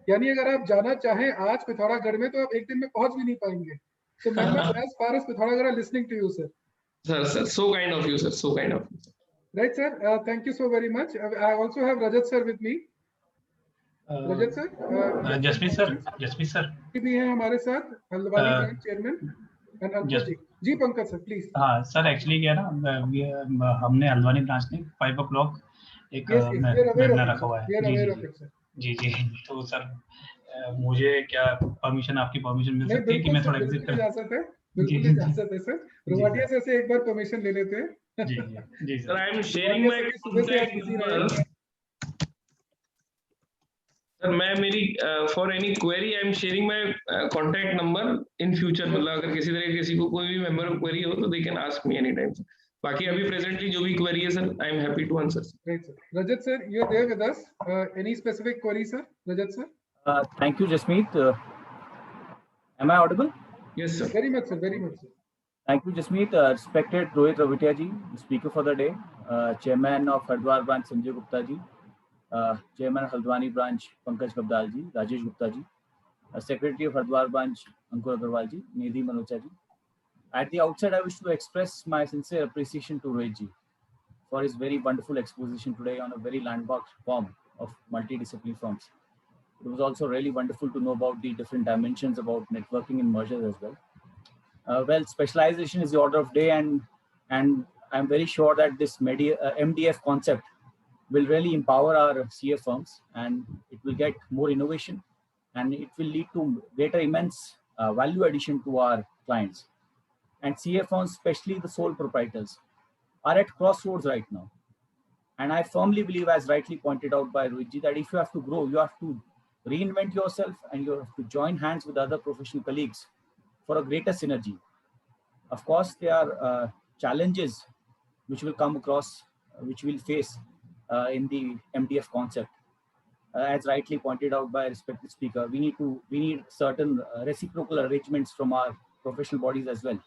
यानी अगर आप जाना चाहें आज पिथौरागढ़ में तो आप एक दिन में पहुंच भी नहीं पाएंगे. So members as far as Pithoragarh are listening to you, sir. Sir, so kind of you, sir. So kind of you. Right, sir. Thank you so very much. I also have Rajat sir with me. Rajat sir. Jasmeet sir. भी हैं हमारे साथ, Haldwani branch chairman. जी Pankaj sir please. हाँ sir, actually क्या है ना, हमने हल्द्वानी ब्रांच में 5 o'clock एक वेबिनार रखा हुआ है. जी. तो सर मुझे क्या परमिशन, आपकी परमिशन मिल सकती है कि मैं थोड़ा एग्जिट कर सकता है? बिल्कुल इजाजत है सर. रोवाटिया सर से एक बार परमिशन ले लेते हैं. जी sir. I am sharing my contact. Sir मैं मेरी for any query I am sharing my contact number in future. मतलब अगर किसी तरह किसी को कोई भी मेंबर को क्वेरी हो तो they can ask me any time. बाकी अभी प्रेजेंटली जो भी क्वेरी है sir, I am happy to answer. Right sir. Rajat sir, you are there with us. Any specific query sir? Rajat sir. Thank you, Jasmeet. Am I audible? Yes, sir. Very much, sir. Very much, sir. Thank you, Jasmeet. Respected Rohit Ravitia ji, speaker for the day. Chairman of Hardwar branch Sanjay Gupta ji. Chairman Haldwani branch Pankaj Kabdal ji, Rajesh Gupta ji. Secretary of Hardwar branch Ankur Agarwal ji, Nidhi Manocha ji. At the outset, I wish to express my sincere appreciation to Rohit ji for his very wonderful exposition today on a very landmark form of multidisciplinary firms. It was also really wonderful to know about the different dimensions about networking and mergers as well. Well, specialization is the order of day, and I'm very sure that this MDF concept will really empower our CA firms, and it will get more innovation, and it will lead to greater immense value addition to our clients. And CA firms, especially the sole proprietors, are at crossroads right now. And I firmly believe, as rightly pointed out by Rohit ji, that if you have to grow, you have to reinvent yourself, and you have to join hands with other professional colleagues for a greater synergy. Of course, there are challenges which will come across, which we'll face in the MDF concept. As rightly pointed out by respected speaker, we need certain reciprocal arrangements from our professional bodies as well.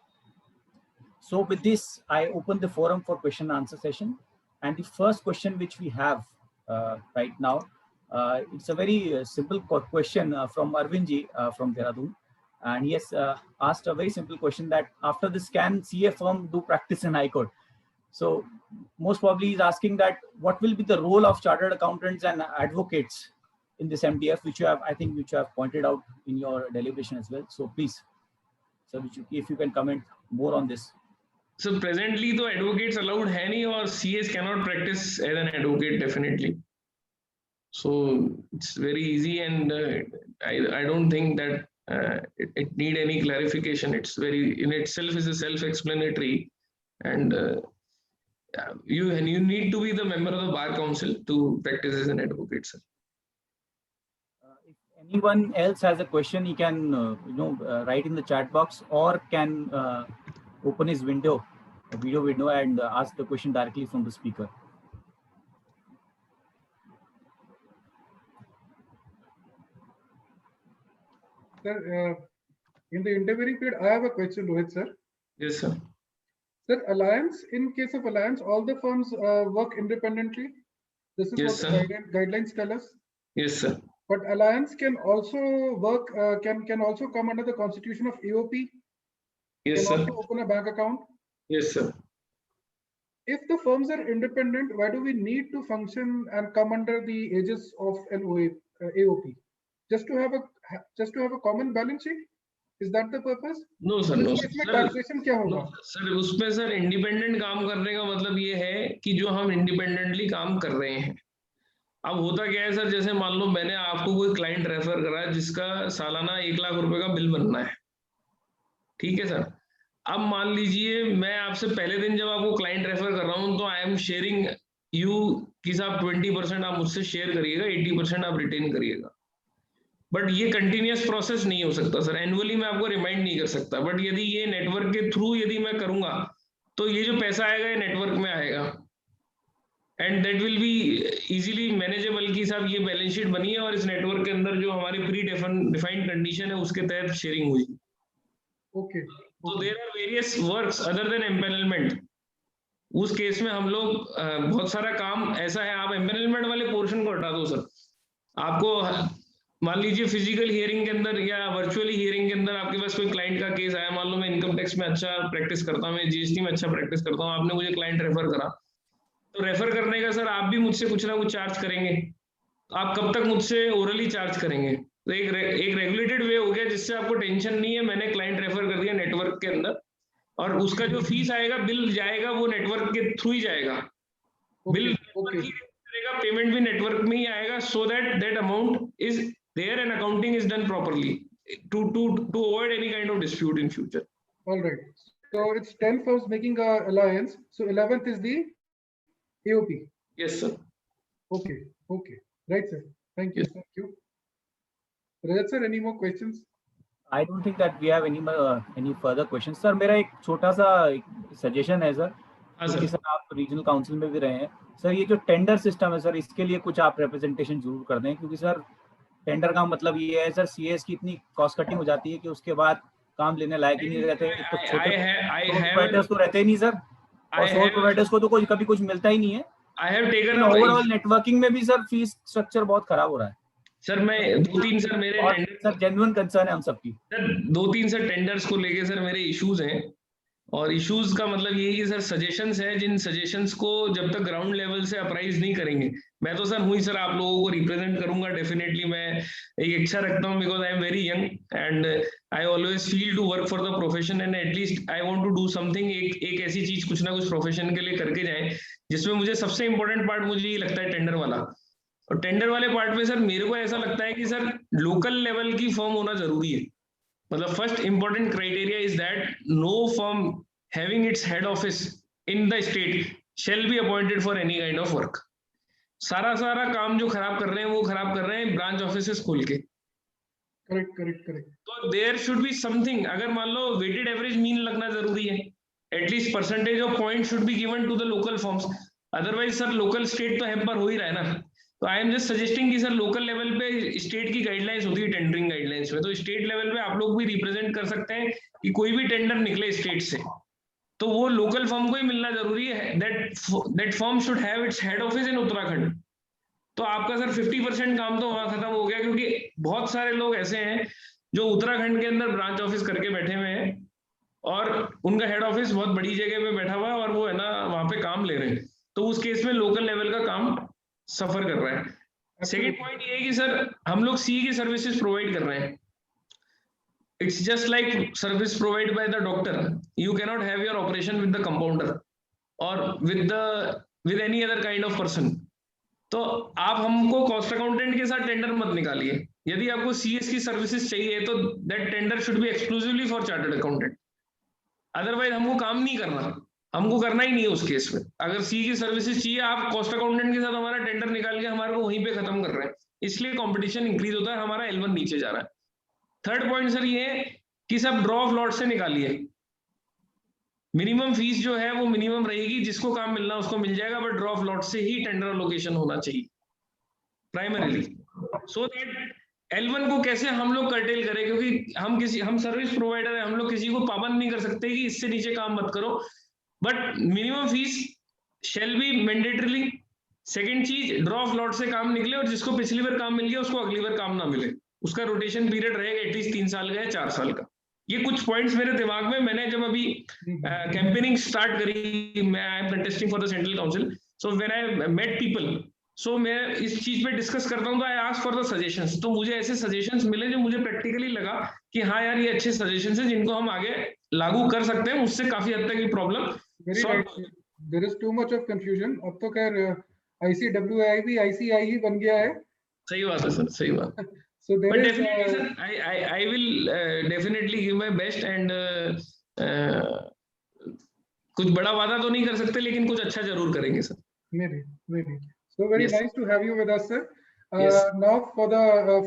So with this, I open the forum for question and answer session. And the first question which we have right now, it's a very simple question from Arvindji from Dehradun. And he has asked a very simple question that after this, can CA firm do practice in High Court? So most probably he's asking that what will be the role of chartered accountants and advocates in this MDF, which you have, I think, which you have pointed out in your deliberation as well. So please, sir, if you can comment more on this. So presently, the advocates allowed है नहीं और CAs cannot practice as an advocate definitely. So it's very easy, and I don't think that it need any clarification. It's very in itself is a self-explanatory, and you need to be the member of the bar council to practice as an advocate, sir. If anyone else has a question, he can write in the chat box or can open his video window and ask the question directly from the speaker. Sir, in the intervening period, I have a question, Rohit sir. Yes, sir. Sir, Alliance, in case of Alliance, all the firms work independently. This is Yes, what sir. guidelines tell us. Yes, sir. But Alliance can also work, can also come under the constitution of AOP. Yes, Can sir. also open a bank account. Yes, sir. If the firms are independent, why do we need to function and come under the aegis of an AOP? Just to have a common balance sheet? Is that the purpose? No, sir. No, sir. Taxation क्या होगा? Sir उसमें sir independent काम करने का मतलब ये है कि जो हम इंडिपेंडेंटली काम कर रहे हैं. अब होता क्या है सर, जैसे मान लो मैंने आपको कोई क्लाइंट रेफर करा जिसका सालाना 1 लाख रुपए का बिल बनना है, ठीक है सर. अब मान लीजिए मैं आपसे पहले दिन जब आपको क्लाइंट रेफर कर रहा हूं तो आई एम शेयरिंग यू कि साहब 20% आप मुझसे शेयर करिएगा, 80% आप रिटेन करिएगा. बट ये कंटिन्यूअस प्रोसेस नहीं हो सकता सर. एनुअली मैं आपको रिमाइंड नहीं कर सकता. बट यदि ये नेटवर्क के थ्रू यदि मैं करूंगा तो ये जो पैसा आएगा ये नेटवर्क में आएगा and that will be easily manageable कि साहब ये बैलेंस शीट बनी है और इस नेटवर्क के अंदर जो हमारी प्री डिफाइंड कंडीशन है उसके तहत शेयरिंग हुई. Okay. तो there are various works other than empanelment. उस केस में हम लोग बहुत सारा काम ऐसा है, आप एम्पेनलमेंट वाले पोर्शन को हटा दो सर. आपको मान लीजिए फिजिकल हियरिंग के अंदर या वर्चुअली हियरिंग के अंदर आपके पास कोई क्लाइंट का केस आया, मान लो मैं इनकम टैक्स में अच्छा प्रैक्टिस करता हूँ, मैं जीएसटी में अच्छा प्रैक्टिस करता हूँ, आपने मुझे क्लाइंट रेफर करा, तो रेफर करने का सर आप भी मुझसे कुछ ना कुछ चार्ज करेंगे. आप कब तक मुझसे ओरली चार्ज करेंगे? तो एक रेगुलेटेड वे हो गया जिससे आपको टेंशन नहीं है. मैंने क्लाइंट रेफर कर दिया नेटवर्क के अंदर और उसका जो फीस आएगा, बिल जाएगा, वो नेटवर्क के थ्रू ही जाएगा. बिल करेगा, पेमेंट भी नेटवर्क में ही आएगा, so that amount is there and accounting is done properly to avoid any kind of dispute in future. All right. So it's 10 firms making a alliance. So 11th is the AOP. Yes, sir. Okay. Okay. Right, sir. Thank you. Yes. Thank you. Rajat sir, any more questions? I don't think that we have any further questions. Sir, मेरा एक छोटा सा suggestion है sir. हाँ sir. Sir आप regional council में भी रहे हैं सर, ये जो टेंडर सिस्टम है सर, इसके लिए कुछ आप रिप्रेजेंटेशन जरूर कर दें, क्योंकि सर टेंडर का मतलब ये है सर सीएस की इतनी कॉस्ट कटिंग हो जाती है कि उसके बाद काम लेने लायक ही नहीं रहते. तो छोटे प्रोवाइडर्स तो रहते ही नहीं सर, और सोल प्रोवाइडर्स को तो कभी कुछ मिलता ही नहीं है. I have taken overall networking में भी सर फीस स्ट्रक्चर बहुत खराब हो रहा है सर. मैं 2-3 सर मेरे टेंडर सर जेन्युइन कंसर्न है हम सबकी सर. 2-3 सर टेंडर्स को लेके सर मेरे इश्यूज हैं, और इश्यूज का मतलब ये है कि सर सजेशंस है, जिन सजेशंस को जब तक ग्राउंड लेवल से अप्राइज नहीं करेंगे, मैं तो सर हुई सर आप लोगों को रिप्रेजेंट करूंगा डेफिनेटली. मैं एक इच्छा रखता हूं because I am very young and I always feel to work for the profession and at least I want to do something. एक ऐसी चीज कुछ ना कुछ प्रोफेशन के लिए करके जाए, जिसमें मुझे सबसे इंपॉर्टेंट पार्ट मुझे ये लगता है टेंडर वाला. और टेंडर वाले पार्ट में सर मेरे को ऐसा लगता है कि सर लोकल लेवल की फर्म होना जरूरी है. मतलब first important criteria is that no firm having its head office in the state shall be appointed for any kind of work. सारा काम जो खराब कर रहे हैं वो खराब कर रहे हैं ब्रांच ऑफिसेस खोल के. करेक्ट. तो देयर शुड बी समथिंग. अगर मान लो वेटेड एवरेज मीन लगना जरूरी है, at least percentage of point should be given to the local firms. Otherwise sir local state तो हैम्पर हो ही रहा है ना। तो आई एम जस्ट सजेस्टिंग कि सर लोकल लेवल पे स्टेट की गाइडलाइंस होती है टेंडरिंग गाइडलाइंस में, तो स्टेट लेवल पे आप लोग भी रिप्रेजेंट कर सकते हैं कि कोई भी टेंडर निकले स्टेट से तो वो लोकल फर्म को ही मिलना जरूरी है। That firm should have it's head office इन उत्तराखंड। तो आपका सर 50% काम तो वहां खत्म हो गया, क्योंकि बहुत सारे लोग ऐसे हैं जो उत्तराखंड के अंदर ब्रांच ऑफिस करके बैठे हुए हैं और उनका हेड ऑफिस बहुत बड़ी जगह पे बैठा हुआ है और वो है ना वहां पे काम ले रहे हैं, तो उस केस में लोकल लेवल का काम सफर कर रहा है। सेकेंड पॉइंट ये है कि सर हम लोग सी की सर्विसेज प्रोवाइड कर रहे हैं। It's just like service provide by the doctor, you cannot have your operation with the compounder और with any other kind of person. तो आप हमको कॉस्ट अकाउंटेंट के साथ टेंडर मत निकालिए। यदि आपको सीएस की सर्विसेज चाहिए तो that tender should be exclusively for chartered accountant, otherwise हमको काम नहीं करना, हमको करना ही नहीं है उस केस में। अगर सी की सर्विसेज चाहिए, आप कॉस्ट अकाउंटेंट के साथ हमारा टेंडर निकाल के हमारे को वहीं पे खत्म कर रहे हैं, इसलिए कंपटीशन इंक्रीज होता है, हमारा L1 नीचे जा रहा है। थर्ड पॉइंट सर ये है कि सब ड्रॉ ऑफ लॉट से निकालिए। मिनिमम फीस जो है वो मिनिमम रहेगी, जिसको काम मिलना उसको मिल जाएगा, बट ड्रॉ ऑफ लॉट से ही टेंडर अलोकेशन होना चाहिए प्राइमरीली, सो दैट L1 को कैसे हम लोग कर्टेल करें, क्योंकि हम सर्विस प्रोवाइडर है, हम लोग किसी को पाबंद नहीं कर सकते कि इससे नीचे काम मत करो, but minimum fees shall be mandatorily. Second चीज, ड्रॉ ऑफ लॉट से काम निकले और जिसको पिछली बार काम मिल गया उसको अगली बार काम ना मिले, उसका रोटेशन पीरियड रहेगा एटलीस्ट 3 साल का या 4 साल का। ये कुछ पॉइंट्स मेरे दिमाग में, मैंने जब अभी कैंपेनिंग स्टार्ट करी, मैं I am contesting for the central council, so when I met people, so मैं इस चीज पे डिस्कस करता हूँ तो I ask for the suggestions. तो मुझे ऐसे सजेशंस मिले जो मुझे प्रैक्टिकली लगा कि हाँ यार ये अच्छे सजेशंस हैं जिनको हम आगे लागू कर सकते हैं, उससे काफी हद तक ये problem there is too much of confusion. अब तो खैर ICWI भी ICI ही बन गया है। सही बात है सर, सही बात। So there But is, definitely, sir, I will definitely give my best and कुछ बड़ा वादा तो नहीं कर सकते, लेकिन कुछ अच्छा जरूर करेंगे sir. maybe. So very Yes. nice to have you with us, sir. Yes. Now for the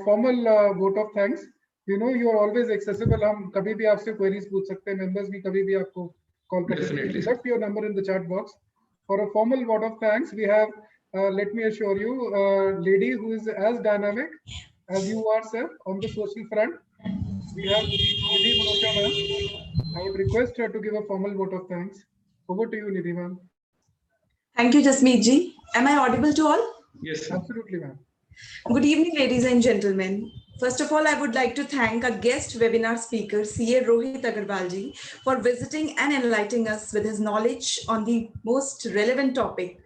formal vote of thanks. You know you are always accessible. हम कभी भी आपसे queries पूछ सकते हैं, members भी कभी भी आपको call कर सकते हैं. Definitely. Left your number in the chat box. For a formal vote of thanks, we have, let me assure you, a lady who is as dynamic as you are, sir, on the social front. We have Nidhi Manocha ma'am. I would request her to give a formal vote of thanks. Over to you, Nidhi ma'am. Thank you, Jasmeet ji. Am I audible to all? Yes. Absolutely, ma'am. Good evening, ladies and gentlemen. First of all, I would like to thank our guest webinar speaker, CA Rohit Agarwal ji, for visiting and enlightening us with his knowledge on the most relevant topic,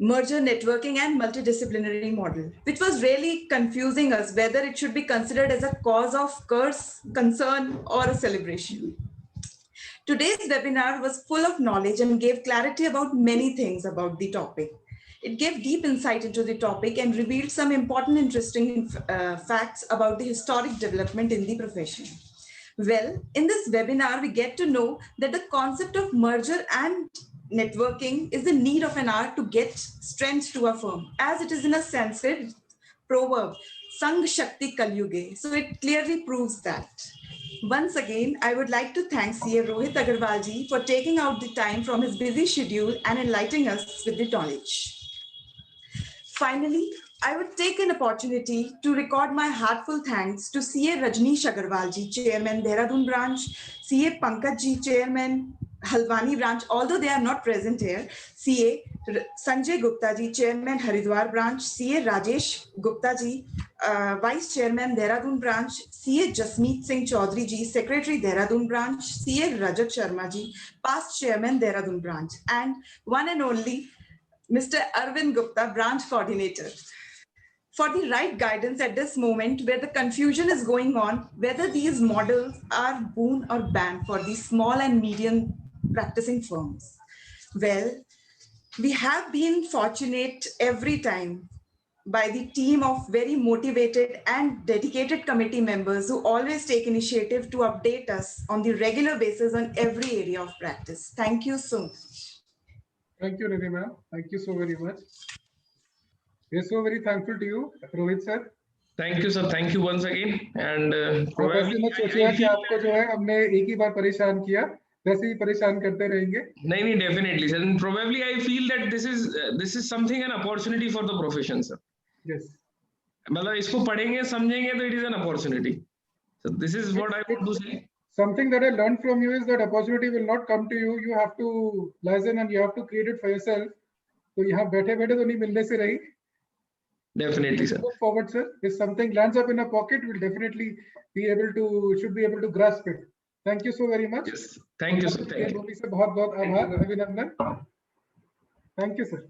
merger networking and multidisciplinary model, which was really confusing us whether it should be considered as a cause of curse, concern, or a celebration. Today's webinar was full of knowledge and gave clarity about many things about the topic. It gave deep insight into the topic and revealed some important, interesting facts about the historic development in the profession. Well, in this webinar, we get to know that the concept of merger and networking is the need of an hour to get strength to a firm, as it is in a Sanskrit proverb, Sang Shakti Kalyuge. So it clearly proves that. Once again, I would like to thank CA Rohit Agarwal ji for taking out the time from his busy schedule and enlightening us with the knowledge. Finally, I would take an opportunity to record my heartfelt thanks to CA Rajneesh Agarwal ji, Chairman Dehradun Branch, CA Pankaj ji, Chairman Haldwani Branch, although they are not present here, CA Sanjay Gupta ji, Chairman Haridwar Branch, CA Rajesh Gupta ji, Vice Chairman Dehradun Branch, CA Jasmeet Singh Chaudhary ji, Secretary Dehradun Branch, CA Rajat Sharma ji, past Chairman Dehradun Branch, and one and only Mr. Arvind Gupta, Branch Coordinator, for the right guidance at this moment where the confusion is going on, whether these models are boon or ban for the small and medium practicing firms. Well, we have been fortunate every time by the team of very motivated and dedicated committee members who always take initiative to update us on the regular basis on every area of practice. Thank you so much. Thank you, Nidhi ma'am. Thank you so very much. We are so very thankful to you, Rohit sir. Thank you, sir. Thank you once again. And आप ऐसे मत सोचिए कि आपको जो है हमने एक ही बार परेशान किया. वैसे ही परेशान करते रहेंगे। नहीं, definitely sir, and probably I feel that this is something an opportunity for the profession sir. Yes. मतलब इसको पढ़ेंगे समझेंगे तो it is an opportunity. So this is what I want to say. Something that I learned from you is that opportunity will not come to you. You have to listen and you have to create it for yourself. तो यहाँ बैठे बैठे तो नहीं मिलने से रही. Definitely sir. Look forward sir. If something lands up in a pocket, we'll definitely should be able to grasp it. Thank you so very much. Yes. Thank you sir. Thank you. बहुत बहुत आभार अभिनंदन. Thank you sir.